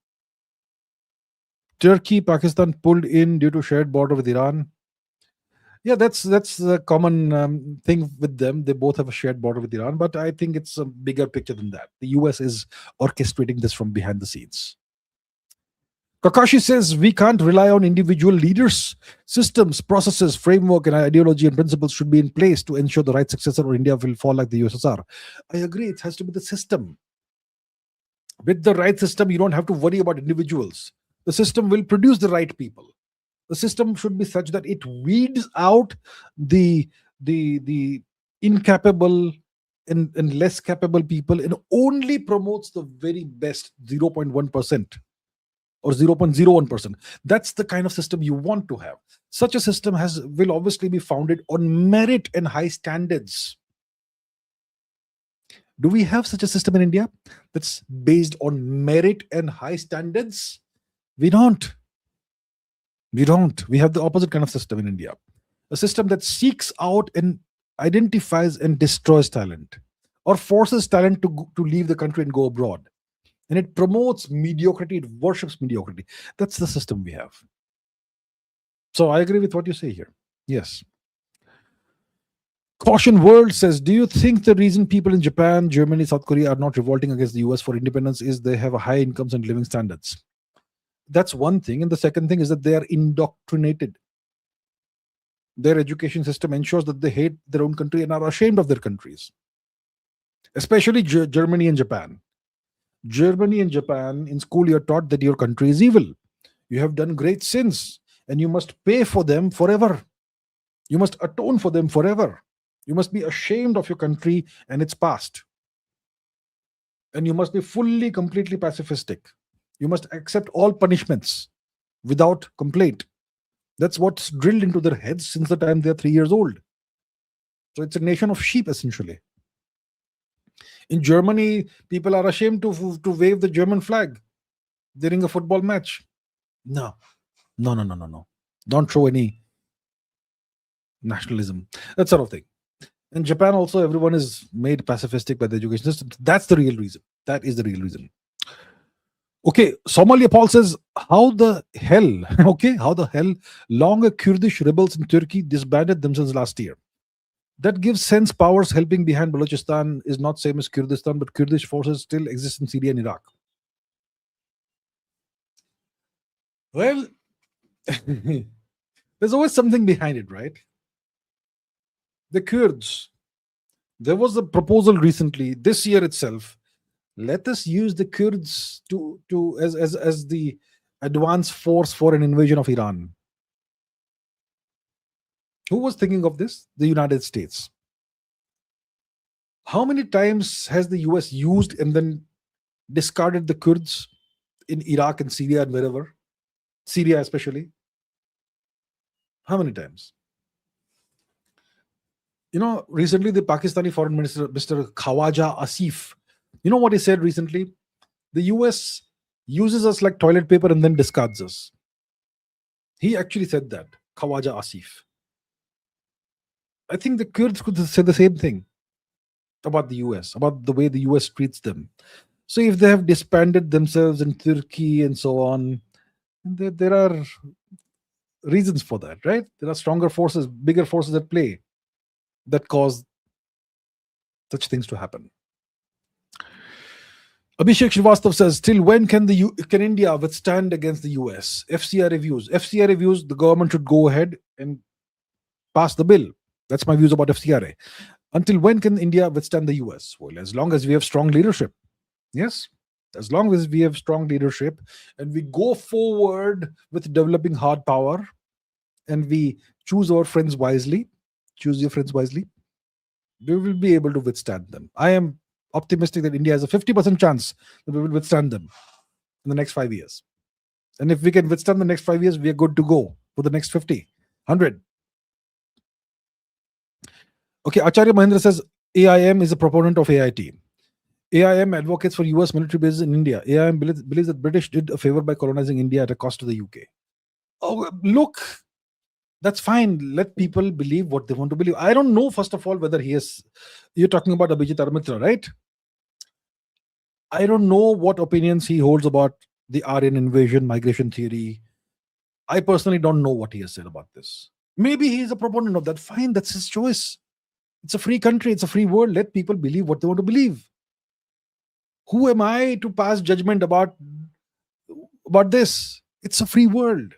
Pakistan pulled in due to shared border with Iran. Yeah, that's a common thing with them. They both have a shared border with Iran, but I think it's a bigger picture than that. The US is orchestrating this from behind the scenes. Kakashi says we can't rely on individual leaders. Systems, processes, framework, and ideology and principles should be in place to ensure the right successor or India will fall like the USSR. I agree. It has to be the system. With the right system, you don't have to worry about individuals. The system will produce the right people. The system should be such that it weeds out the incapable and less capable people and only promotes the very best 0.1% or 0.01%. That's the kind of system you want to have. Such a system will obviously be founded on merit and high standards. Do we have such a system in India that's based on merit and high standards? We don't. We have the opposite kind of system in India. A system that seeks out and identifies and destroys talent or forces talent to leave the country and go abroad. And it promotes mediocrity, it worships mediocrity. That's the system we have. So I agree with what you say here. Yes. Caution World says, do you think the reason people in Japan, Germany, South Korea are not revolting against the US for independence is they have high incomes and living standards? That's one thing. And the second thing is that they are indoctrinated. Their education system ensures that they hate their own country and are ashamed of their countries, especially Germany and Japan. Germany and Japan, in school, you're taught that your country is evil. You have done great sins and you must pay for them forever. You must atone for them forever. You must be ashamed of your country and its past. And you must be fully, completely pacifistic. You must accept all punishments without complaint. That's what's drilled into their heads since the time they're 3 years old. So it's a nation of sheep, essentially. In Germany, people are ashamed to wave the German flag during a football match. No, no, no, no, no, no. Don't show any nationalism, that sort of thing. In Japan, also, everyone is made pacifistic by the education system. That's the real reason. That is the real reason. Okay, Somalia Paul says, how the hell, okay, how the hell longer Kurdish rebels in Turkey disbanded themselves last year? That gives sense. Powers helping behind Balochistan is not same as Kurdistan, but Kurdish forces still exist in Syria and Iraq. Well, there's always something behind it, right? The Kurds. There was a proposal recently, this year itself. Let us use the Kurds to as the advance force for an invasion of Iran. Who was thinking of this? The United States. How many times has the US used and then discarded the Kurds in Iraq and Syria and wherever? Syria especially. How many times? Recently the Pakistani foreign minister, Mr. Khawaja Asif, you know what he said recently? The US uses us like toilet paper and then discards us. He actually said that, Khawaja Asif. I think the Kurds could say the same thing about the US, about the way the US treats them. So if they have disbanded themselves in Turkey and so on, there are reasons for that, right? There are stronger forces, bigger forces at play that cause such things to happen. Abhishek Srivastav says, till when can India withstand against the US? FCR reviews, the government should go ahead and pass the bill. That's my views about FCRA. Until when can India withstand the US? Well, as long as we have strong leadership. Yes, as long as we have strong leadership and we go forward with developing hard power and we choose our friends wisely, choose your friends wisely, we will be able to withstand them. I am optimistic that India has a 50% chance that we will withstand them in the next 5 years. And if we can withstand the next 5 years, we are good to go for the next 50, 100. Okay, Acharya Mahendra says, AIM is a proponent of AIT. AIM advocates for US military bases in India. AIM believes that British did a favor by colonizing India at a cost to the UK. Oh, look, that's fine. Let people believe what they want to believe. I don't know, first of all, whether you're talking about Abhijit Armitra, right? I don't know what opinions he holds about the Aryan invasion, migration theory. I personally don't know what he has said about this. Maybe he's a proponent of that. Fine, that's his choice. It's a free country. It's a free world. Let people believe what they want to believe. Who am I to pass judgment about this? It's a free world.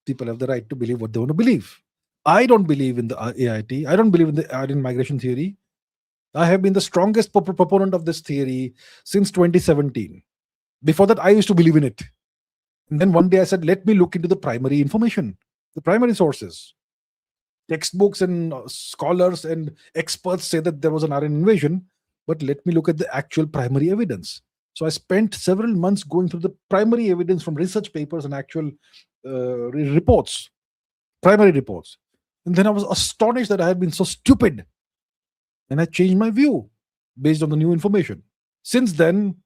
People have the right to believe what they want to believe. I don't believe in the AIT. I don't believe in the Aryan migration theory. I have been the strongest proponent of this theory since 2017. Before that, I used to believe in it. And then one day I said, let me look into the primary information, the primary sources. Textbooks and scholars and experts say that there was an Aryan invasion, but let me look at the actual primary evidence. So I spent several months going through the primary evidence from research papers and actual reports, primary reports. And then I was astonished that I had been so stupid. And I changed my view based on the new information. Since then,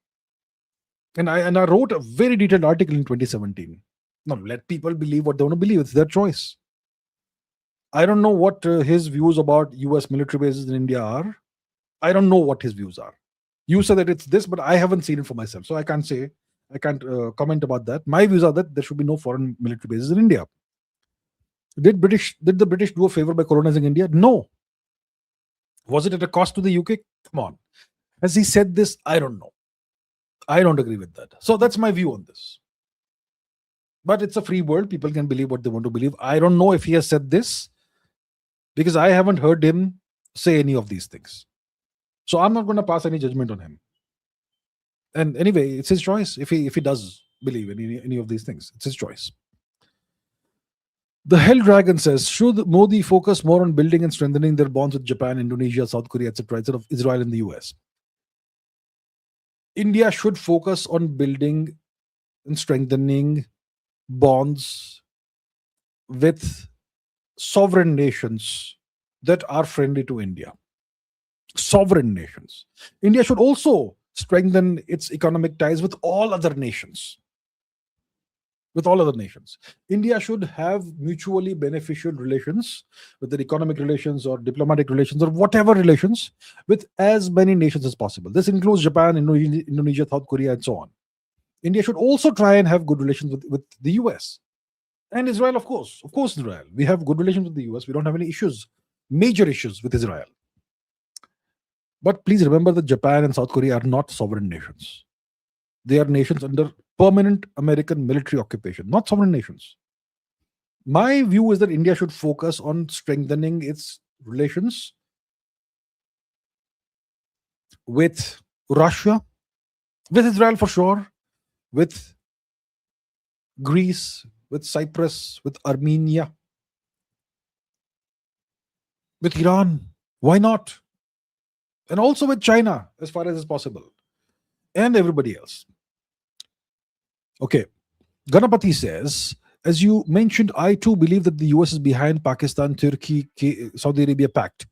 and I wrote a very detailed article in 2017. Now, let people believe what they want to believe. It's their choice. I don't know what his views about US military bases in India are. I don't know what his views are. You said that it's this, but I haven't seen it for myself. So I can't comment about that. My views are that there should be no foreign military bases in India. Did the British do a favor by colonizing India? No. Was it at a cost to the UK? Come on. Has he said this? I don't know. I don't agree with that. So that's my view on this. But it's a free world. People can believe what they want to believe. I don't know if he has said this because I haven't heard him say any of these things. So I'm not going to pass any judgment on him. And anyway, it's his choice if he does believe in any of these things. It's his choice. The Hell Dragon says, should Modi focus more on building and strengthening their bonds with Japan, Indonesia, South Korea, etc., instead of Israel and the US? India should focus on building and strengthening bonds with sovereign nations that are friendly to India. Sovereign nations. India should also strengthen its economic ties with all other nations. With all other nations. India should have mutually beneficial relations, whether economic relations or diplomatic relations or whatever relations, with as many nations as possible. This includes Japan, Indonesia, South Korea, and so on. India should also try and have good relations with the US and Israel, of course. Of course, Israel. We have good relations with the US. We don't have any issues, major issues with Israel. But please remember that Japan and South Korea are not sovereign nations. They are nations under permanent American military occupation, not sovereign nations. My view is that India should focus on strengthening its relations with Russia, with Israel for sure, with Greece, with Cyprus, with Armenia, with Iran. Why not? And also with China, as far as is possible, and everybody else. Okay. Ganapati says, as you mentioned, I too believe that the US is behind Pakistan, Turkey, Saudi Arabia pact.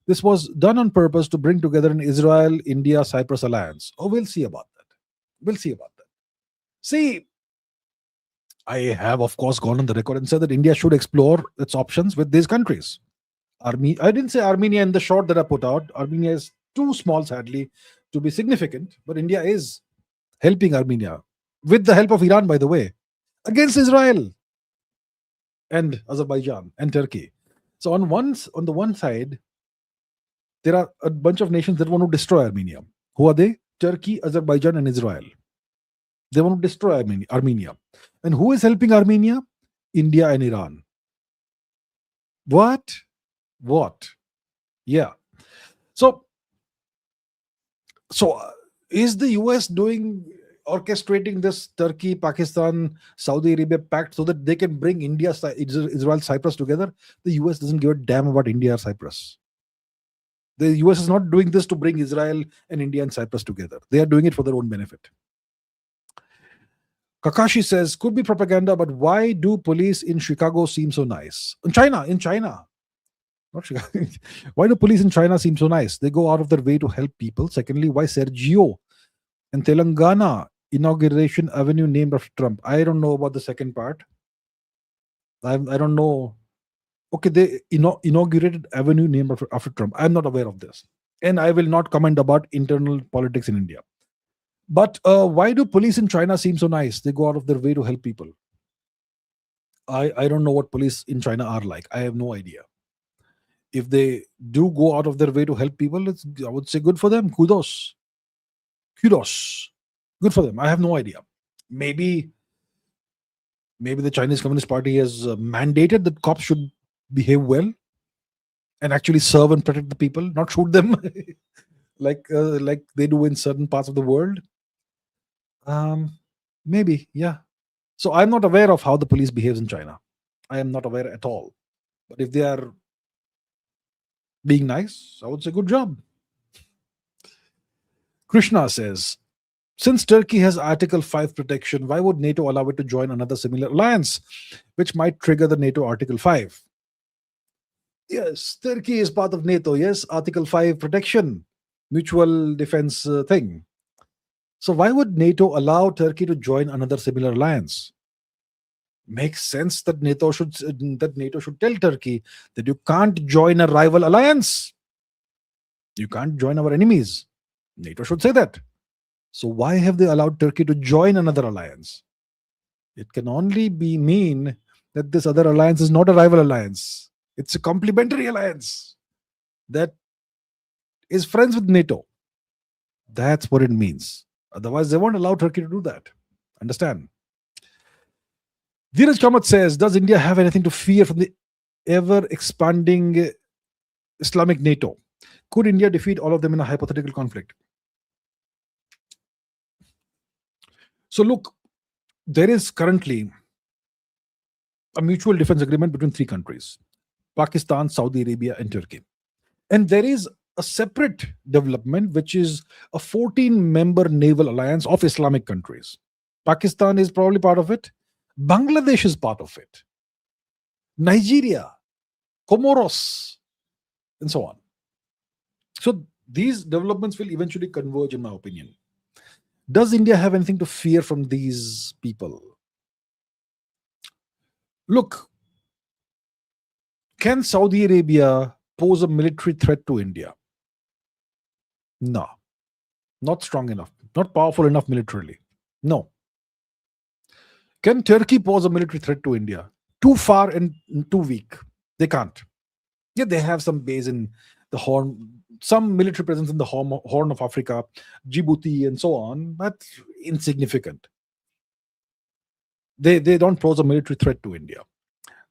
This was done on purpose to bring together an Israel, India, Cyprus alliance. Oh, we'll see about that. We'll see about that. See, I have, of course, gone on the record and said that India should explore its options with these countries. I didn't say Armenia in the short that I put out. Armenia is too small, sadly, to be significant, but India is helping Armenia, with the help of Iran, by the way, against Israel and Azerbaijan and Turkey. So on the one side, there are a bunch of nations that want to destroy Armenia. Who are they? Turkey, Azerbaijan, and Israel. They want to destroy Armenia. And who is helping Armenia? India and Iran. What? Yeah. So is the US orchestrating this Turkey, Pakistan, Saudi Arabia pact so that they can bring India, Israel, Cyprus together? The US doesn't give a damn about India or Cyprus. The US is not doing this to bring Israel and India and Cyprus together. They are doing it for their own benefit. Kakashi says, could be propaganda, but why do police in Chicago seem so nice? In China. Not Chicago. Why do police in China seem so nice? They go out of their way to help people. Secondly, why Sergio and Telangana inauguration avenue named after Trump? I don't know about the second part. I don't know. Okay, they inaugurated avenue named after Trump. I'm not aware of this. And I will not comment about internal politics in India. But why do police in China seem so nice? They go out of their way to help people. I don't know what police in China are like. I have no idea. If they do go out of their way to help people, I would say good for them. Kudos. Good for them. I have no idea. Maybe the Chinese Communist Party has mandated that cops should behave well and actually serve and protect the people, not shoot them like they do in certain parts of the world. Maybe, yeah. So I'm not aware of how the police behaves in China. I am not aware at all. But if they are being nice, I would say good job. Krishna says, since Turkey has Article 5 protection, why would NATO allow it to join another similar alliance, which might trigger the NATO Article 5? Yes, Turkey is part of NATO. Yes, Article 5 protection, mutual defense thing. So why would NATO allow Turkey to join another similar alliance? Makes sense that NATO should tell Turkey that you can't join a rival alliance. You can't join our enemies. NATO should say that. So why have they allowed Turkey to join another alliance? It can only mean that this other alliance is not a rival alliance. It's a complementary alliance that is friends with NATO. That's what it means. Otherwise, they won't allow Turkey to do that. Understand? Dheeraj Kamath says, does India have anything to fear from the ever-expanding Islamic NATO? Could India defeat all of them in a hypothetical conflict? So look, there is currently a mutual defense agreement between three countries: Pakistan, Saudi Arabia, and Turkey. And there is a separate development, which is a 14-member naval alliance of Islamic countries. Pakistan is probably part of it. Bangladesh is part of it. Nigeria, Comoros, and so on. So these developments will eventually converge, in my opinion. Does India have anything to fear from these people? Look, can Saudi Arabia pose a military threat to India? No, not strong enough, not powerful enough militarily. No. Can Turkey pose a military threat to India? Too far and too weak. They can't. Yeah, they have some base in the Horn, some military presence in the Horn of Africa, Djibouti, and so on, but insignificant. They don't pose a military threat to India.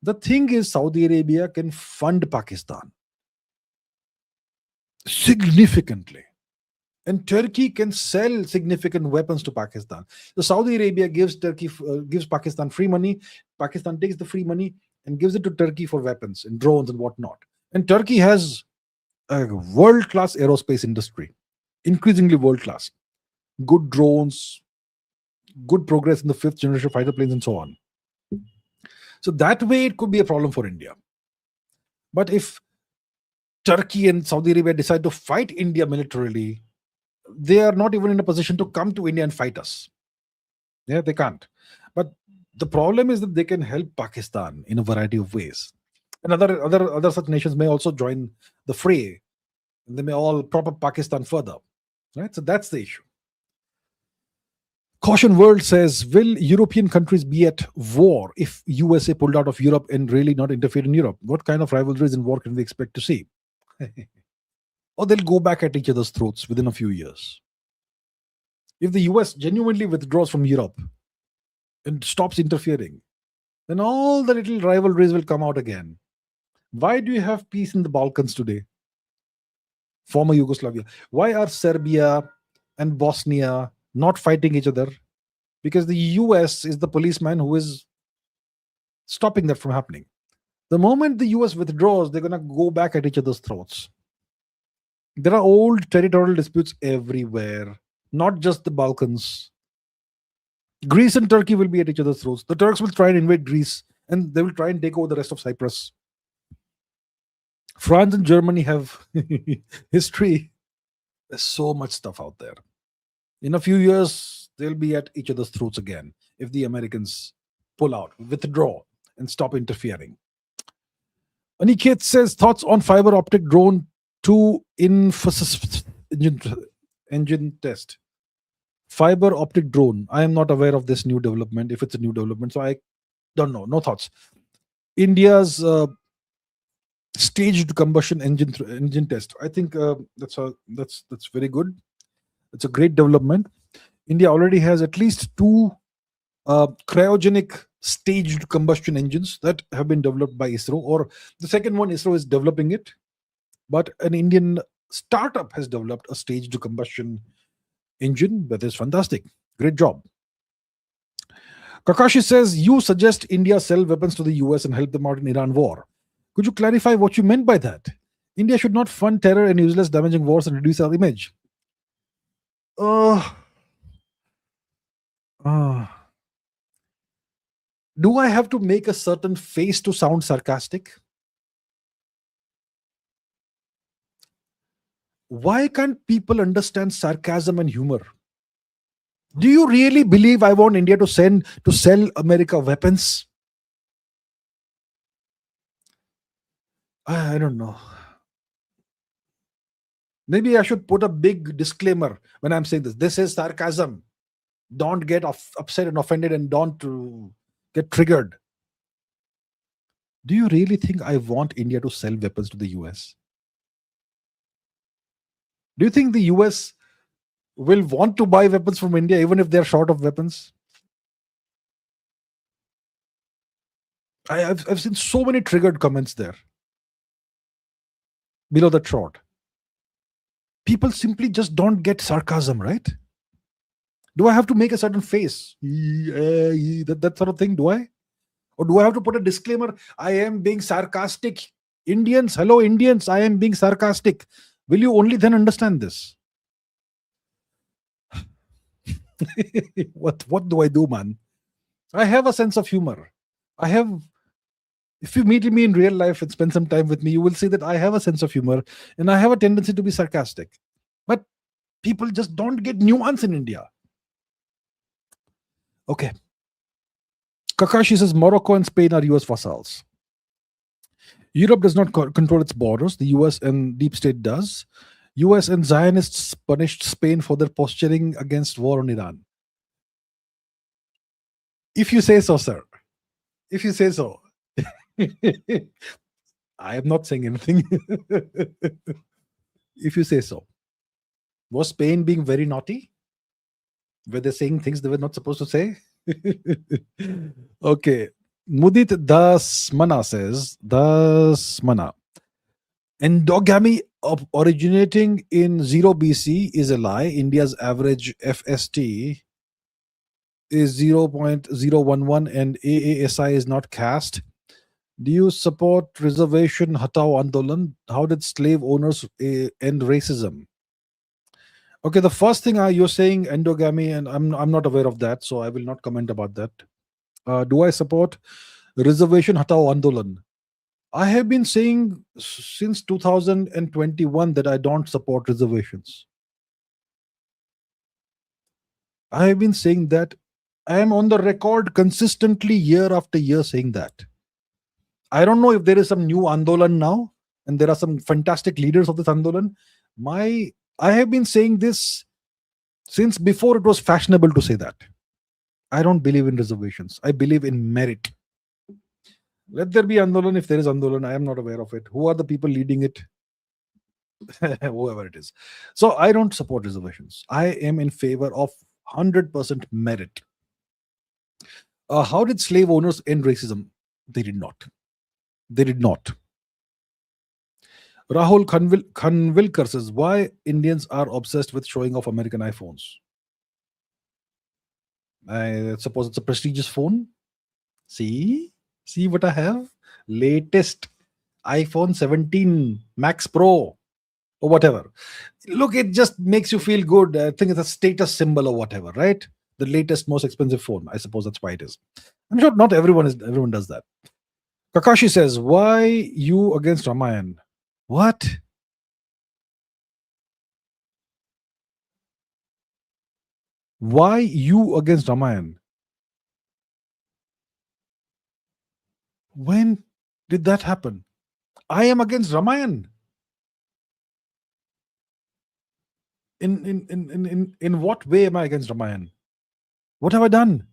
The thing is, Saudi Arabia can fund Pakistan significantly, and Turkey can sell significant weapons to Pakistan. So Saudi Arabia gives Pakistan free money. Pakistan takes the free money and gives it to Turkey for weapons and drones and whatnot. And Turkey has a world class aerospace industry, increasingly world class. Good drones, good progress in the fifth generation fighter planes, and so on. So that way, it could be a problem for India. But if Turkey and Saudi Arabia decide to fight India militarily, they are not even in a position to come to India and fight us. Yeah, they can't. But the problem is that they can help Pakistan in a variety of ways. And other such nations may also join the fray. And they may all prop up Pakistan further. Right? So that's the issue. Caution World says, will European countries be at war if USA pulled out of Europe and really not interfere in Europe? What kind of rivalries in war can we expect to see? Or they'll go back at each other's throats within a few years. If the US genuinely withdraws from Europe and stops interfering, then all the little rivalries will come out again. Why do you have peace in the Balkans today? Former Yugoslavia. Why are Serbia and Bosnia not fighting each other? Because the US is the policeman who is stopping that from happening. The moment the US withdraws, they're going to go back at each other's throats. There are old territorial disputes everywhere, not just the Balkans. Greece and Turkey will be at each other's throats. The Turks will try and invade Greece and they will try and take over the rest of Cyprus. France and Germany have history. There's so much stuff out there. In a few years, they'll be at each other's throats again if the Americans pull out, withdraw, and stop interfering. Aniket says, thoughts on fiber optic drone to Infosys engine test. Fiber optic drone. I am not aware of this new development, if it's a new development, so I don't know. No thoughts. India's staged combustion engine test. I think that's very good. It's a great development. India already has at least two cryogenic staged combustion engines that have been developed by ISRO, or the second one, ISRO is developing it, but an Indian startup has developed a staged combustion engine that is fantastic. Great job. Kakashi says, you suggest India sell weapons to the US and help them out in Iran war. Could you clarify what you meant by that? India should not fund terror and useless damaging wars and reduce our image. Do I have to make a certain face to sound sarcastic? Why can't people understand sarcasm and humor? Do you really believe I want India to sell America weapons? I don't know. Maybe I should put a big disclaimer when I'm saying this. This is sarcasm. Don't get upset and offended, and don't get triggered. Do you really think I want India to sell weapons to the US? Do you think the US will want to buy weapons from India even if they're short of weapons? I've seen so many triggered comments there below that short. People simply just don't get sarcasm, right? Do I have to make a certain face? That sort of thing, do I? Or do I have to put a disclaimer? I am being sarcastic. Indians, hello Indians, I am being sarcastic. Will you only then understand this? What do I do, man? I have a sense of humor. I have If you meet me in real life and spend some time with me, you will see that I have a sense of humor and I have a tendency to be sarcastic. But people just don't get nuance in India. Okay. Kakashi says Morocco and Spain are US vassals. Europe does not control its borders. The US and deep state does. US and Zionists punished Spain for their posturing against war on Iran. If you say so, sir. If you say so. I am not saying anything. If you say so. Was Spain being very naughty? Were they saying things they were not supposed to say? Okay. Mudit Dasmana says, Dasmana. Endogamy originating in 0 BC is a lie. India's average FST is 0.011 and AASI is not caste. Do you support reservation Hatao Andolan? How did slave owners end racism? Okay, the first thing you're saying endogamy, and I'm not aware of that, so I will not comment about that. Do I support reservation Hatao Andolan? I have been saying since 2021 that I don't support reservations. I have been saying that. I am on the record consistently year after year saying that. I don't know if there is some new Andolan now, and there are some fantastic leaders of this Andolan. I have been saying this since before it was fashionable to say that. I don't believe in reservations. I believe in merit. Let there be Andolan if there is Andolan. I am not aware of it. Who are the people leading it? Whoever it is. So I don't support reservations. I am in favor of 100% merit. How did slave owners end racism? They did not. They did not. Rahul Khanvilkar says, why Indians are obsessed with showing off American iPhones? I suppose it's a prestigious phone. See what I have? Latest iPhone 17 Max Pro or whatever. Look, it just makes you feel good. I think it's a status symbol or whatever, right? The latest, most expensive phone. I suppose that's why it is. I'm sure not everyone does that. Kakashi says, why you against Ramayan? What? Why you against Ramayan? When did that happen? I am against Ramayan. In what way am I against Ramayan? What have I done?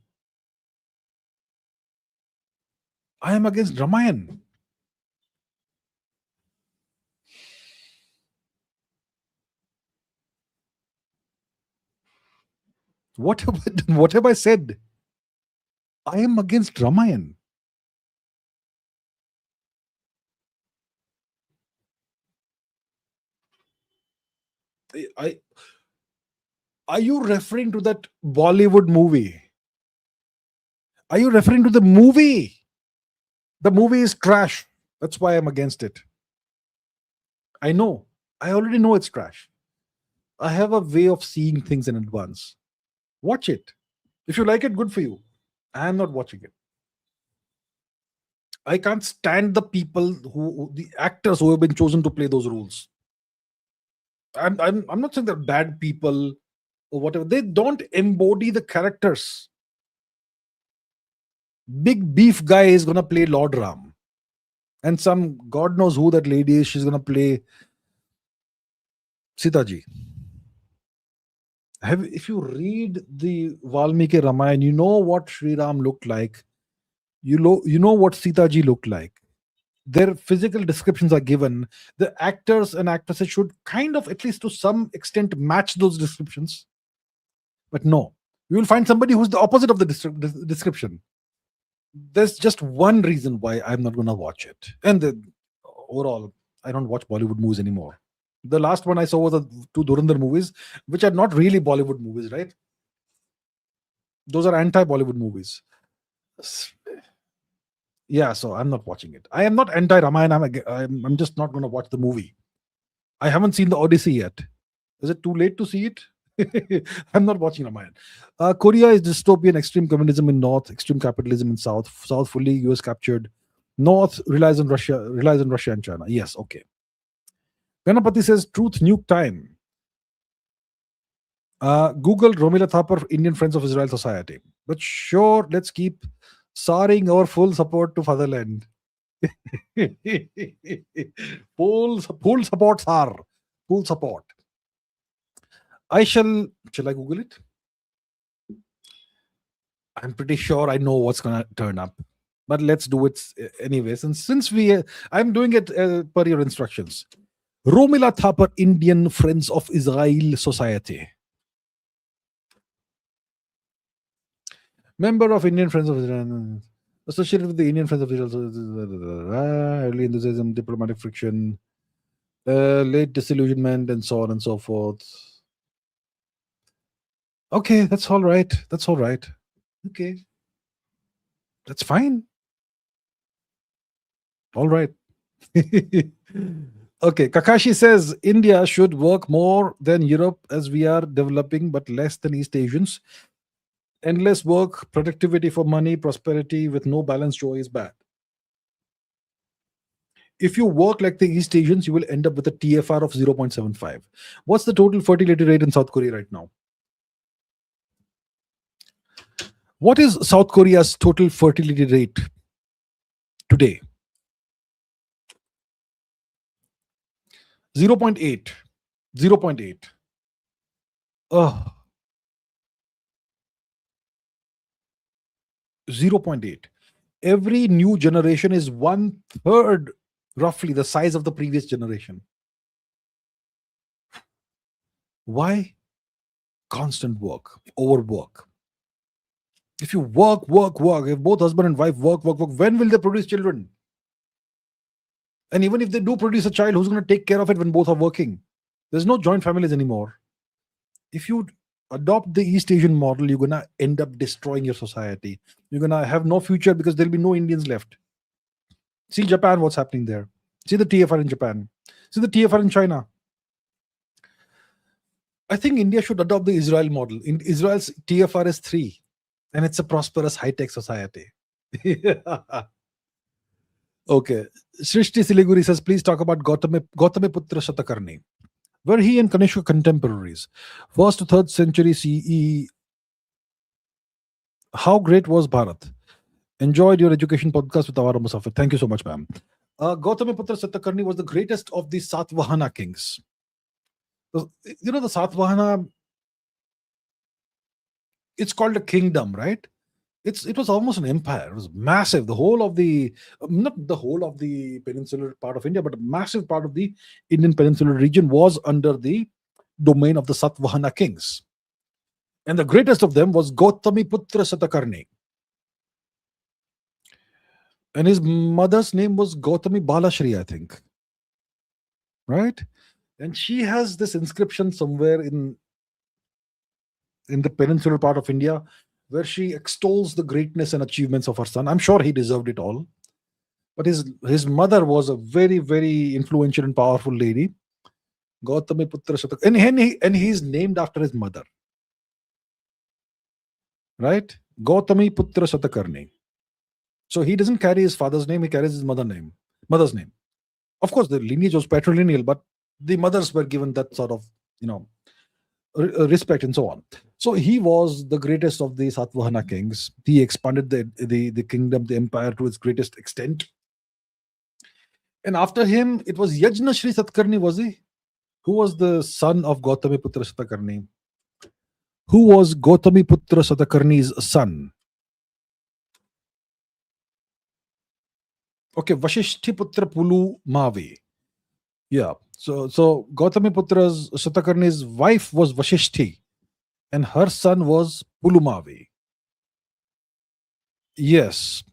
I am against Ramayan. What have I done? What have I said? I am against Ramayan. Are you referring to that Bollywood movie? Are you referring to the movie? The movie is trash. That's why I'm against it. I know. I already know it's trash. I have a way of seeing things in advance. Watch it. If you like it, good for you. I am not watching it. I can't stand the people the actors who have been chosen to play those roles. I'm not saying they're bad people or whatever. They don't embody the characters. Big beef guy is gonna play Lord Ram, and some God knows who that lady is. She's gonna play Sitaji. If you read the Valmiki Ramayana, you know what Sri Ram looked like. You know what Sitaji looked like. Their physical descriptions are given. The actors and actresses should kind of, at least to some extent, match those descriptions. But no, you will find somebody who's the opposite of the description. There's just one reason why I'm not going to watch it. And overall, I don't watch Bollywood movies anymore. The last one I saw was the two Dhurandhar movies, which are not really Bollywood movies, right? Those are anti-Bollywood movies. Yeah, so I'm not watching it. I am not anti-Ramayana. I'm just not going to watch the movie. I haven't seen the Odyssey yet. Is it too late to see it? I'm not watching Ramayana. Korea is dystopian, extreme communism in north, extreme capitalism in south. South fully US captured. North relies on Russia and China. Yes, okay. Ganapati says truth nuke time. Google Romila Thapar, Indian Friends of Israel Society. But sure, let's keep soaring our full support to fatherland. full support, sir. Full support. Shall I Google it? I'm pretty sure I know what's going to turn up. But let's do it anyways. And since I'm doing it per your instructions. Romila Thapar, Indian Friends of Israel Society. Member of Indian Friends of Israel. Associated with the Indian Friends of Israel. Early enthusiasm, diplomatic friction, late disillusionment, and so on and so forth. Okay, that's all right. That's all right. Okay. That's fine. All right. Okay, Kakashi says India should work more than Europe as we are developing, but less than East Asians. Endless work, productivity for money, prosperity with no balance joy is bad. If you work like the East Asians, you will end up with a TFR of 0.75. What's the total fertility rate in South Korea right now? What is South Korea's total fertility rate today? 0.8. 0.8. Oh, 0.8. Every new generation is 1/3 roughly the size of the previous generation. Why? Constant work, overwork. If you work, if both husband and wife work, when will they produce children? And even if they do produce a child, who's going to take care of it when both are working? There's no joint families anymore. If you adopt the East Asian model, you're going to end up destroying your society. You're going to have no future because there'll be no Indians left. See Japan, what's happening there. See the TFR in Japan. See the TFR in China. I think India should adopt the Israel model. In Israel's TFR is 3, and it's a prosperous high-tech society. Okay. Srishti Siliguri says, please talk about Gautamiputra Shatakarni. Were he and Kanishka contemporaries? 1st to 3rd century CE. How great was Bharat? Enjoyed your education podcast with Awara Musafir. Thank you so much, ma'am. Gautamiputra Shatakarni was the greatest of the Satvahana kings. You know, the Satvahana, it's called a kingdom, right? It was almost an empire. It was massive. The whole of the, not the whole of the peninsular part of India, but a massive part of the Indian peninsular region was under the domain of the Satvahana kings. And the greatest of them was Gautamiputra Shatakarni. And his mother's name was Gautami Balashri, I think. Right? And she has this inscription somewhere in the peninsular part of India where she extols the greatness and achievements of her son. I'm sure he deserved it all. But his mother was a very, very influential and powerful lady. Gautamiputra Shatakarni. And he's named after his mother. Right? Gautamiputra Shatakarni. So he doesn't carry his father's name, he carries his mother's name. Of course, the lineage was patrilineal, but the mothers were given that sort of, respect and so on. So he was the greatest of the Satvahana kings. He expanded the kingdom, the empire to its greatest extent. And after him, it was Yajnashri Satkarni, was he? Who was the son of Gautamiputra Shatakarni? Who was Gautamiputra Shatakarni's son? Okay, Vashishtiputra Pulu Mavi. Yeah. So Gautamiputra's Shatakarni's wife was Vashishti, and her son was Pulumavi. Yes.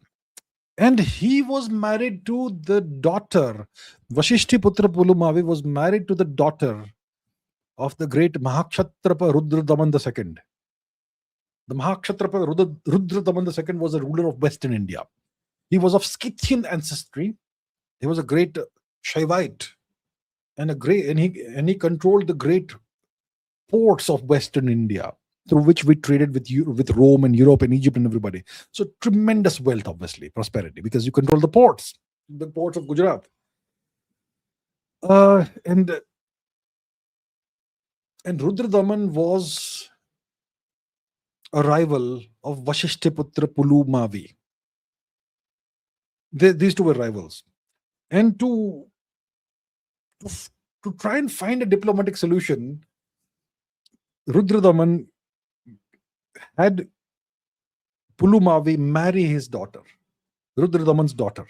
And he was married to the daughter. Vashishtiputra Pulumavi was married to the daughter of the great Mahakshatrapa Rudradaman II. The Mahakshatrapa Rudradaman II was a ruler of Western India. He was of Scythian ancestry. He was a great Shaivite, and he controlled the great ports of Western India. through which we traded with Rome and Europe and Egypt and everybody. So tremendous wealth, obviously, prosperity, because you control the ports of Gujarat. And Rudradaman was a rival of Vashishtiputra Pulumavi. These two were rivals. And to try and find a diplomatic solution, Rudradaman had Pulumavi marry his daughter, Rudradaman's daughter.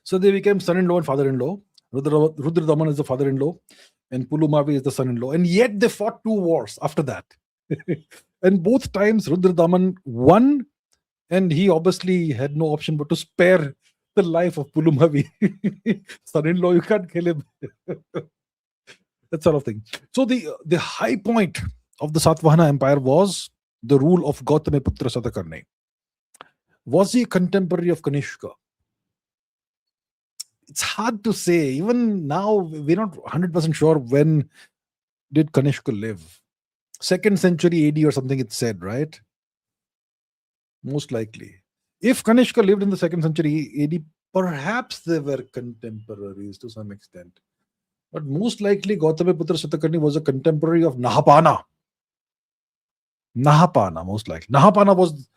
So they became son-in-law and father-in-law. Rudradaman is the father-in-law, and Pulumavi is the son-in-law. And yet they fought 2 wars after that. And both times Rudradaman won, and he obviously had no option but to spare the life of Pulumavi. Son-in-law, you can't kill him. That sort of thing. So the high point of the Satvahana Empire was the rule of Gautamiputra Satakarni. Was he a contemporary of Kanishka? It's hard to say. Even now, we're not 100% sure when did Kanishka live. 2nd century AD or something, it's said, right? Most likely. If Kanishka lived in the 2nd century AD, perhaps they were contemporaries to some extent. But most likely, Gautamiputra Satakarni was a contemporary of Nahapana. Nahapana, most likely. Nahapana was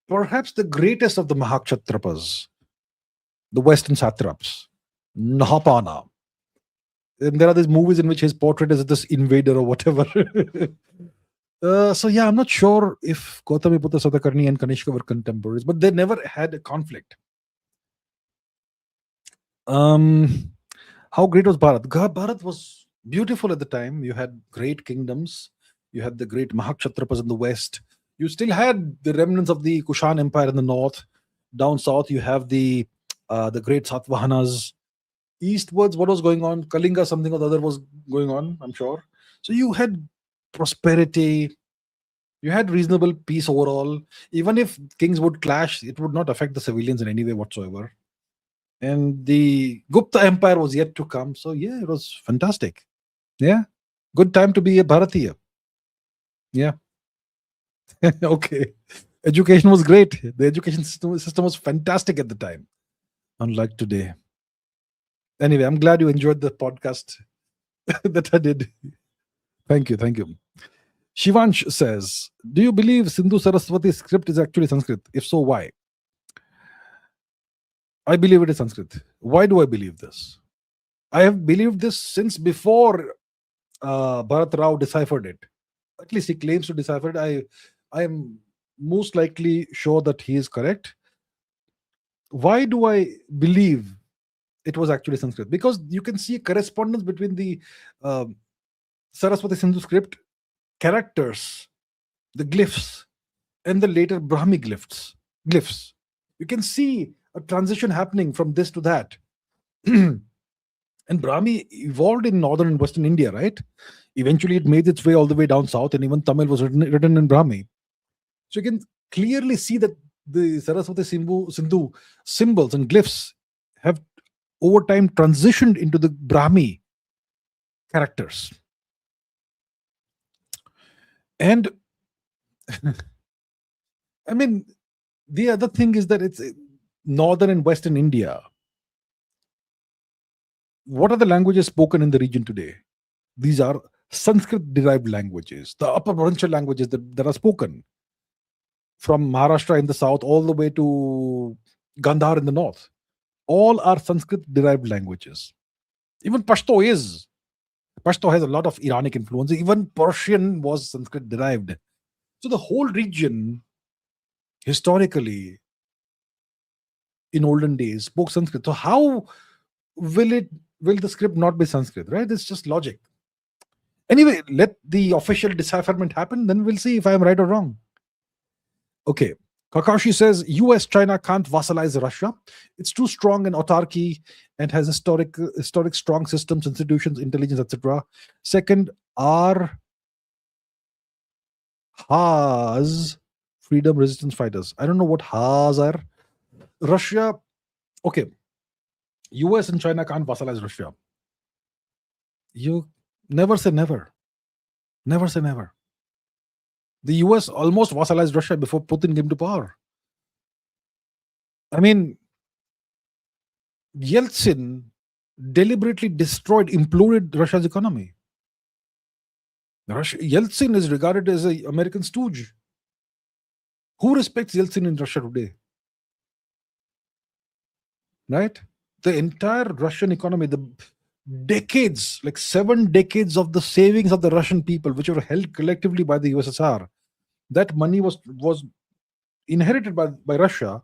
perhaps the greatest of the Mahakshatrapas, the Western satraps. Nahapana. And there are these movies in which his portrait is this invader or whatever. So yeah, I'm not sure if Gautamiputra Satakarni and Kanishka were contemporaries, but they never had a conflict. How great was Bharat? Bharat was beautiful at the time. You had great kingdoms. You had the great Mahakshatrapas in the west. You still had the remnants of the Kushan Empire in the north. Down south, you have the great Satvahanas. Eastwards, what was going on? Kalinga, something or the other was going on, I'm sure. So you had prosperity. You had reasonable peace overall. Even if kings would clash, it would not affect the civilians in any way whatsoever. And the Gupta Empire was yet to come. So yeah, it was fantastic. Yeah. Good time to be a Bharatiya. Yeah. Okay. Education was great. The education system was fantastic at the time, unlike today. Anyway, I'm glad you enjoyed the podcast that I did. Thank you. Thank you. Shivansh says, do you believe Sindhu Saraswati script is actually Sanskrit? If so, why? I believe it is Sanskrit. Why do I believe this? I have believed this since before Bharat Rao deciphered it. At least he claims to decipher it. I am most likely sure that he is correct. Why do I believe it was actually Sanskrit? Because you can see a correspondence between the Saraswati Sindhu script characters, the glyphs, and the later Brahmi glyphs. You can see a transition happening from this to that. And Brahmi evolved in northern and western India, right? Eventually, it made its way all the way down south, and even Tamil was written in Brahmi. So you can clearly see that the Saraswati Sindhu symbols and glyphs have over time transitioned into the Brahmi characters. And I mean, the other thing is that it's northern and western India. What are the languages spoken in the region today? These are Sanskrit derived languages, the upper provincial languages that are spoken from Maharashtra in the south all the way to Gandhar in the north. All are Sanskrit derived languages. Even Pashto has a lot of Iranic influence. Even Persian was Sanskrit derived. So the whole region historically in olden days spoke Sanskrit. So how will the script not be Sanskrit, right? It's just logic. Anyway, let the official decipherment happen, then we'll see if I am right or wrong. Okay. Kakashi says US China can't vassalize Russia. It's too strong in autarky and has historic strong systems, institutions, intelligence, etc. Second, R has freedom resistance fighters. I don't know what has are. Russia, okay. US and China can't vassalize Russia. You never say never. Never say never. The US almost vassalized Russia before Putin came to power. I mean, Yeltsin deliberately destroyed, imploded Russia's economy. Yeltsin is regarded as an American stooge. Who respects Yeltsin in Russia today? Right? The entire Russian economy, the decades, like 7 decades of the savings of the Russian people, which were held collectively by the USSR, that money was inherited by Russia.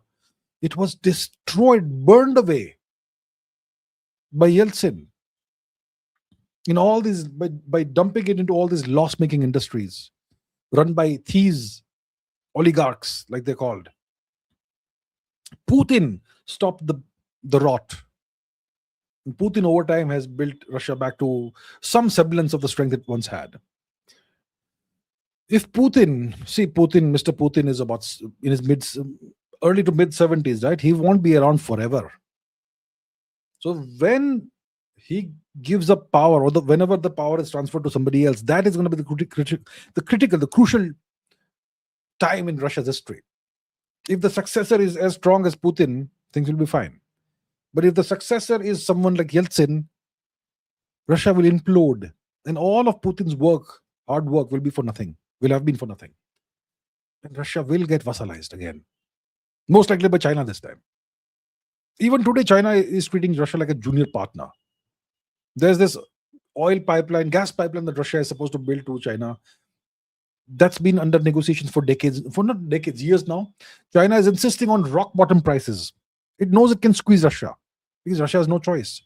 It was destroyed, burned away by Yeltsin in all these by dumping it into all these loss-making industries run by thieves, oligarchs, like they're called. Putin stopped the rot. Putin over time has built Russia back to some semblance of the strength it once had. If Mr. Putin is about in his early to mid 70s, right? He won't be around forever. So when he gives up power, or whenever the power is transferred to somebody else, that is going to be the crucial time in Russia's history. If the successor is as strong as Putin, things will be fine. But if the successor is someone like Yeltsin, Russia will implode, and all of Putin's hard work, will have been for nothing. And Russia will get vassalized again, most likely by China this time. Even today, China is treating Russia like a junior partner. There's this gas pipeline that Russia is supposed to build to China. That's been under negotiations for years now. China is insisting on rock bottom prices. It knows it can squeeze Russia because Russia has no choice.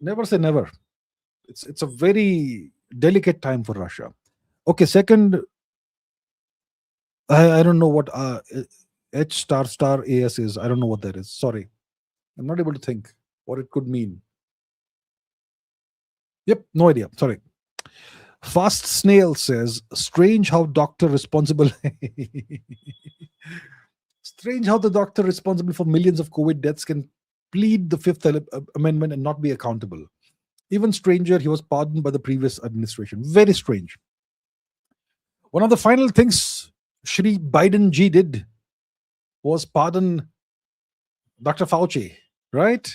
Never say never. It's a very delicate time for Russia. Okay, second, I don't know what H ** AS is. I don't know what that is. Sorry. I'm not able to think what it could mean. Yep, no idea. Sorry. Fast Snail says, strange how the doctor responsible for millions of COVID deaths can plead the Fifth Amendment and not be accountable. Even stranger, he was pardoned by the previous administration. Very strange. One of the final things Shri Biden ji did was pardon Dr. Fauci, right?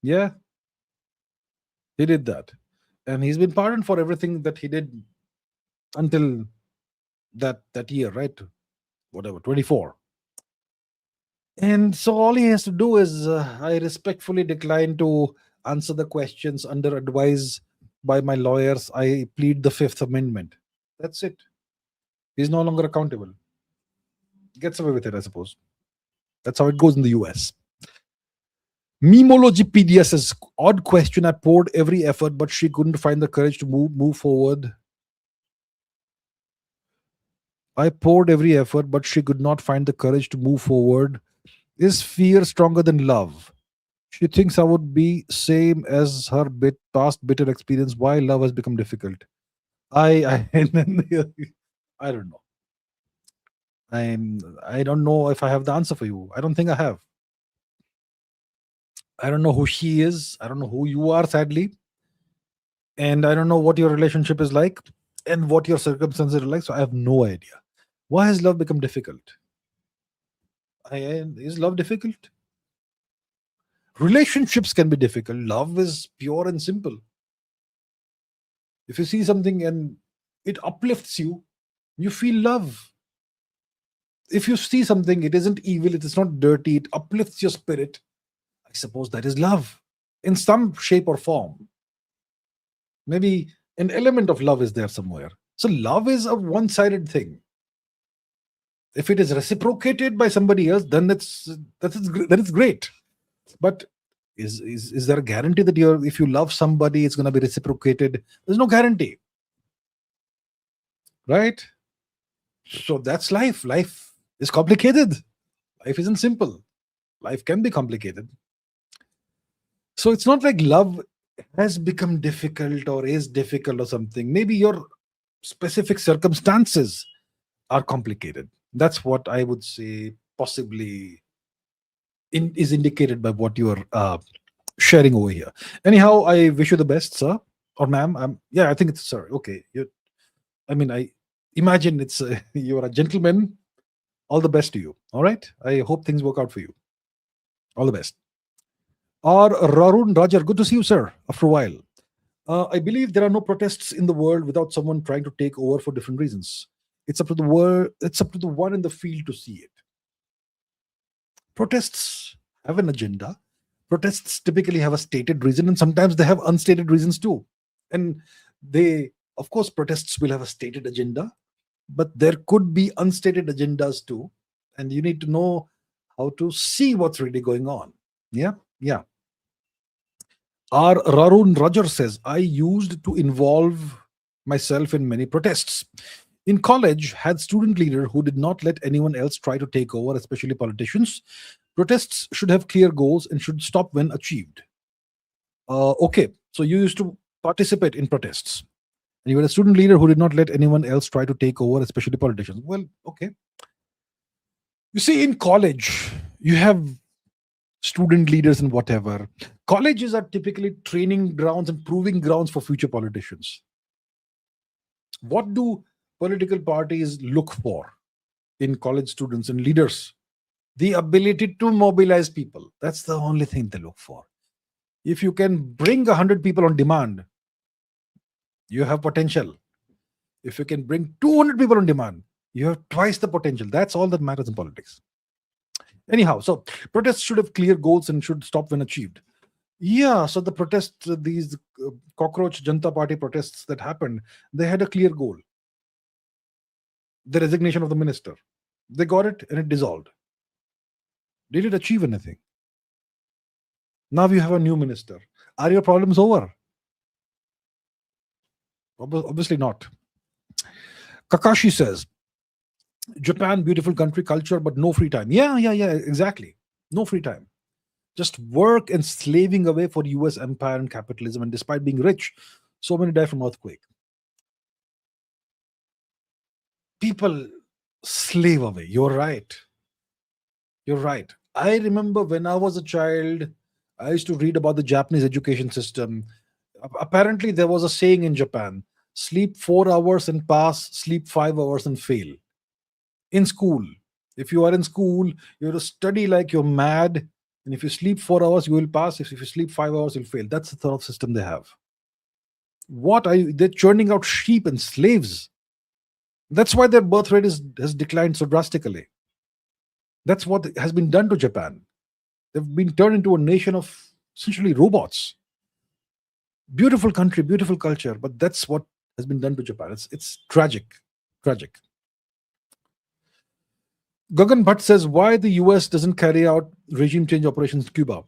Yeah, he did that. And he's been pardoned for everything that he did until that year, right? Whatever, 24. And so all he has to do is, I respectfully decline to answer the questions under advice by my lawyers. I plead the Fifth Amendment. That's it. He's no longer accountable. Gets away with it, I suppose. That's how it goes in the US. Memologypedia says, odd question. I poured every effort, but she couldn't find the courage to move forward. I poured every effort, but she could not find the courage to move forward. Is fear stronger than love? She thinks I would be same as her past bitter experience. Why love has become difficult? I don't know. I don't know if I have the answer for you. I don't think I have. I don't know who she is. I don't know who you are, sadly. And I don't know what your relationship is like and what your circumstances are like. So I have no idea. Why has love become difficult? Is love difficult? Relationships can be difficult. Love is pure and simple. If you see something and it uplifts you, you feel love. If you see something, it isn't evil, it is not dirty, it uplifts your spirit, I suppose that is love in some shape or form. Maybe an element of love is there somewhere. So love is a one-sided thing. If it is reciprocated by somebody else, then it's great. But is there a guarantee that if you love somebody, it's going to be reciprocated? There's no guarantee, right? So that's life. Life is complicated. Life isn't simple. Life can be complicated. So it's not like love has become difficult or is difficult or something. Maybe your specific circumstances are complicated. That's what I would say possibly is indicated by what you are sharing over here. Anyhow, I wish you the best, sir or ma'am. Yeah, I think it's sir. Okay. Imagine you're a gentleman. All the best to you. All right. I hope things work out for you. All the best. Or Rarun Rajar, good to see you, sir. After a while. I believe there are no protests in the world without someone trying to take over for different reasons. It's up to the world. It's up to the one in the field to see it. Protests have an agenda. Protests typically have a stated reason, and sometimes they have unstated reasons too. And of course, protests will have a stated agenda, but there could be unstated agendas too. And you need to know how to see what's really going on. Yeah, yeah. Our Rarun Roger says, I used to involve myself in many protests. In college, had student leader who did not let anyone else try to take over, especially politicians. Protests should have clear goals and should stop when achieved. Okay, so you used to participate in protests. And you were a student leader who did not let anyone else try to take over, especially politicians. Well, okay. You see, in college, you have student leaders and whatever. Colleges are typically training grounds and proving grounds for future politicians. What do political parties look for in college students and leaders? The ability to mobilize people. That's the only thing they look for. If you can bring 100 people on demand, you have potential. If you can bring 200 people on demand, you have twice the potential. That's all that matters in politics. Anyhow, so protests should have clear goals and should stop when achieved. Yeah, so the protests, these cockroach Janta Party protests that happened, they had a clear goal. The resignation of the minister. They got it and it dissolved. Did it achieve anything? Now you have a new minister. Are your problems over? Obviously not. Kakashi says, Japan, beautiful country, culture, but no free time. Yeah, exactly. No free time. Just work and slaving away for US empire and capitalism. And despite being rich, so many die from earthquake. People slave away. You're right. You're right. I remember when I was a child, I used to read about the Japanese education system. Apparently, there was a saying in Japan: sleep 4 hours and pass, sleep 5 hours and fail. In school, if you are in school, you have to study like you're mad. And if you sleep 4 hours, you will pass. If you sleep 5 hours, you'll fail. That's the sort of system they have. They're churning out sheep and slaves. That's why their birth rate has declined so drastically. That's what has been done to Japan. They've been turned into a nation of essentially robots. Beautiful country, beautiful culture, but that's what has been done to Japan. It's tragic. Tragic. Gagan Bhatt says, why the US doesn't carry out regime change operations in Cuba?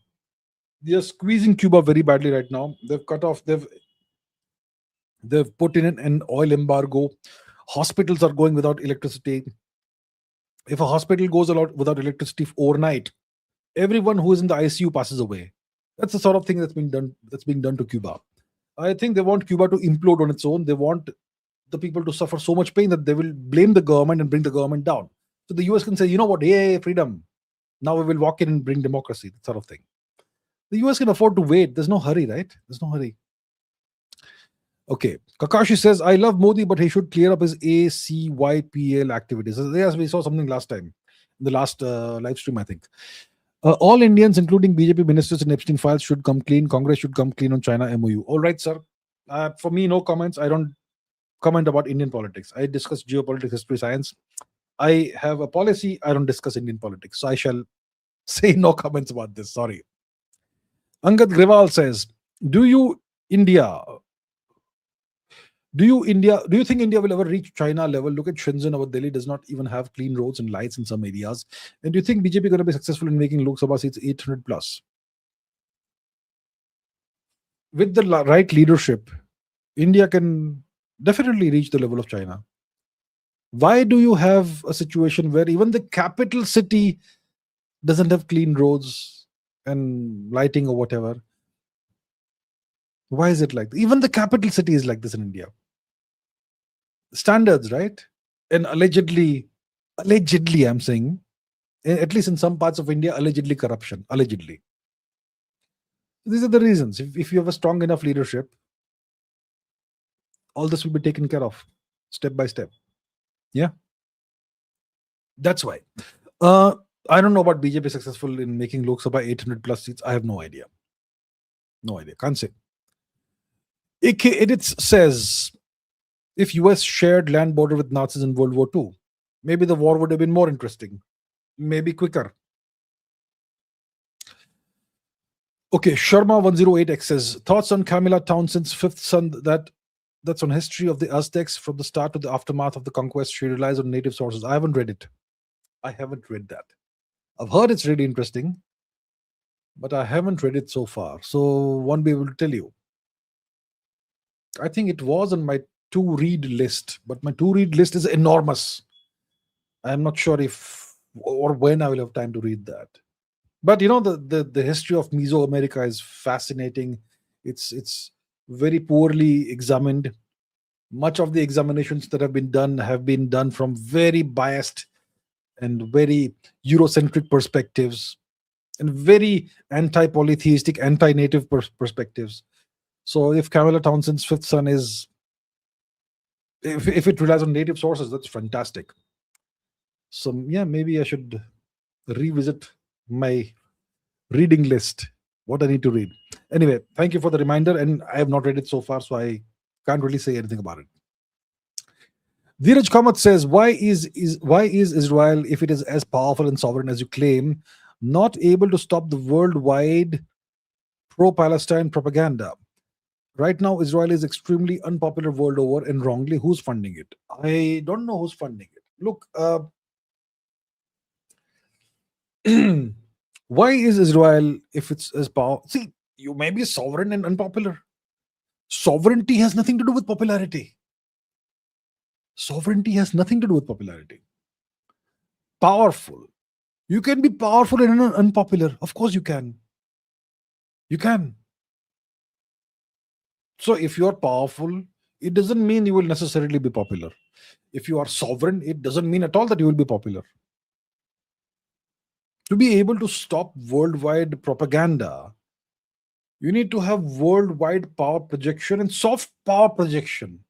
They are squeezing Cuba very badly right now. They've cut off, they've put in an oil embargo. Hospitals are going without electricity. If a hospital goes without electricity overnight, everyone who is in the ICU passes away. That's the sort of thing that's being done to Cuba. I think they want Cuba to implode on its own. They want the people to suffer so much pain that they will blame the government and bring the government down. So the US can say, you know what, hey, freedom. Now we will walk in and bring democracy, that sort of thing. The US can afford to wait. There's no hurry, right? There's no hurry. Okay. Kakashi says, I love Modi, but he should clear up his ACYPL activities. Yes, we saw something last time, in the last live stream, I think. All Indians, including BJP ministers and Epstein files, should come clean. Congress should come clean on China MOU. All right, sir. For me, no comments. I don't comment about Indian politics. I discuss geopolitics, history, science. I have a policy. I don't discuss Indian politics. So I shall say no comments about this. Sorry. Angad Griwal says, do you think India will ever reach China level? Look at Shenzhen. Our Delhi does not even have clean roads and lights in some areas. And do you think BJP is going to be successful in making Lok Sabha seats 800 plus? With the right leadership, India can definitely reach the level of China. Why do you have a situation where even the capital city doesn't have clean roads and lighting or whatever? Why is it like that? Even the capital city is like this in India. Standards, right? And allegedly, I'm saying, at least in some parts of India, allegedly corruption. Allegedly. These are the reasons. If you have a strong enough leadership, all this will be taken care of step by step. Yeah, that's why. Uh, I don't know about BJP successful in making Lok Sabha 800 plus seats. I have no idea. No idea. Can't say. AK Edits says if US shared land border with Nazis in World War II, maybe the war would have been more interesting, maybe quicker. Okay, Sharma108X says thoughts on Camilla Townsend's fifth son that's on history of the Aztecs from the start to the aftermath of the conquest. She relies on native sources. I haven't read it. I haven't read that. I've heard it's really interesting, but I haven't read it so far. So won't be able to tell you. I think it was on my to read list, but my to read list is enormous. I'm not sure if or when I will have time to read that. But the history of Mesoamerica is fascinating. It's very poorly examined. Much of the examinations that have been done from very biased and very Eurocentric perspectives and very anti-polytheistic, anti-native perspectives. So if Camilla Townsend's fifth son is, if it relies on native sources, that's fantastic. So yeah, maybe I should revisit my reading list, what I need to read. Anyway, thank you for the reminder, and I have not read it so far, so I can't really say anything about it. Dheeraj Kamath says, why is Israel, if it is as powerful and sovereign as you claim, not able to stop the worldwide pro-Palestine propaganda? Right now, Israel is extremely unpopular world over, and wrongly. Who's funding it? I don't know who's funding it. Look, why is Israel, if it's as power? See, you may be sovereign and unpopular. Sovereignty has nothing to do with popularity. Sovereignty has nothing to do with popularity. Powerful. You can be powerful and unpopular. Of course, you can. You can. So, if you are powerful, it doesn't mean you will necessarily be popular. If you are sovereign, it doesn't mean at all that you will be popular. To be able to stop worldwide propaganda, you need to have worldwide power projection and soft power projection,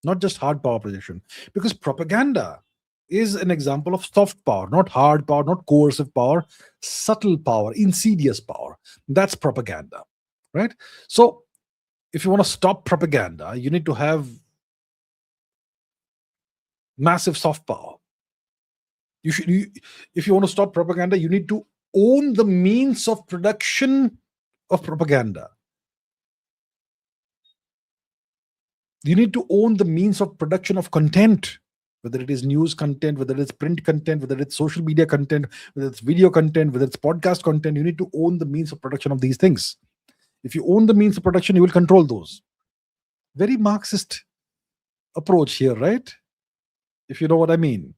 not just hard power projection. Because propaganda is an example of soft power, not hard power, not coercive power, subtle power, insidious power. That's propaganda, right? So, if you want to stop propaganda, you need to have massive soft power. If you want to stop propaganda, you need to own the means of production of propaganda. You need to own the means of production of content, whether it is news content, whether it's print content, whether it's social media content, whether it's video content, whether it's podcast content. You need to own the means of production of these things. If you own the means of production, you will control those. Very Marxist approach here, right? If you know what I mean.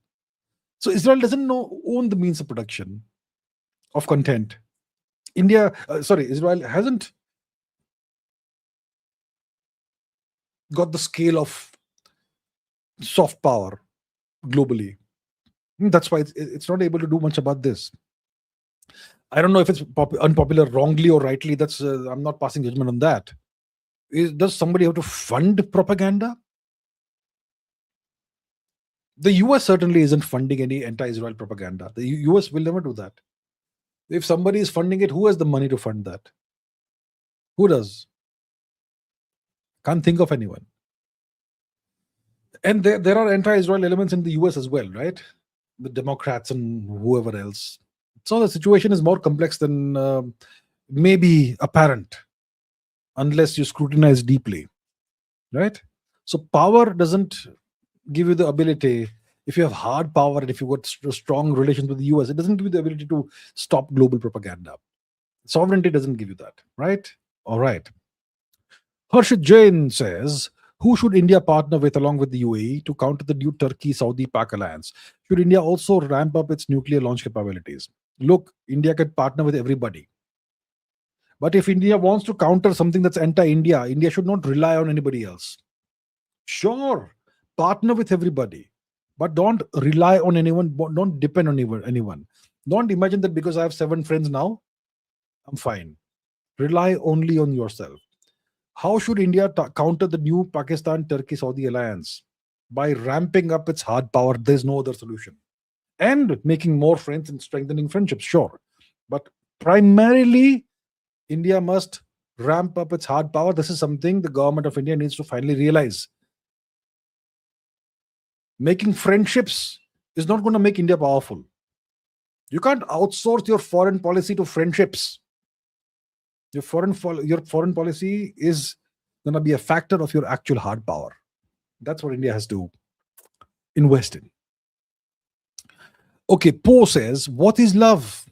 So Israel doesn't own the means of production of content. Israel hasn't got the scale of soft power globally. That's why it's not able to do much about this. I don't know if it's unpopular wrongly or rightly. That's I'm not passing judgment on that. Does somebody have to fund propaganda? The US certainly isn't funding any anti-Israel propaganda. The US will never do that. If somebody is funding it, who has the money to fund that? Who does? Can't think of anyone. And there are anti-Israel elements in the US as well, right? The Democrats and whoever else. So the situation is more complex than maybe apparent, unless you scrutinize deeply, right? So power doesn't give you the ability. If you have hard power and if you've got strong relations with the US, it doesn't give you the ability to stop global propaganda. Sovereignty doesn't give you that, right? All right. Harshit Jain says, who should India partner with along with the UAE to counter the new Turkey-Saudi-Pak alliance? Should India also ramp up its nuclear launch capabilities? Look, India can partner with everybody. But if India wants to counter something that's anti-India, India should not rely on anybody else. Sure, partner with everybody, but don't rely on anyone. Don't depend on anyone. Don't imagine that because I have 7 friends now, I'm fine. Rely only on yourself. How should India counter the new Pakistan-Turkey-Saudi alliance? by ramping up its hard power. There's no other solution. And making more friends and strengthening friendships, sure. But primarily, India must ramp up its hard power. This is something the government of India needs to finally realize. Making friendships is not going to make India powerful. You can't outsource your foreign policy to friendships. Your foreign policy is going to be a factor of your actual hard power. That's what India has to invest in. Okay, Poe says, what is love?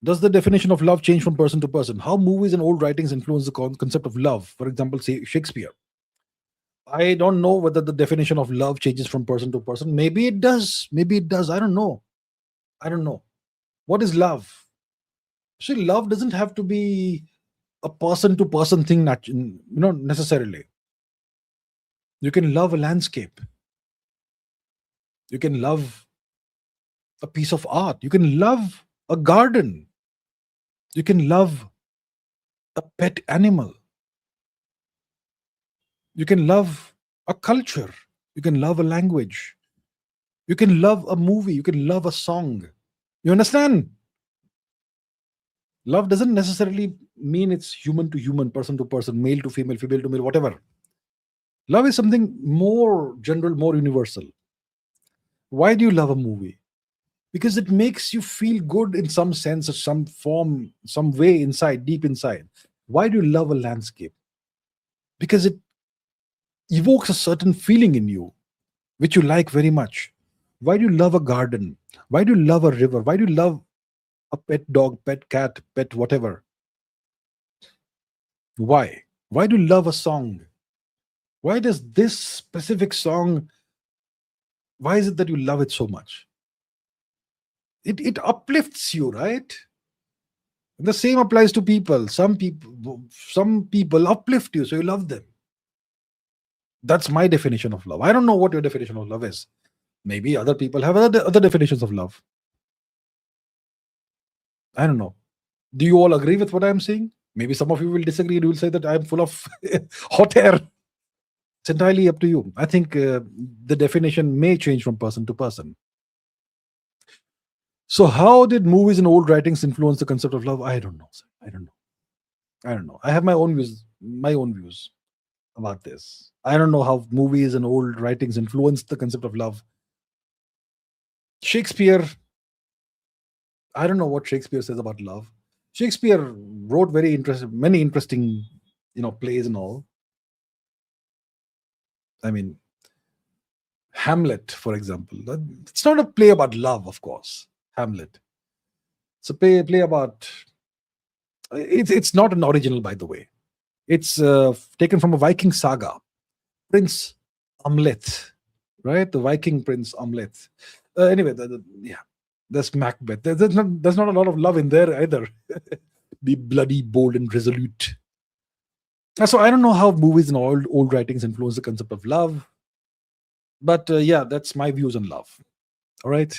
Does the definition of love change from person to person? How movies and old writings influence the concept of love? For example, say Shakespeare. I don't know whether the definition of love changes from person to person. Maybe it does. Maybe it does. I don't know. I don't know. What is love? See, love doesn't have to be a person to person thing, necessarily. You can love a landscape. You can love a piece of art. You can love a garden. You can love a pet animal. You can love a culture. You can love a language. You can love a movie. You can love a song. You understand? Love doesn't necessarily mean it's human to human, person to person, male to female to male, whatever. Love is something more general, more universal. Why do you love a movie? Because it makes you feel good in some sense or some form, some way inside, deep inside. Why do you love a landscape? Because it evokes a certain feeling in you, which you like very much. Why do you love a garden? Why do you love a river? Why do you love a pet dog, pet cat, pet whatever? Why? Why do you love a song? Why does this specific song, why is it that you love it so much? It uplifts you, right? And the same applies to people. Some people uplift you, so you love them. That's my definition of love. I don't know what your definition of love is. Maybe other people have other definitions of love. I don't know. Do you all agree with what I'm saying? Maybe some of you will disagree and you will say that I'm full of hot air. It's entirely up to you. I think the definition may change from person to person. So, how did movies and old writings influence the concept of love? I don't know, sir. I don't know. I have my own views about this. I don't know how movies and old writings influence the concept of love. Shakespeare, I don't know what Shakespeare says about love. Shakespeare wrote many interesting, plays and all. I mean, Hamlet, for example. It's not a play about love, of course. Hamlet. It's a play about. It's not an original, by the way. It's taken from a Viking saga, Prince Amlet, right? The Viking Prince Amlet. Anyway, there's Macbeth. There's not a lot of love in there either. Be bloody, bold, and resolute. So I don't know how movies and old writings influence the concept of love, but that's my views on love. All right.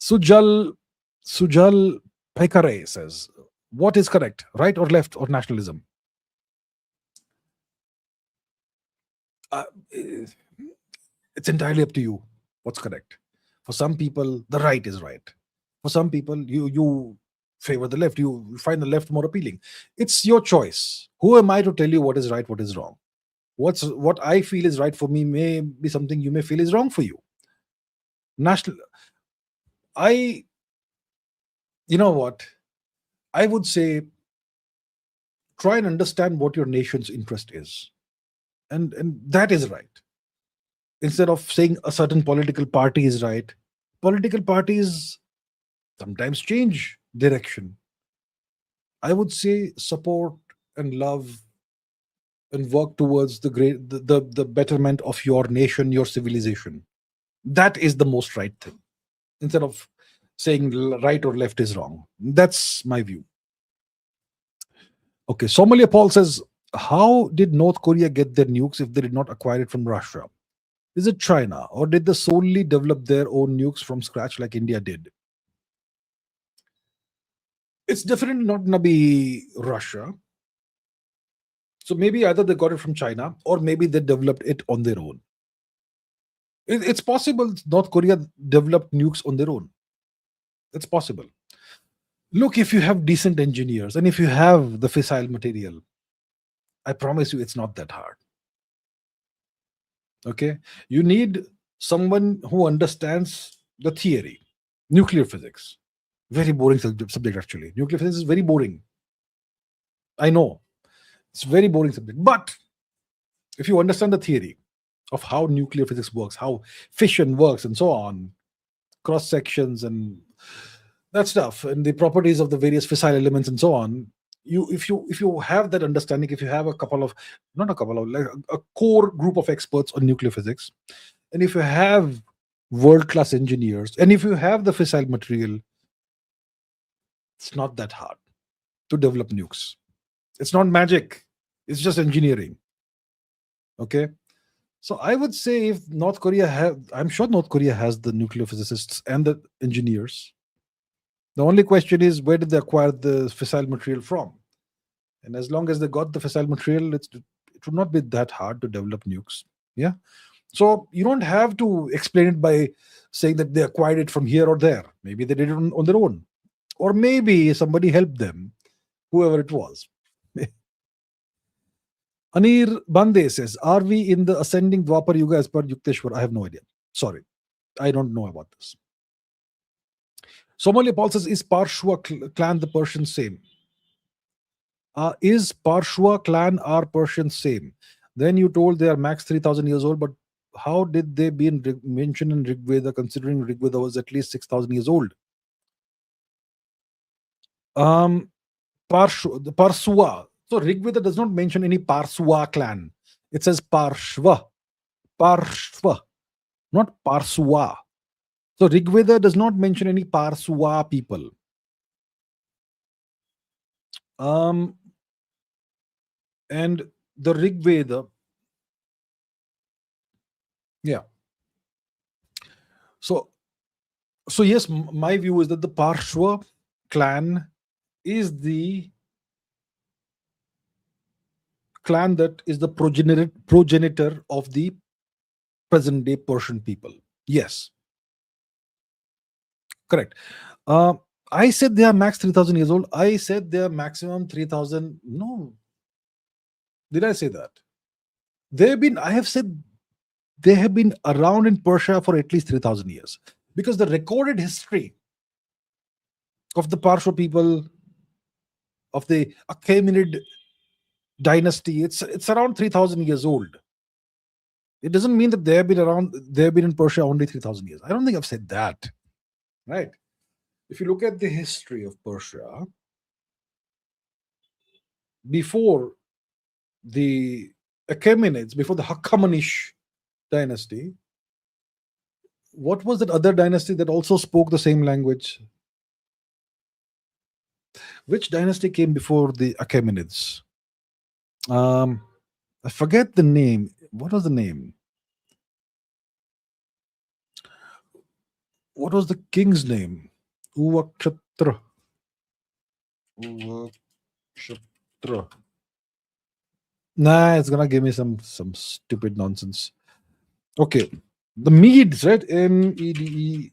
Sujal Pekare says, what is correct, right or left or nationalism? It's entirely up to you what's correct. For some people, the right is right. For some people, you favor the left. You find the left more appealing. It's your choice. Who am I to tell you what is right, what is wrong? What I feel is right for me may be something you may feel is wrong for you. You know what? I would say try and understand what your nation's interest is. And that is right. Instead of saying a certain political party is right, political parties sometimes change direction. I would say support and love and work towards the betterment of your nation, your civilization. That is the most right thing. Instead of saying right or left is wrong. That's my view. Okay, Somalia Paul says, how did North Korea get their nukes if they did not acquire it from Russia? Is it China, or did they solely develop their own nukes from scratch like India did? It's definitely not going to be Russia. So maybe either they got it from China or maybe they developed it on their own. It's possible North Korea developed nukes on their own. It's possible. Look, if you have decent engineers and if you have the fissile material, I promise you it's not that hard. Okay? You need someone who understands the theory. Nuclear physics. Very boring subject actually. Nuclear physics is very boring. I know. It's a very boring subject. But if you understand the theory of how nuclear physics works, how fission works, and so on, cross sections and that stuff, and the properties of the various fissile elements and so on, if you have that understanding, if you have a couple of, not a couple of, like a core group of experts on nuclear physics, and if you have world class engineers, and if you have the fissile material, it's not that hard to develop nukes. It's not magic. It's just engineering. Okay. So I would say if North Korea I'm sure North Korea has the nuclear physicists and the engineers. The only question is where did they acquire the fissile material from? And as long as they got the fissile material, it would not be that hard to develop nukes. Yeah. So you don't have to explain it by saying that they acquired it from here or there. Maybe they did it on their own. Or maybe somebody helped them, whoever it was. Anir Bande says, are we in the ascending Dwapar Yuga as per Yukteswar? I have no idea. Sorry. I don't know about this. Somalia Paul says, is Parshwa clan the Persian same? Is Parshwa clan or Persian same? Then you told they are max 3,000 years old, but how did they be mentioned in Rig Veda, considering Rig Veda was at least 6,000 years old? The Parswa. So Rig Veda does not mention any Parswa clan. It says Parshva. Parshva, not Parswa. So Rig Veda does not mention any Parswa people. And the Rig Veda, yeah. So yes, my view is that the Parshva clan is the clan that is the progenitor of the present day Persian people. Yes. Correct. I said they are max 3,000 years old. I said they are maximum 3,000. No. Did I say that? I have said they have been around in Persia for at least 3,000 years. Because the recorded history of the Parshva people, of the Achaemenid dynasty, it's around 3,000 years old. It doesn't mean that they have been in Persia only 3,000 years. I don't think I've said that. Right? If you look at the history of Persia, before the Achaemenids, before the Hachemonish dynasty, what was that other dynasty that also spoke the same language? Which dynasty came before the Achaemenids? I forget the name. What was the name? What was the king's name? Uvakshatra. Nah, it's gonna give me some stupid nonsense. Okay, the Medes, right? Medes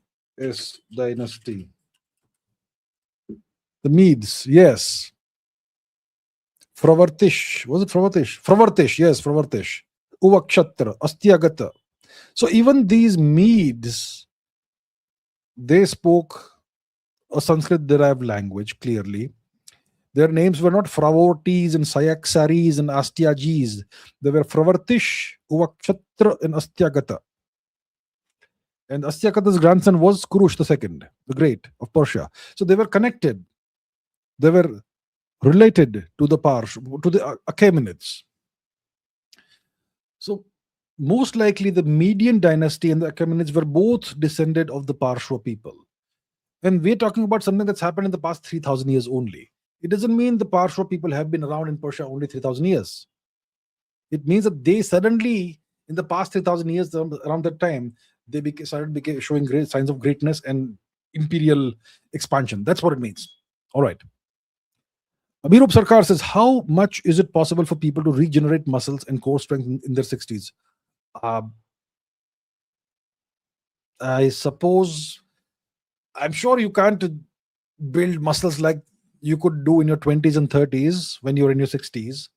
dynasty. The Medes, yes. Fravartish, was it Fravartish? Fravartish, yes, Fravartish. Uvakshatra, Astyagata. So even these Medes, they spoke a Sanskrit-derived language, clearly. Their names were not Fravortis and Sayaksaris and Astyagis. They were Fravartish, Uvakshatra, and Astyagata. And Astyagata's grandson was Kurush II, the Great of Persia. So they were connected. They were related to the Achaemenids. So most likely the Median dynasty and the Achaemenids were both descended of the Parshva people. And we're talking about something that's happened in the past 3,000 years only. It doesn't mean the Parshva people have been around in Persia only 3,000 years. It means that they suddenly, in the past 3,000 years, around that time, they started showing great signs of greatness and imperial expansion. That's what it means. All right. Abhirup Sarkar says, how much is it possible for people to regenerate muscles and core strength in their 60s? I suppose, I'm sure you can't build muscles like you could do in your 20s and 30s when you're in your 60s,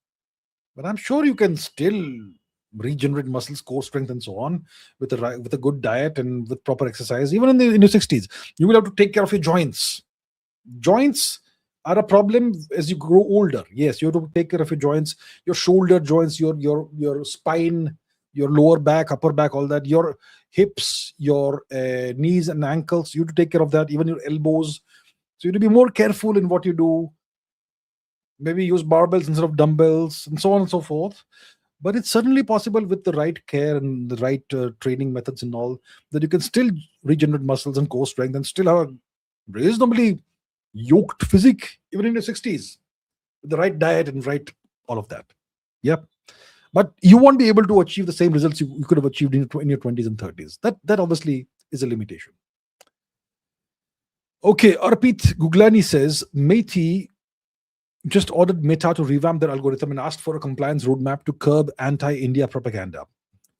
but I'm sure you can still regenerate muscles, core strength, and so on with with a good diet and with proper exercise. Even in your 60s, you will have to take care of your joints. Joints are a problem as you grow older. Yes, you have to take care of your joints, your shoulder joints, your spine, your lower back, upper back, all that, your hips, your knees and ankles. You have to take care of that, even your elbows. So you have to be more careful in what you do. Maybe use barbells instead of dumbbells, and so on and so forth. But it's certainly possible with the right care and the right training methods and all, that you can still regenerate muscles and core strength and still have a reasonably yoked physique even in your 60s with the right diet and right all of that. Yep. But you won't be able to achieve the same results you could have achieved in your 20s and 30s. That obviously is a limitation. Okay, Arpit Guglani says Methi just ordered Meta to revamp their algorithm and asked for a compliance roadmap to curb anti-India propaganda.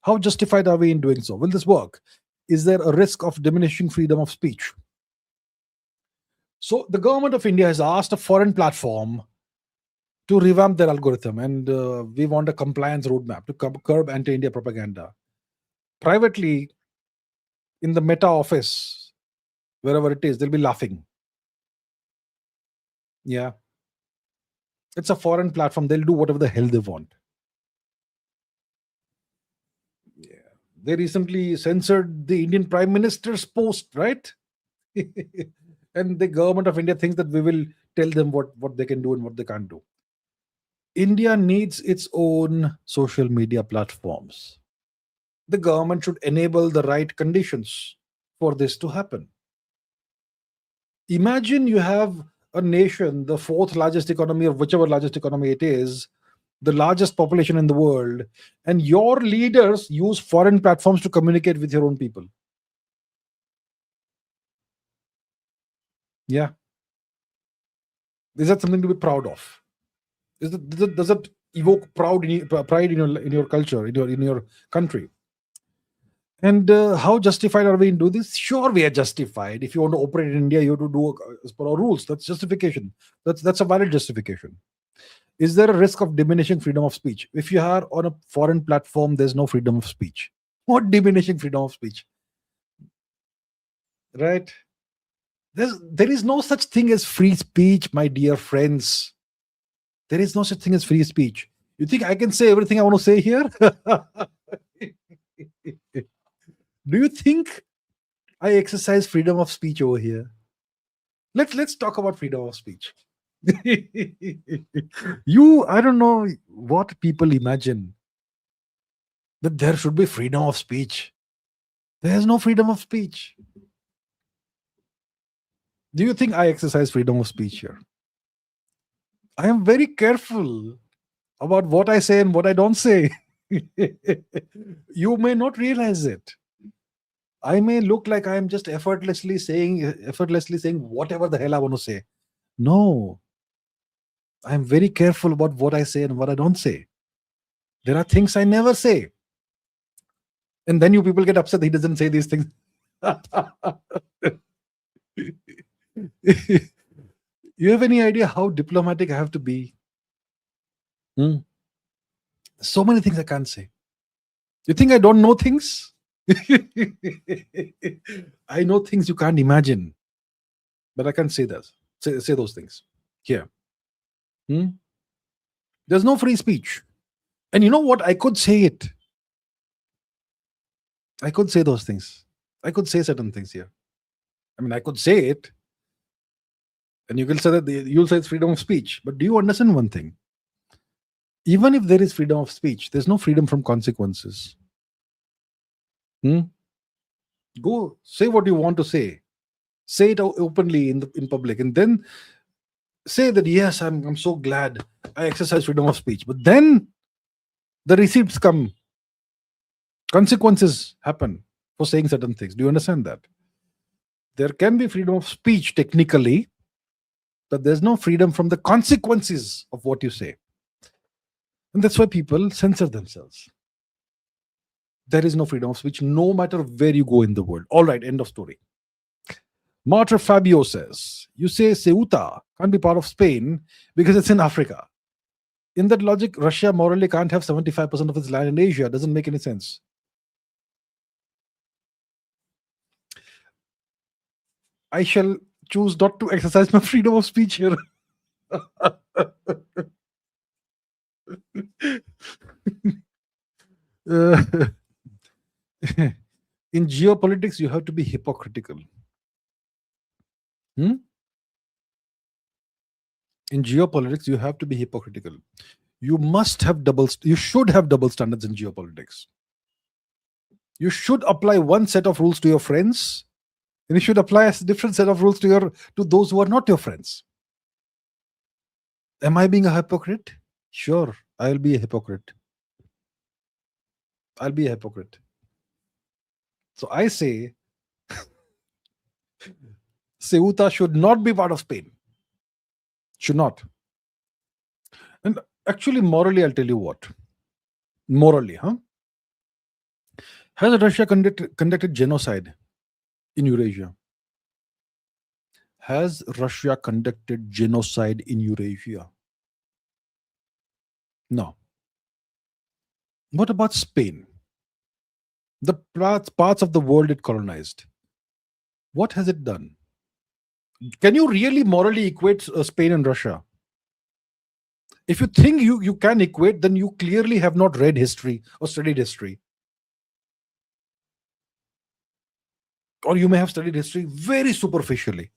How justified are we in doing so? Will this work? Is there a risk of diminishing freedom of speech? So the government of India has asked a foreign platform to revamp their algorithm, and we want a compliance roadmap to curb anti-India propaganda. Privately, in the Meta office, wherever it is, they'll be laughing. Yeah. It's a foreign platform. They'll do whatever the hell they want. Yeah. They recently censored the Indian Prime Minister's post, right? And the government of India thinks that we will tell them what they can do and what they can't do. India needs its own social media platforms. The government should enable the right conditions for this to happen. Imagine you have a nation, the fourth largest economy, or whichever largest economy it is, the largest population in the world, and your leaders use foreign platforms to communicate with your own people. Yeah. Is that something to be proud of? Does it evoke pride in your culture, in your country? And how justified are we in do this? Sure, we are justified. If you want to operate in India, you have to do as per our rules. That's justification. That's a valid justification. Is there a risk of diminishing freedom of speech? If you are on a foreign platform, there's no freedom of speech. What diminishing freedom of speech? Right? There is no such thing as free speech, my dear friends. There is no such thing as free speech. You think I can say everything I want to say here? Do you think I exercise freedom of speech over here? Let's talk about freedom of speech. I don't know what people imagine that there should be freedom of speech. There's no freedom of speech. Do you think I exercise freedom of speech here? I am very careful about what I say and what I don't say. You may not realize it. I may look like I am just effortlessly saying whatever the hell I want to say. No, I am very careful about what I say and what I don't say. There are things I never say. And then you people get upset that he doesn't say these things. You have any idea how diplomatic I have to be? So many things I can't say. You think I don't know things? I know things you can't imagine, but I can't say that. Say those things here. There's no free speech. And you know what? I could say it. I could say those things. I could say certain things here. I mean, I could say it. And you can say that you'll say it's freedom of speech. But do you understand one thing? Even if there is freedom of speech, there's no freedom from consequences. Go say what you want to say. Say it openly in public, and then say that yes, I'm so glad I exercise freedom of speech. But then the receipts come. Consequences happen for saying certain things. Do you understand that? There can be freedom of speech technically, but there's no freedom from the consequences of what you say. And that's why people censor themselves. There is no freedom of speech no matter where you go in the world. All right, end of story. Martyr Fabio says, you say Ceuta can't be part of Spain because it's in Africa. In that logic, Russia morally can't have 75% of its land in Asia. Doesn't make any sense. I shall choose not to exercise my freedom of speech here. Uh, in geopolitics, you have to be hypocritical. Hmm? In geopolitics, you have to be hypocritical. You should have double standards in geopolitics. You should apply one set of rules to your friends, and you should apply a different set of rules to those who are not your friends. Am I being a hypocrite? Sure, I'll be a hypocrite. I'll be a hypocrite. So I say Ceuta should not be part of Spain. Should not. And actually, morally, I'll tell you what. Morally, has Russia conducted genocide in Eurasia? Has Russia conducted genocide in Eurasia? No. What about Spain? The parts of the world it colonized. What has it done? Can you really morally equate Spain and Russia? If you think you can equate, then you clearly have not read history or studied history. Or you may have studied history very superficially.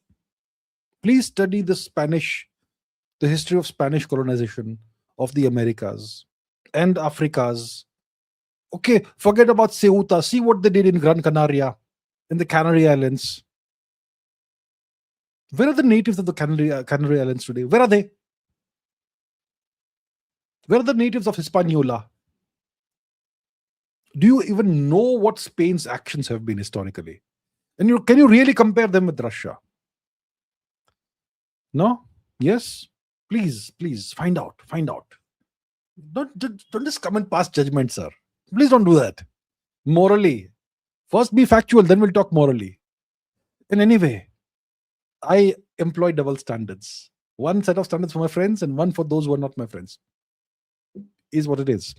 Please study the history of Spanish colonization of the Americas and Africas. Okay, forget about Ceuta. See what they did in Gran Canaria, in the Canary Islands. Where are the natives of the Canary Islands today? Where are they? Where are the natives of Hispaniola? Do you even know what Spain's actions have been historically? And can you really compare them with Russia? No? Yes? Please, find out. Don't just come and pass judgment, sir. Please don't do that. Morally. First be factual, then we'll talk morally. And anyway, I employ double standards. One set of standards for my friends and one for those who are not my friends. Is what it is.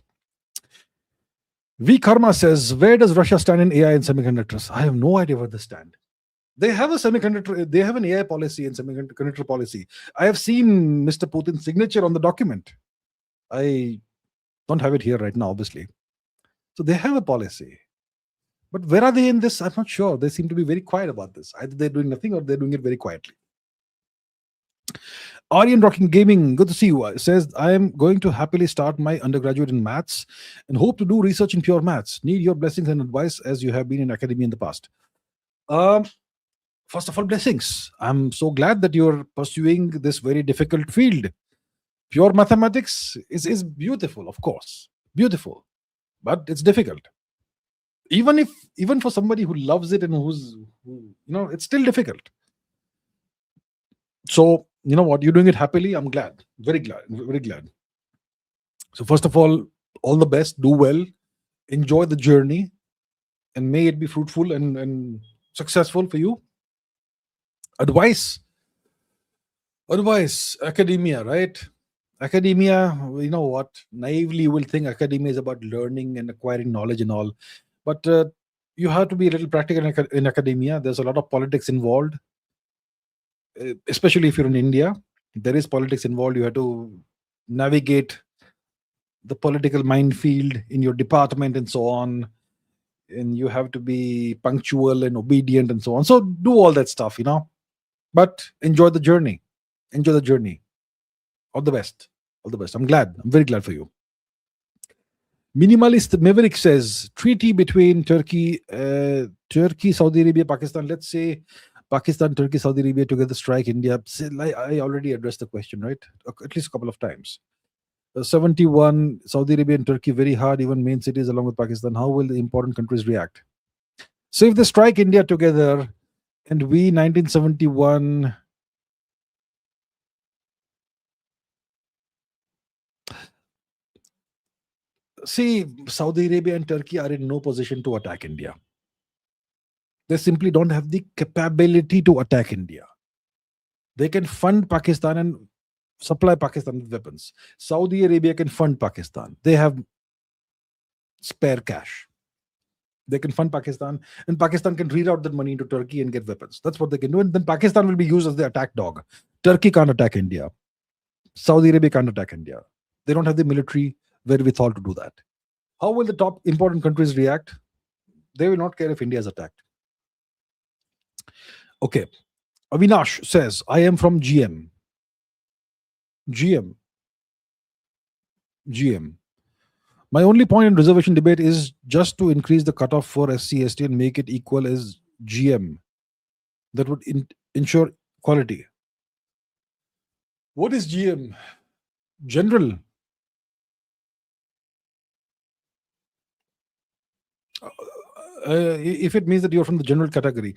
V Karma says, where does Russia stand in AI and semiconductors? I have no idea where they stand. They have an AI policy and semiconductor policy. I have seen Mr. Putin's signature on the document. I don't have it here right now, obviously. So they have a policy. But where are they in this? I'm not sure. They seem to be very quiet about this. Either they're doing nothing or they're doing it very quietly. Aryan Rocking Gaming, good to see you. Says, I am going to happily start my undergraduate in maths and hope to do research in pure maths. Need your blessings and advice as you have been in academia in the past. First of all, blessings. I'm so glad that you're pursuing this very difficult field. Pure mathematics is beautiful, of course. Beautiful. But it's difficult. Even for somebody who loves it and it's still difficult. So, you know what? You're doing it happily. I'm glad. Very glad. So, first of all the best. Do well. Enjoy the journey. And may it be fruitful and successful for you. Advice. Academia, right? Academia, you know what? Naively, you will think academia is about learning and acquiring knowledge and all. But you have to be a little practical in academia. There's a lot of politics involved. Especially if you're in India, there is politics involved. You have to navigate the political minefield in your department and so on. And you have to be punctual and obedient and so on. So do all that stuff, But enjoy the journey. All the best. I'm very glad for you. Minimalist Maverick says, treaty between Turkey, Saudi Arabia, Pakistan. Let's say Pakistan, Turkey, Saudi Arabia together strike India. I already addressed the question, right? At least a couple of times. 71, Saudi Arabia and Turkey very hard, even main cities along with Pakistan. How will the important countries react? So if they strike India together and we 1971... See, Saudi Arabia and Turkey are in no position to attack India. They simply don't have the capability to attack India. They can fund Pakistan and supply Pakistan with weapons. Saudi Arabia can fund Pakistan. They have spare cash. They can fund Pakistan, and Pakistan can reroute that money into Turkey and get weapons. That's what they can do. And then Pakistan will be used as the attack dog. Turkey can't attack India. Saudi Arabia can't attack India. They don't have the military wherewithal to do that. How will the top important countries react? They will not care if India is attacked. Okay. Avinash says, I am from GM. GM. My only point in reservation debate is just to increase the cutoff for SC/ST and make it equal as GM. That would ensure quality. What is GM? General. If it means that you're from the general category.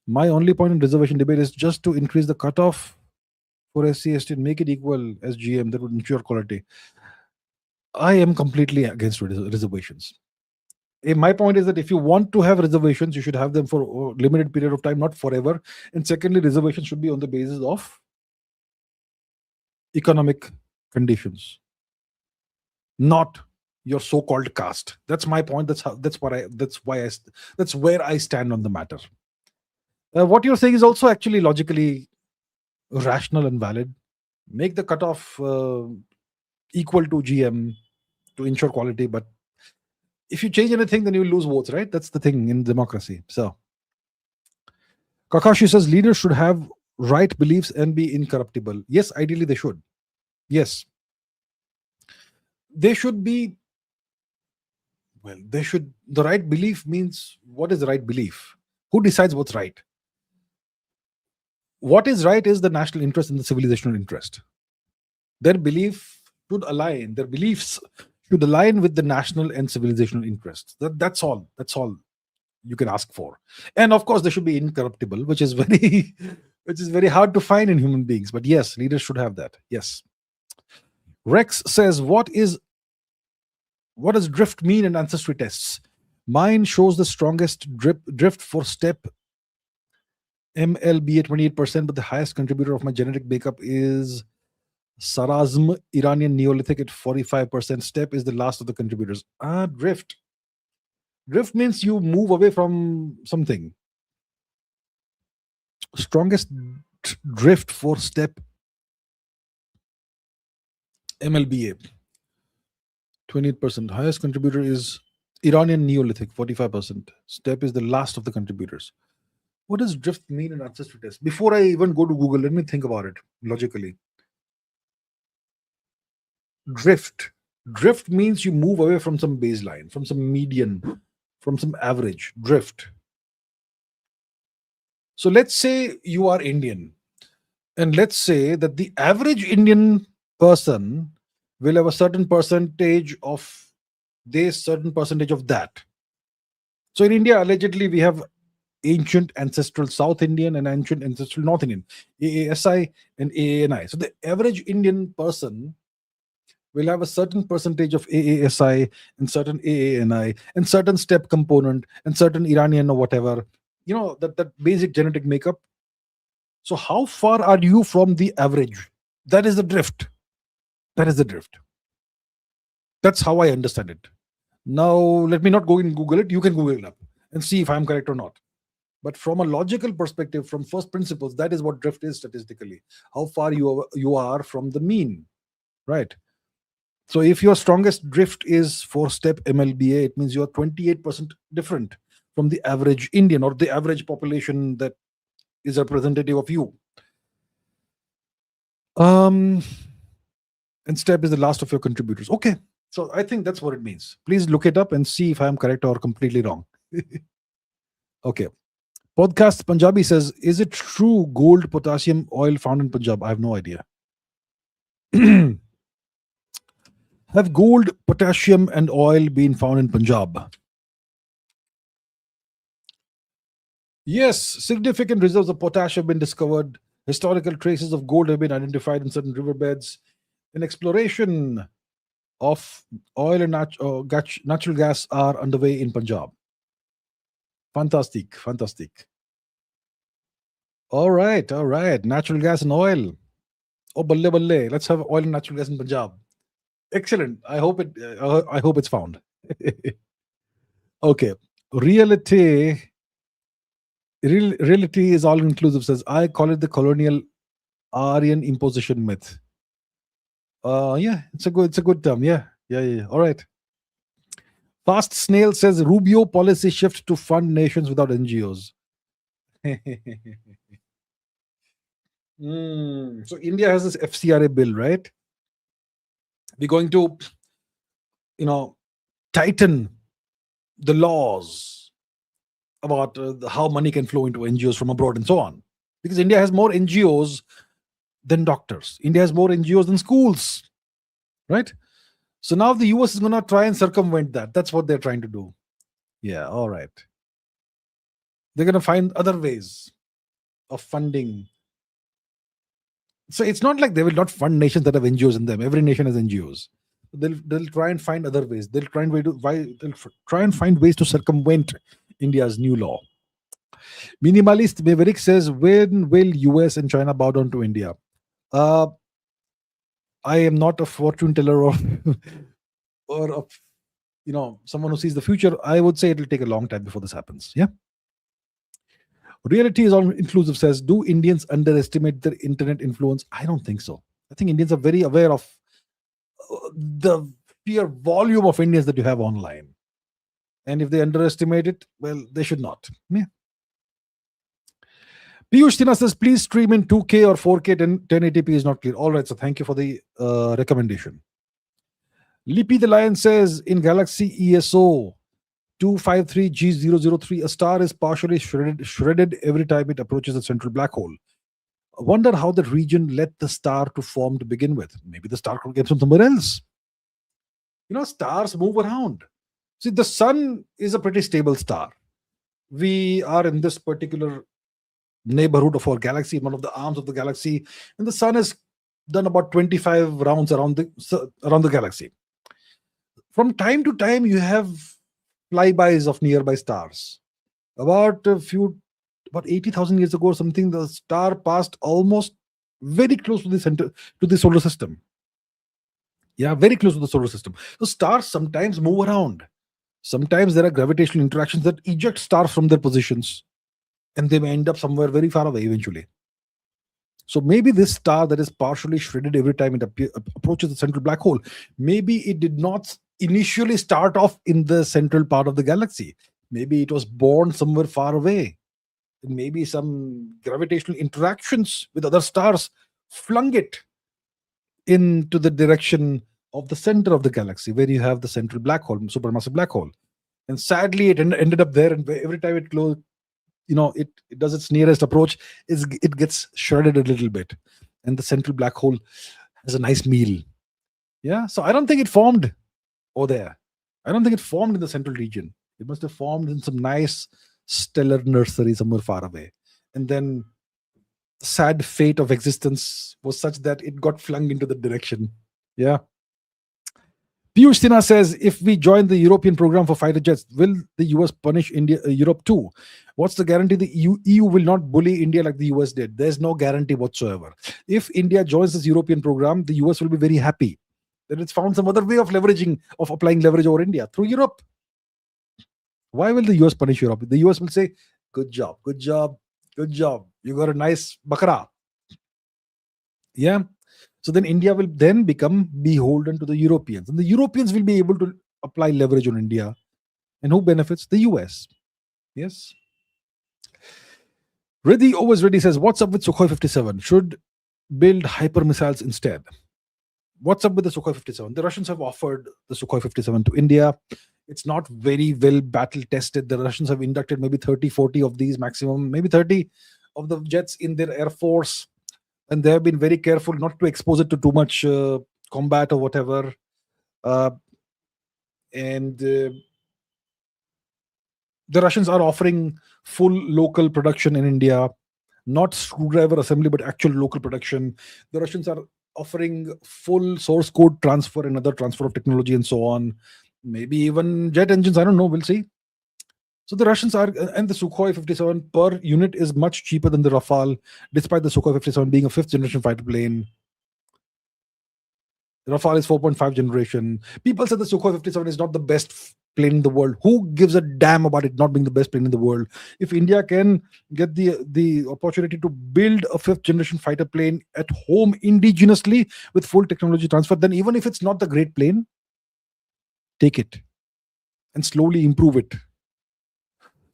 My only point in reservation debate is just to increase the cutoff for SC/ST and make it equal as GM. That would ensure quality. I am completely against reservations. My point is that if you want to have reservations, you should have them for a limited period of time, not forever. And secondly, reservations should be on the basis of economic conditions, not your so-called caste. That's my point. That's where I stand on the matter. What you're saying is also actually logically rational and valid. Make the cutoff equal to GM to ensure quality, but if you change anything, then you will lose votes, right? That's the thing in democracy. So Kakashi says leaders should have right beliefs and be incorruptible. Yes, ideally they should. Yes. They should be, well, the right belief means, what is the right belief? Who decides what's right? What is right is the national interest and the civilizational interest. Their beliefs should align with the national and civilizational interests. That's all you can ask for. And of course, they should be incorruptible, which is very hard to find in human beings. But yes, leaders should have that. Yes. Rex says, what does drift mean in ancestry tests? Mine shows the strongest drift for step MLB at 28%, but the highest contributor of my genetic makeup is Sarazm, Iranian Neolithic at 45%. Step is the last of the contributors. Drift. Drift means you move away from something. Strongest drift for step MLBA, 28%. Highest contributor is Iranian Neolithic, 45%. Step is the last of the contributors. What does drift mean in ancestry test? Before I even go to Google, let me think about it logically. Drift means you move away from some baseline, from some median, from some average. Drift. So let's say you are Indian, and let's say that the average Indian person will have a certain percentage of this, certain percentage of that. So in India, allegedly, we have ancient ancestral South Indian and ancient ancestral North Indian, AASI and AANI. So the average Indian person will have a certain percentage of AASI and certain AANI and certain step component and certain Iranian or whatever, that basic genetic makeup. So how far are you from the average? That is the drift. That's how I understand it. Now, let me not go and Google it. You can Google it up and see if I'm correct or not. But from a logical perspective, from first principles, that is what drift is statistically. How far you are from the mean, right? So if your strongest drift is for step MLBA, it means you are 28% different from the average Indian or the average population that is representative of you. And step is the last of your contributors. Okay. So I think that's what it means. Please look it up and see if I'm correct or completely wrong. Okay. Podcast Punjabi says, is it true gold potassium oil found in Punjab? I have no idea. Have gold, potassium, and oil been found in Punjab? Yes, significant reserves of potash have been discovered. Historical traces of gold have been identified in certain riverbeds. An exploration of oil and natural gas are underway in Punjab. Fantastic, fantastic. All right, all right. Natural gas and oil. Oh, balle balle. Let's have oil and natural gas in Punjab. Excellent. I hope it. I hope it's found. Okay. Reality. Reality is all inclusive. Says I call it the colonial Aryan imposition myth. Yeah, it's a good term. Yeah, yeah, yeah. Yeah. All right. Fast Snail says Rubio policy shift to fund nations without NGOs. So India has this FCRA bill, right? We're going to, tighten the laws about how money can flow into NGOs from abroad and so on. Because India has more NGOs than doctors. India has more NGOs than schools, right? So now the US is going to try and circumvent that. That's what they're trying to do. Yeah, all right. They're going to find other ways of funding. So it's not like they will not fund nations that have NGOs in them. Every nation has NGOs. They'll try and find other ways. They'll try and find ways to circumvent India's new law. Minimalist Maverick says, when will US and China bow down to India? I am not a fortune teller or of someone who sees the future. I would say it will take a long time before this happens. Yeah. Reality is all inclusive says, do Indians underestimate their internet influence? I don't think so. I think Indians are very aware of the sheer volume of Indians that you have online. And if they underestimate it, well, they should not. Yeah. Piyush Tina says, please stream in 2K or 4K 1080p is not clear. All right, so thank you for the recommendation. Lippy the Lion says, in Galaxy ESO 253G003, a star is partially shredded every time it approaches a central black hole. I wonder how that region led the star to form to begin with. Maybe the star came from somewhere else. Stars move around. See, the sun is a pretty stable star. We are in this particular neighborhood of our galaxy, one of the arms of the galaxy, and the sun has done about 25 rounds around the galaxy. From time to time, you have flybys of nearby stars. About 80,000 years ago or something, the star passed almost very close to the center, to the solar system. Yeah, very close to the solar system. So stars sometimes move around. Sometimes there are gravitational interactions that eject stars from their positions, and they may end up somewhere very far away eventually. So maybe this star that is partially shredded every time it approaches the central black hole, maybe it did not initially start off in the central part of the galaxy. Maybe it was born somewhere far away. And maybe some gravitational interactions with other stars flung it into the direction of the center of the galaxy, where you have the central black hole, supermassive black hole. And sadly, it ended up there, and every time it closed, it does its nearest approach, it gets shredded a little bit, and the central black hole has a nice meal. Yeah, so I don't think it formed there. I don't think it formed in the central region. It must have formed in some nice stellar nursery somewhere far away, and then the sad fate of existence was such that it got flung into the direction. Yeah. Piyush Sinha says, if we join the European program for fighter jets, will the US punish Europe too? What's the guarantee the EU will not bully India like the US did? There's no guarantee whatsoever. If India joins this European program, the US will be very happy that it's found some other way of applying leverage over India through Europe. Why will the US punish Europe? The US will say, good job, good job, good job. You got a nice bakra. Yeah. So then India will then become beholden to the Europeans, and the Europeans will be able to apply leverage on India. And who benefits? The US. Yes. Reddy always ready says, what's up with Sukhoi 57? Should build hyper missiles instead. What's up with the Sukhoi 57? The Russians have offered the Sukhoi 57 to India. It's not very well battle tested. The Russians have inducted maybe 30, 40 of these maximum, maybe 30 of the jets in their air force. And they have been very careful not to expose it to too much combat or whatever. And the Russians are offering full local production in India, not screwdriver assembly, but actual local production. The Russians are offering full source code transfer and other transfer of technology and so on. Maybe even jet engines. I don't know. We'll see. So the Russians are, and the Sukhoi 57 per unit is much cheaper than the Rafale, despite the Sukhoi 57 being a fifth generation fighter plane. Rafale is 4.5 generation. People say the Sukhoi 57 is not the best plane in the world. Who gives a damn about it not being the best plane in the world? If India can get the opportunity to build a fifth generation fighter plane at home indigenously with full technology transfer, then even if it's not the great plane, take it and slowly improve it.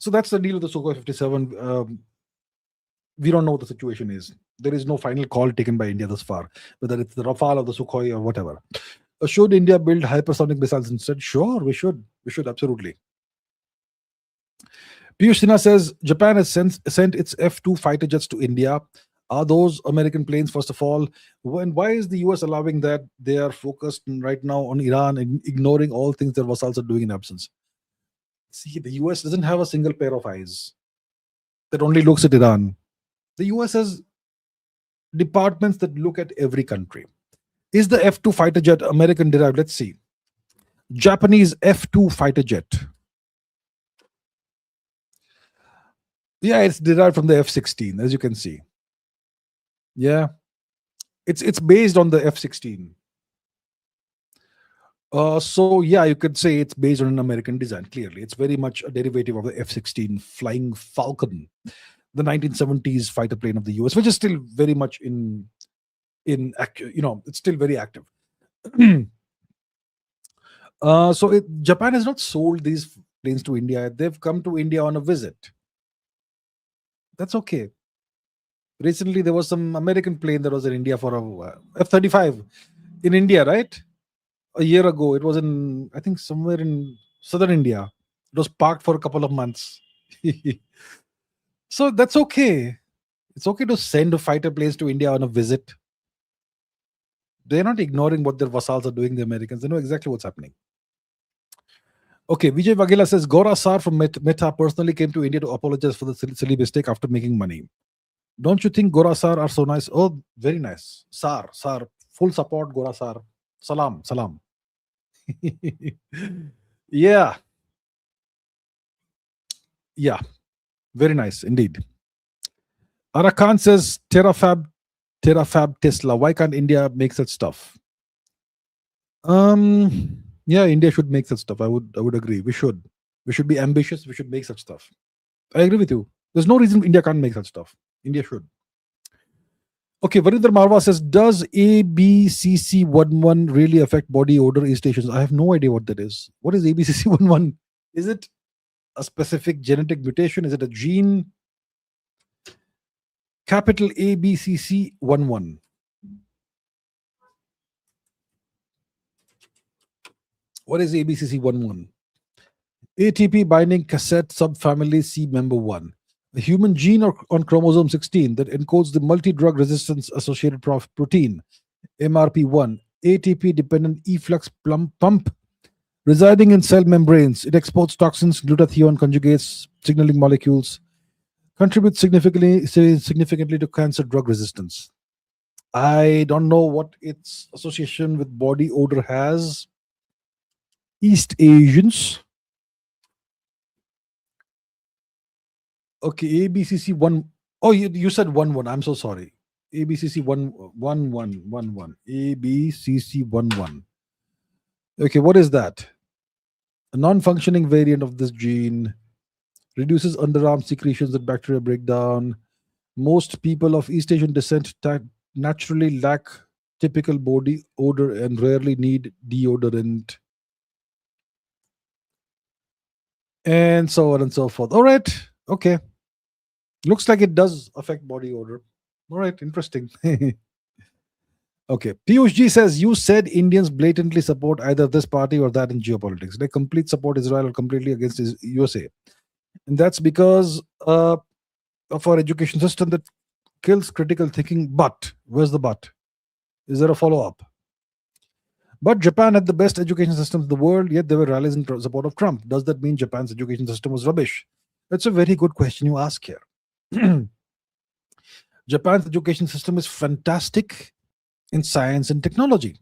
So that's the deal with the Sukhoi 57. We don't know what the situation is. There is no final call taken by India thus far, whether it's the Rafale or the Sukhoi or whatever. Should India build hypersonic missiles instead? Sure, we should. We should, absolutely. Piyush Sinha says Japan has sent its F-2 fighter jets to India. Are those American planes, first of all? Why is the US allowing that? They are focused right now on Iran and ignoring all things their vassals are doing in absence. See, the US doesn't have a single pair of eyes that only looks at Iran. The US has departments that look at every country. Is the F-2 fighter jet American derived? Let's see. Japanese F-2 fighter jet. Yeah, it's derived from the F-16, as you can see. Yeah, it's based on the F-16. So yeah, you could say it's based on an American design. Clearly, it's very much a derivative of the F-16 Flying Falcon, the 1970s fighter plane of the US, which is still very much it's still very active. Japan has not sold these planes to India. They've come to India on a visit. That's okay. Recently, there was some American plane that was in India for a F-35 in India, right? A year ago, it was in, I think, somewhere in southern India. It was parked for a couple of months. So that's okay. It's okay to send fighter planes to India on a visit. They're not ignoring what their vassals are doing, the Americans. They know exactly what's happening. Okay, Vijay Vagela says Gora Sar from Meta personally came to India to apologize for the silly mistake after making money. Don't you think Gora Sar are so nice? Oh, very nice. Sar, full support, Gora Sar. Salam. Yeah. Yeah, very nice indeed. Arakan says terafab Tesla. Why can't India make such stuff? Yeah, India should make such stuff. I would agree. We should be ambitious. We should make such stuff. I agree with you. There's no reason India can't make such stuff. India should. Okay, Varinder Marwa says, does ABCC11 really affect body odor irritations? I have no idea what that is. What is ABCC11? Is it a specific genetic mutation? Is it a gene? Capital ABCC11. What is ABCC11? ATP binding cassette subfamily C member 1. A human gene on chromosome 16 that encodes the multi-drug resistance associated protein, MRP1, ATP dependent efflux pump residing in cell membranes. It exports toxins, glutathione conjugates, signaling molecules, contributes significantly to cancer drug resistance. I don't know what its association with body odor has. East Asians. Okay, ABCC1. Oh, you said 1-1. I'm so sorry. ABCC1-1-1. ABCC11. Okay, what is that? A non-functioning variant of this gene reduces underarm secretions that bacteria break down. Most people of East Asian descent naturally lack typical body odor and rarely need deodorant. And so on and so forth. All right. Okay. Looks like it does affect body odor. All right. Interesting. Okay. Piyush G says, you said Indians blatantly support either this party or that in geopolitics. They complete support Israel or completely against USA. And that's because of our education system that kills critical thinking. But where's the but? Is there a follow-up? But Japan had the best education system in the world, yet there were rallies in support of Trump. Does that mean Japan's education system was rubbish? That's a very good question you ask here. Japan's education system is fantastic. in science and technology.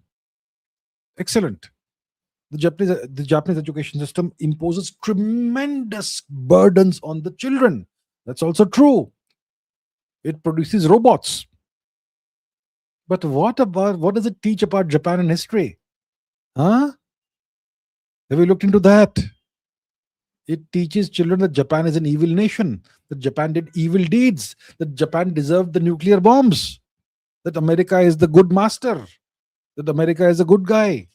Excellent. The Japanese education system imposes tremendous burdens on the children. That's also true. It produces robots. But what does it teach about Japan and history? Huh? Have you looked into that? It teaches children that Japan is an evil nation, that Japan did evil deeds, that Japan deserved the nuclear bombs, that America is the good master, that America is a good guy.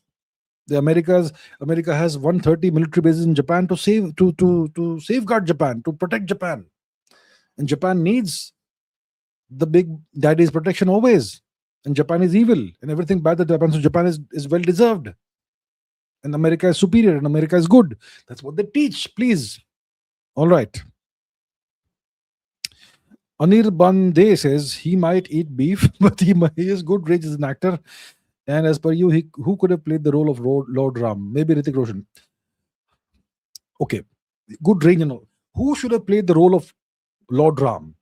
America has 130 military bases in Japan to safeguard Japan, to protect Japan. And Japan needs the big daddy's protection always. And Japan is evil, and everything bad that happens to Japan is well deserved. And America is superior, and America is good. That's what they teach, please. All right. Anirban says he might eat beef, but he has good range as an actor. And as per you, who could have played the role of Lord Ram? Maybe Hrithik Roshan. Okay, good range and all. Who should have played the role of Lord Ram?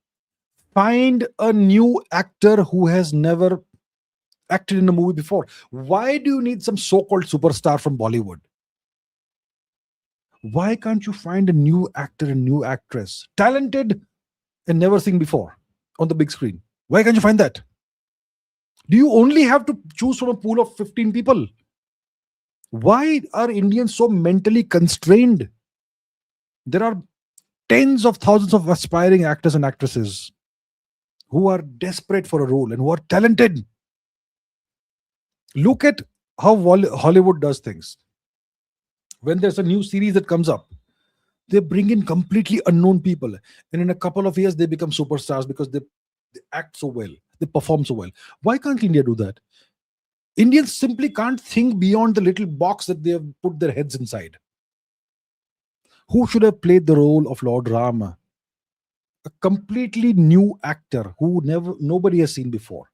Find a new actor who has never acted in a movie before. Why do you need some so-called superstar from Bollywood? Why can't you find a new actor and new actress, talented and never seen before on the big screen? Why can't you find that? Do you only have to choose from a pool of 15 people? Why are Indians so mentally constrained? There are tens of thousands of aspiring actors and actresses who are desperate for a role and who are talented. Look at how Hollywood does things. When there's a new series that comes up, they bring in completely unknown people, and in a couple of years they become superstars because they act so well, they perform so well. Why can't India do that? Indians simply can't think beyond the little box that they have put their heads inside. Who should have played the role of Lord Rama? A completely new actor who nobody has seen before.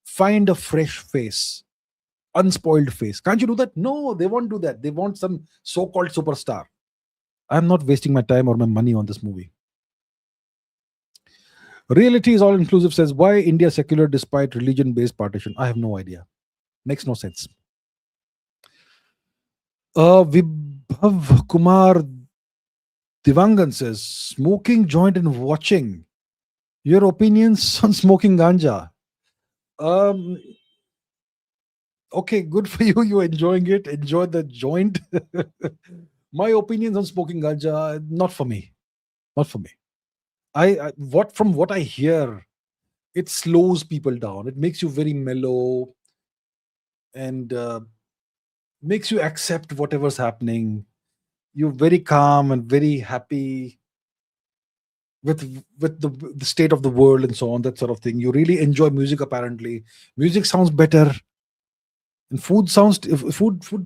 Find a fresh face, unspoiled face. Can't you do that? No, they won't do that. They want some so-called superstar. I'm not wasting my time or my money on this movie. Reality is all inclusive says, why India secular despite religion based partition? I have no idea. Makes no sense. Vibhav Kumar Divangan says, smoking joint and watching. Your opinions on smoking ganja? Okay, good for you. You're enjoying it. Enjoy the joint. My opinions on smoking ganja, not for me. Not for me. From what I hear, it slows people down. It makes you very mellow and makes you accept whatever's happening. You're very calm and very happy with the state of the world and so on, that sort of thing. You really enjoy music. Apparently, music sounds better, and food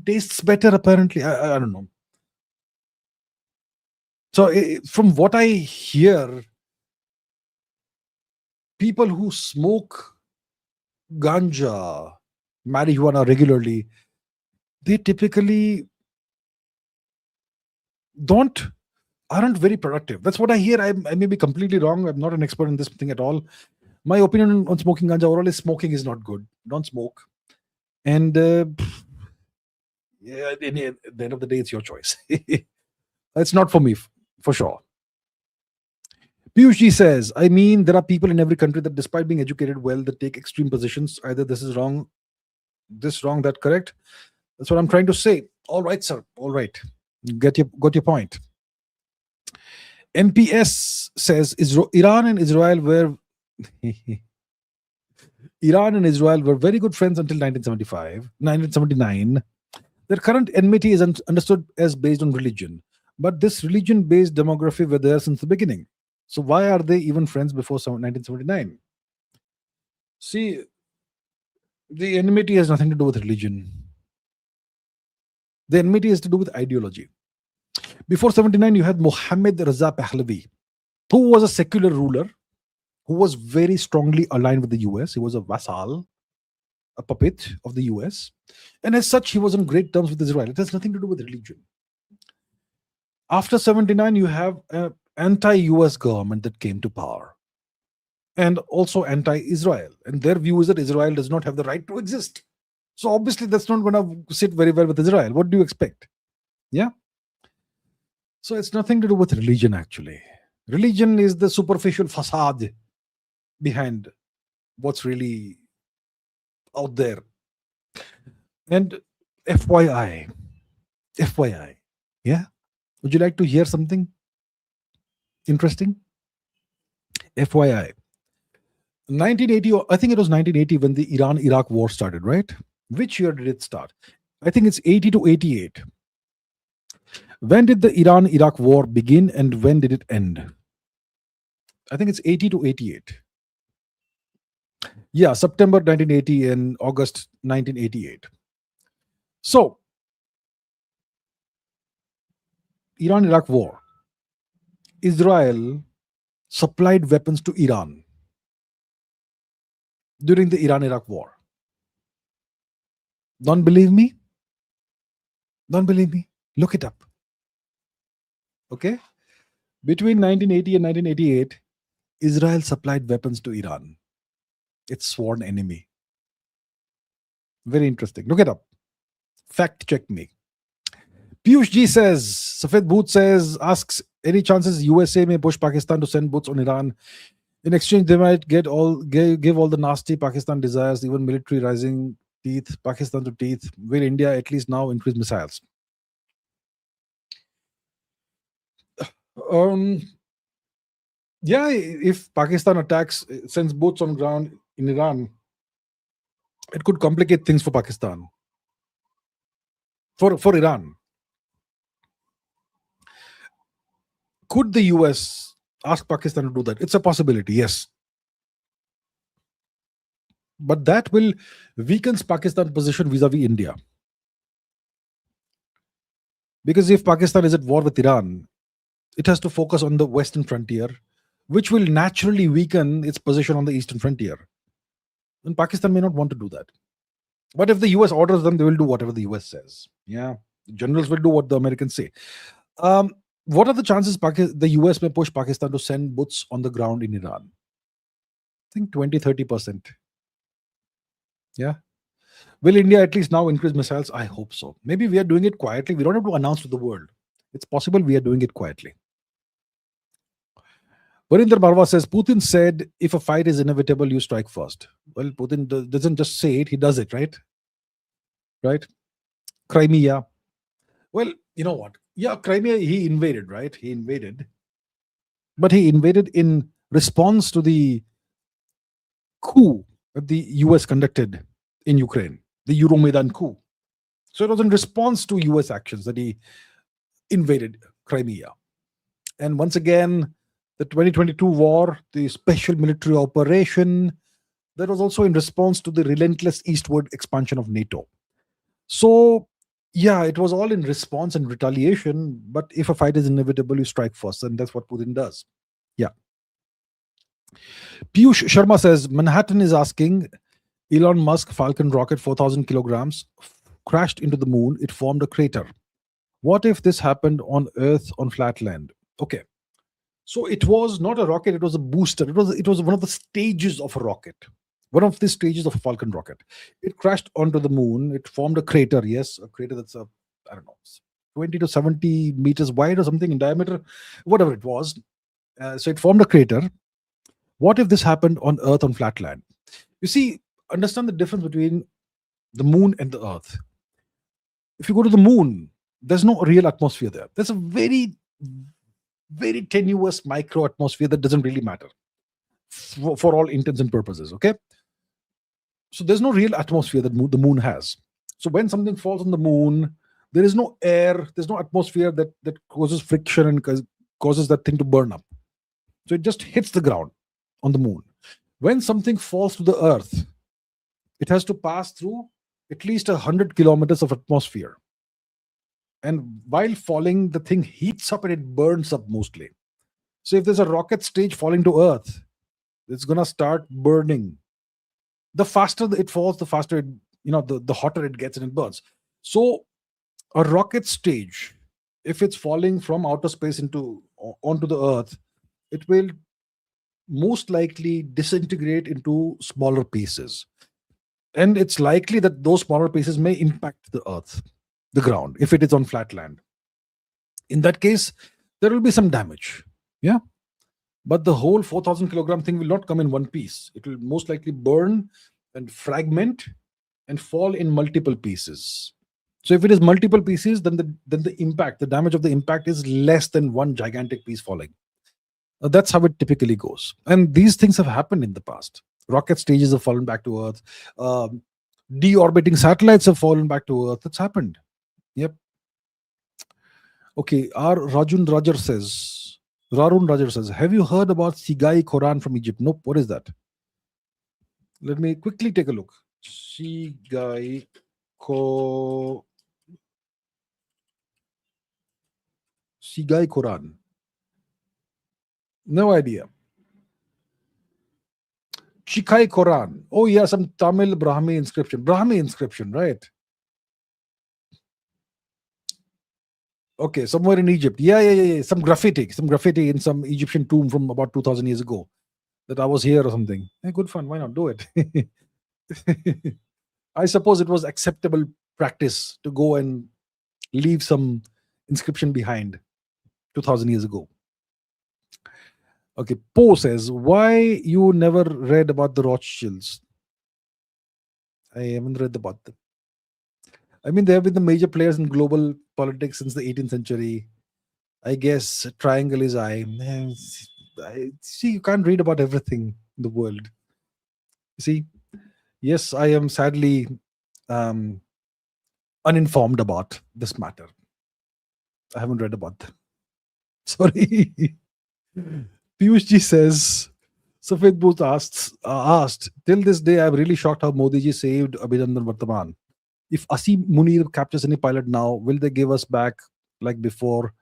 tastes better. Apparently, I don't know. So from what I hear, people who smoke ganja, marijuana regularly, they typically aren't very productive. That's what I hear. I may be completely wrong. I'm not an expert in this thing at all. My opinion on smoking ganja overall is smoking is not good. Don't smoke. And yeah, at the end of the day, it's your choice. It's not for me, for sure. Piyush says, I mean, there are people in every country that despite being educated well, they take extreme positions. Either this is wrong, that correct. That's what I'm trying to say. All right, sir. All right. Got your point. MPS says Iran and Israel were very good friends until 1979. Their current enmity is understood as based on religion, but this religion-based demography were there since the beginning. So why are they even friends before 1979? See, the enmity has nothing to do with religion. The enmity has to do with ideology. Before 79, you had Mohammad Raza Pahlavi, who was a secular ruler, who was very strongly aligned with the US. He was a vassal, a puppet of the US. And as such, he was on great terms with Israel. It has nothing to do with religion. After 79, you have an anti-US government that came to power. and also anti-Israel. And their view is that Israel does not have the right to exist. So obviously that's not going to sit very well with Israel. What do you expect? Yeah. So it's nothing to do with religion, actually. Religion is the superficial facade behind what's really out there. And FYI, FYI, yeah. Would you like to hear something interesting? FYI, 1980, I think it was 1980 when the Iran-Iraq war started, right? Which year did it start? I think it's 80 to 88. When did the Iran-Iraq war begin and when did it end? I think it's 80 to 88. Yeah, September 1980 and August 1988. So, Iran-Iraq war. Israel supplied weapons to Iran during the Iran-Iraq war. Don't believe me? Don't believe me? Look it up. Okay? Between 1980 and 1988, Israel supplied weapons to Iran, its sworn enemy. Very interesting. Look it up. Fact check me. Piyush Ji says, Safed Booth says, asks, any chances USA may push Pakistan to send boots on Iran? In exchange, they might give all the nasty Pakistan desires, even military rising teeth, Pakistan to teeth. Will India at least now increase missiles? Yeah, if Pakistan attacks, sends boots on ground in Iran, it could complicate things for Pakistan. For Iran. Could the US ask Pakistan to do that? It's a possibility, yes. But that will weaken Pakistan's position vis-a-vis India. Because if Pakistan is at war with Iran, it has to focus on the western frontier, which will naturally weaken its position on the eastern frontier. And Pakistan may not want to do that. But if the US orders them, they will do whatever the US says. Yeah, the generals will do what the Americans say. What are the chances the US may push Pakistan to send boots on the ground in Iran? I think 20-30%. Yeah. Will India at least now increase missiles? I hope so. Maybe we are doing it quietly. We don't have to announce to the world. It's possible we are doing it quietly. Varinder Marwa says, Putin said, if a fight is inevitable, you strike first. Well, Putin doesn't just say it, he does it, right? Right? Crimea. Well, you know what? Yeah, Crimea, he invaded, right? He invaded. But he invaded in response to the coup that the US conducted in Ukraine, the Euromaidan coup. So it was in response to US actions that he invaded Crimea. And once again, the 2022 war, the special military operation, that was also in response to the relentless eastward expansion of NATO. So, yeah, it was all in response and retaliation. But if a fight is inevitable, you strike first. And that's what Putin does. Yeah. Piyush Sharma says, Manhattan is asking, Elon Musk Falcon rocket 4,000 kilograms crashed into the moon. It formed a crater. What if this happened on Earth on flat land? Okay. So it was not a rocket, it was a booster. It was one of the stages of a rocket. One of the stages of a Falcon rocket. It crashed onto the moon. It formed a crater, yes, a crater that's I don't know, 20 to 70 meters wide or something in diameter, whatever it was. So it formed a crater. What if this happened on Earth on flat land? You see, understand the difference between the moon and the Earth. If you go to the moon, there's no real atmosphere there. There's a very, very tenuous micro atmosphere that doesn't really matter for all intents and purposes. Okay. So there's no real atmosphere that the moon has. So when something falls on the moon, there is no air, there's no atmosphere that causes friction and causes that thing to burn up. So it just hits the ground on the moon. When something falls to the Earth, it has to pass through at least 100 kilometers of atmosphere. And while falling, the thing heats up and it burns up mostly. So if there's a rocket stage falling to Earth, it's going to start burning. The faster it falls, the faster it, the hotter it gets and it burns. So a rocket stage, if it's falling from outer space onto the Earth, it will most likely disintegrate into smaller pieces. And it's likely that those smaller pieces may impact the earth, the ground, if it is on flat land. In that case, there will be some damage. Yeah. But the whole 4,000 kilogram thing will not come in one piece. It will most likely burn and fragment and fall in multiple pieces. So if it is multiple pieces, then the impact, the damage of the impact is less than one gigantic piece falling. That's how it typically goes. And these things have happened in the past. Rocket stages have fallen back to Earth. Deorbiting satellites have fallen back to Earth. That's happened. Yep. Okay. Rarun Rajar says, have you heard about Sigai Quran from Egypt? Nope. What is that? Let me quickly take a look. Sigai Quran. No idea. Chikai Quran. Oh, yeah, some Tamil Brahmi inscription, right? Okay, somewhere in Egypt. Yeah. Some graffiti in some Egyptian tomb from about 2,000 years ago. That I was here or something. Hey, good fun. Why not do it? I suppose it was acceptable practice to go and leave some inscription behind 2,000 years ago. Okay, Poe says, why you never read about the Rothschilds? I haven't read about them. I mean, they have been the major players in global politics since the 18th century. I guess triangle is see, you can't read about everything in the world. See, yes, I am sadly uninformed about this matter. I haven't read about them. Sorry. Piyush ji says, Safed Booth asked, till this day, I'm really shocked how Modi ji saved Abhinandan Vartaman. If Asim Munir captures any pilot now, will they give us back like before?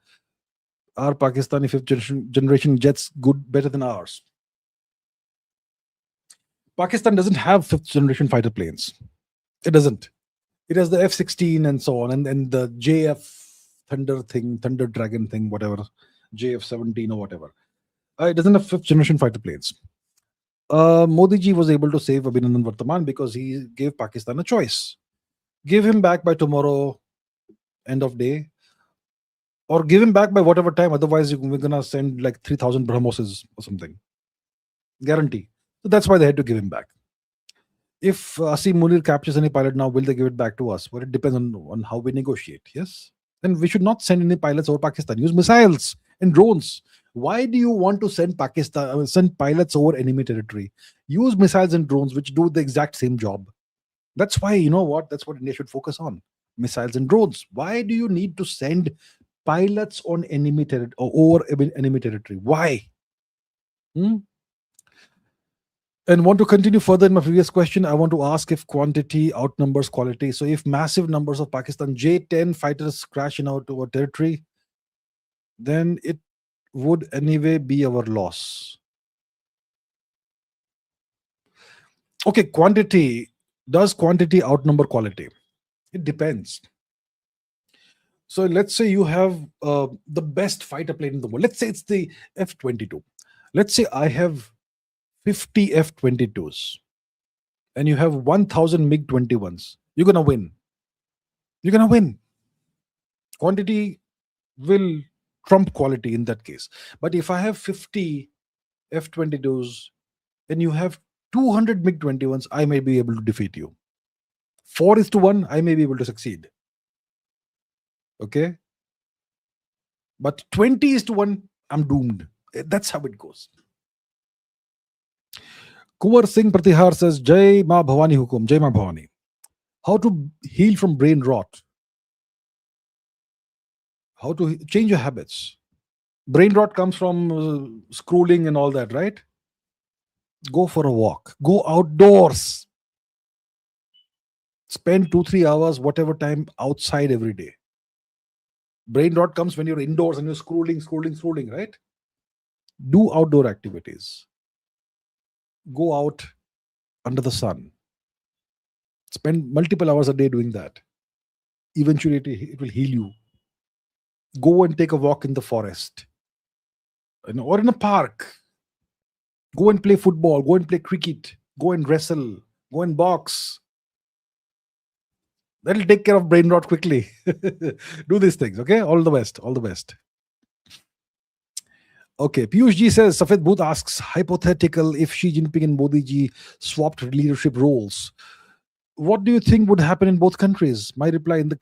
Are Pakistani fifth generation jets better than ours? Pakistan doesn't have fifth generation fighter planes. It doesn't. It has the F-16 and so on, and the JF Thunder Dragon thing, whatever, JF-17 or whatever. It doesn't have fifth generation fighter planes. Modi ji was able to save Abhinandan Vartaman because he gave Pakistan a choice. Give him back by tomorrow, end of day, or give him back by whatever time. Otherwise, we're going to send like 3,000 BrahMoses or something. Guarantee. So that's why they had to give him back. If Asim Munir captures any pilot now, will they give it back to us? Well, it depends on how we negotiate. Yes. And we should not send any pilots over Pakistan. Use missiles and drones. Why do you want to send pilots over enemy territory? Use missiles and drones, which do the exact same job. That's why, you know what? That's what India should focus on. Missiles and drones. Why do you need to send pilots on enemy territory or over enemy territory? Why? And want to continue further in my previous question, I want to ask if quantity outnumbers quality. So if massive numbers of Pakistan J-10 fighters crash in our territory, then it would anyway be our loss. Okay, does quantity outnumber quality? It depends. So let's say you have the best fighter plane in the world. Let's say it's the F-22. Let's say I have 50 F-22s and you have 1,000 MiG-21s. You're going to win. You're going to win. Quantity will trump quality in that case. But if I have 50 F-22s and you have 200 MiG-21s, I may be able to defeat you. 4:1, I may be able to succeed. Okay? But 20:1, I'm doomed. That's how it goes. Kuwar Singh Pratihar says, Jai Ma Bhavani Hukum, Jai Ma Bhavani. How to heal from brain rot? How to change your habits? Brain rot comes from scrolling and all that, right? Go for a walk. Go outdoors. Spend 2-3 hours, whatever time, outside every day. Brain rot comes when you're indoors and you're scrolling, right? Do outdoor activities. Go out under the sun. Spend multiple hours a day doing that. Eventually, it will heal you. Go and take a walk in the forest or in a park. Go and play football, go and play cricket, go and wrestle, go and box. That'll take care of brain rot quickly. Do these things, okay? All the best. All the best. Okay, Piyush ji says, Safed Booth asks, hypothetical if Xi Jinping and Modi ji swapped leadership roles, what do you think would happen in both countries? My reply, in that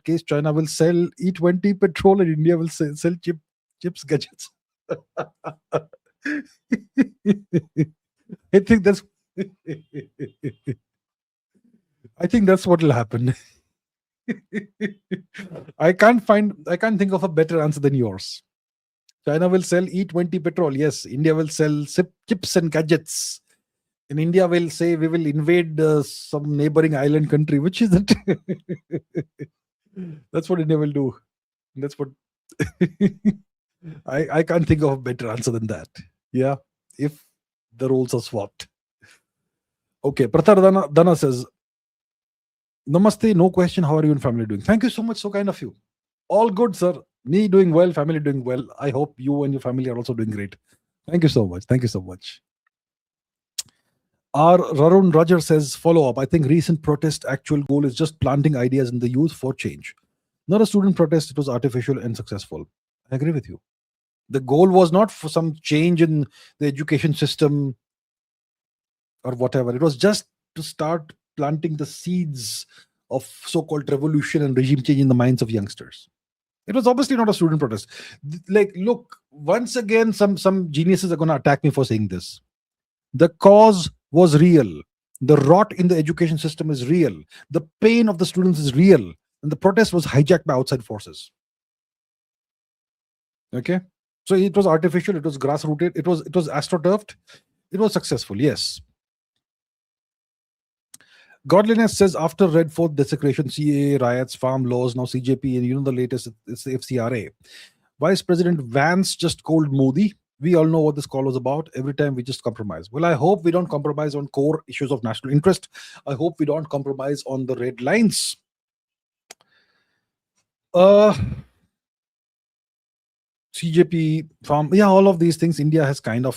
case, China will sell E20 petrol and India will sell chips gadgets. I think that's I think that's what will happen. I can't think of a better answer than yours. China will sell E20 petrol. Yes, India will sell chips and gadgets. And India will say we will invade some neighboring island country, which isn't. That's what India will do. That's what I can't think of a better answer than that. Yeah, if the roles are swapped. Okay, Prathar Dana says, Namaste, no question. How are you and family doing? Thank you so much. So kind of you. All good, sir. Me doing well, family doing well. I hope you and your family are also doing great. Thank you so much. Thank you so much. R. Rarun Roger says, follow up. I think recent protest actual goal is just planting ideas in the youth for change. Not a student protest, it was artificial and successful. I agree with you. The goal was not for some change in the education system or whatever. It was just to start planting the seeds of so-called revolution and regime change in the minds of youngsters. It was obviously not a student protest. Like, look, once again, some geniuses are going to attack me for saying this. The cause was real. The rot in the education system is real. The pain of the students is real. And the protest was hijacked by outside forces. Okay? So it was artificial, it was grassrooted, it was astroturfed. It was successful, yes. Godliness says, after Red Fort desecration, CAA, riots, farm laws, now CJP, and the latest, it's the FCRA. Vice President Vance just called Modi. We all know what this call was about. Every time we just compromise. Well, I hope we don't compromise on core issues of national interest. I hope we don't compromise on the red lines. CJP, farm, yeah, all of these things, India has kind of,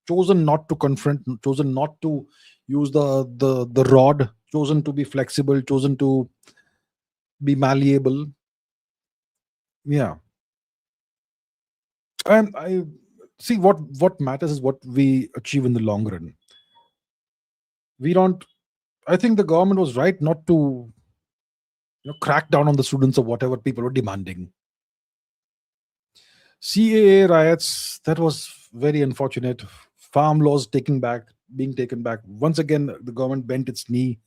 chosen not to confront, chosen not to use the rod, chosen to be flexible, chosen to be malleable. Yeah. And I see what matters is what we achieve in the long run. I think the government was right not to crack down on the students or whatever people were demanding. CAA riots, that was very unfortunate. Farm laws being taken back. Once again, the government bent its knee.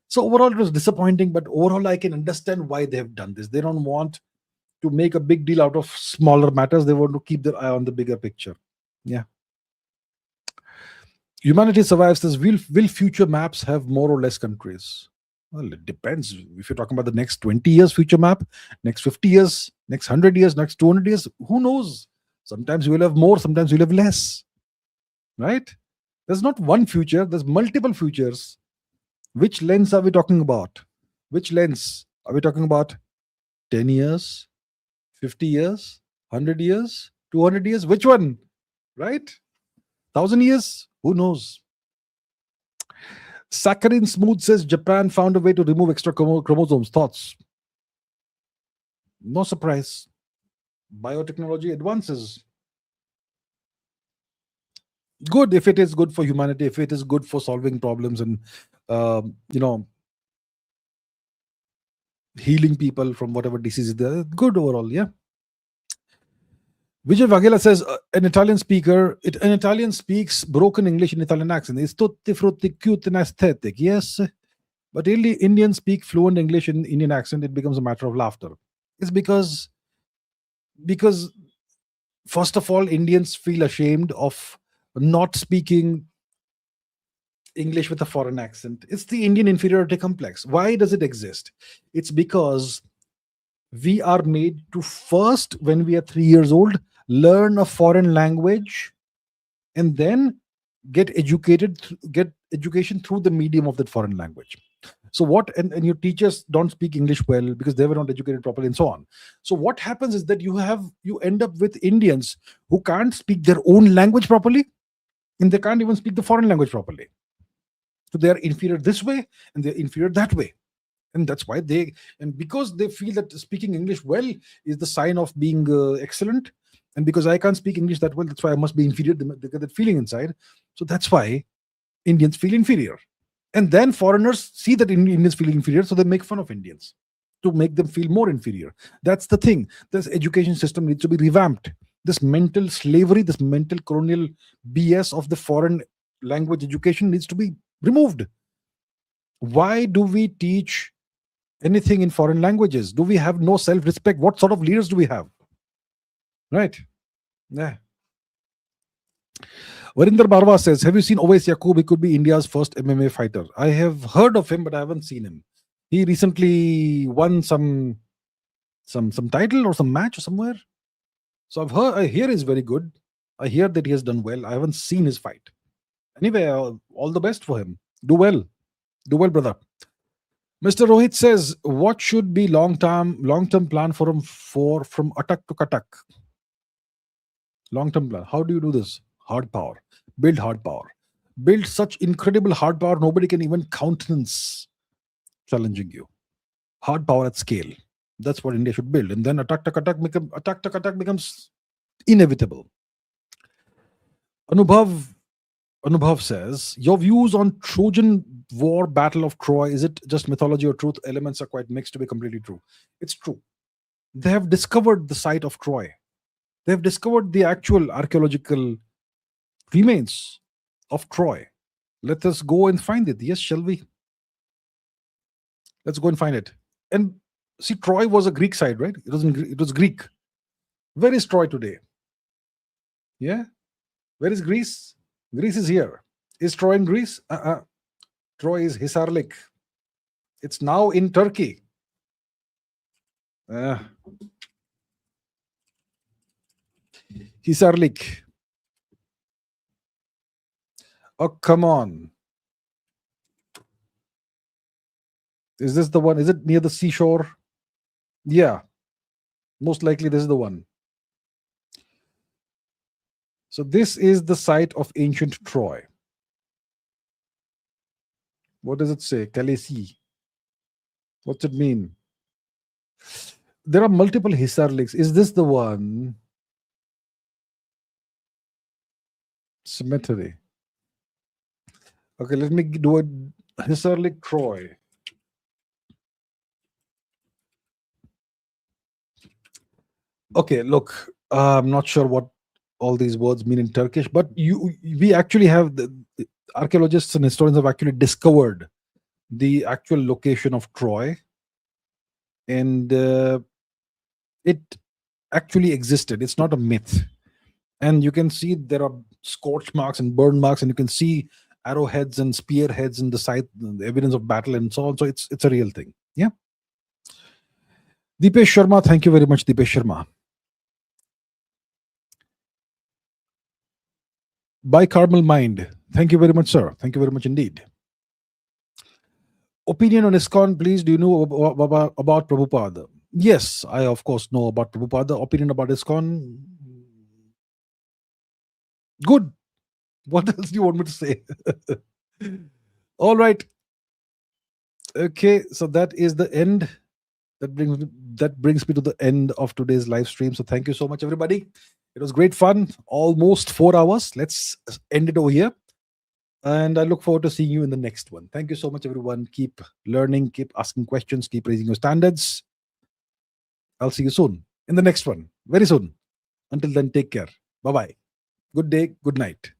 So overall, it was disappointing, but overall, I can understand why they have done this. They don't want to make a big deal out of smaller matters. They want to keep their eye on the bigger picture. Yeah. Humanity survives this. Will future maps have more or less countries? Well, it depends. If you're talking about the next 20 years future map, next 50 years, next 100 years, next 200 years, who knows? Sometimes you will have more, sometimes you will have less. Right? There's not one future, there's multiple futures. Which lens are we talking about? Which lens? Are we talking about 10 years, 50 years, 100 years, 200 years? Which one? Right? 1,000 years? Who knows? Saccharine Smooth says Japan found a way to remove extra chromosomes. Thoughts? No surprise. Biotechnology advances. Good if it is good for humanity, if it is good for solving problems and healing people from whatever diseases they're good overall. Yeah. Vijay Vagela says an Italian speaks broken English in Italian accent. It's tutti frutti cute and aesthetic. Yes, but Indians speak fluent English in Indian accent. It becomes a matter of laughter. It's because first of all, Indians feel ashamed of not speaking English with a foreign accent. It's the Indian inferiority complex. Why does it exist? It's because we are made to first, when we are 3 years old, learn a foreign language and then get education through the medium of that foreign language. So and your teachers don't speak English well because they were not educated properly and so on. So what happens is that you end up with Indians who can't speak their own language properly. and they can't even speak the foreign language properly. So they are inferior this way and they're inferior that way. And that's why and because they feel that speaking English well is the sign of being excellent. And because I can't speak English that well, that's why I must be inferior. They get that feeling inside. So that's why Indians feel inferior. And then foreigners see that Indians feel inferior, so they make fun of Indians to make them feel more inferior. That's the thing. This education system needs to be revamped. This mental slavery, this mental colonial BS of the foreign language education needs to be removed. Why do we teach anything in foreign languages? Do we have no self-respect? What sort of leaders do we have? Right? Yeah. Varinder Barwa says, have you seen Owais Yaqub? He could be India's first MMA fighter. I have heard of him, but I haven't seen him. He recently won some title or some match or somewhere. So I hear he's very good. I hear that he has done well. I haven't seen his fight. Anyway, all the best for him. Do well, brother. Mr. Rohit says, what should be long-term plan for him from attack to katak? Long-term plan. How do you do this? Hard power. Build hard power. Build such incredible hard power nobody can even countenance challenging you. Hard power at scale. That's what India should build. And then attack becomes inevitable. Anubhav says, your views on Trojan War, Battle of Troy, is it just mythology or truth? Elements are quite mixed to be completely true. It's true. They have discovered the site of Troy. They have discovered the actual archaeological remains of Troy. Let us go and find it. Yes, shall we? Let's go and find it. And see, Troy was a Greek site, right? It was Greek. Where is Troy today? Yeah? Where is Greece? Greece is here. Is Troy in Greece? Troy is Hisarlik. It's now in Turkey. Hisarlik. Oh, come on. Is this the one? Is it near the seashore? Yeah. Most likely this is the one. So this is the site of ancient Troy. What does it say? Kalesi. What's it mean? There are multiple Hisarliks. Is this the one? Cemetery. Okay, let me do a Hisarlik Troy. Okay, look, I'm not sure what all these words mean in Turkish, but we actually have the archaeologists and historians have actually discovered the actual location of Troy, and it actually existed. It's not a myth, and you can see there are scorch marks and burn marks, and you can see arrowheads and spearheads in the site, the evidence of battle and so on. So it's a real thing. Yeah. Deepesh Sharma, thank you very much, Deepesh Sharma. By Carmel Mind, thank you very much, sir. Thank you very much indeed. Opinion on ISKCON, please. Do you know about Prabhupada? Yes, I of course know about Prabhupada. Opinion about ISKCON? Good. What else do you want me to say? All right. Okay, so that is the end. That brings me to the end of today's live stream. So thank you so much, everybody. It was great fun. Almost 4 hours. Let's end it over here. And I look forward to seeing you in the next one. Thank you so much, everyone. Keep learning, keep asking questions, keep raising your standards. I'll see you soon in the next one. Very soon. Until then, take care. Bye-bye. Good day. Good night.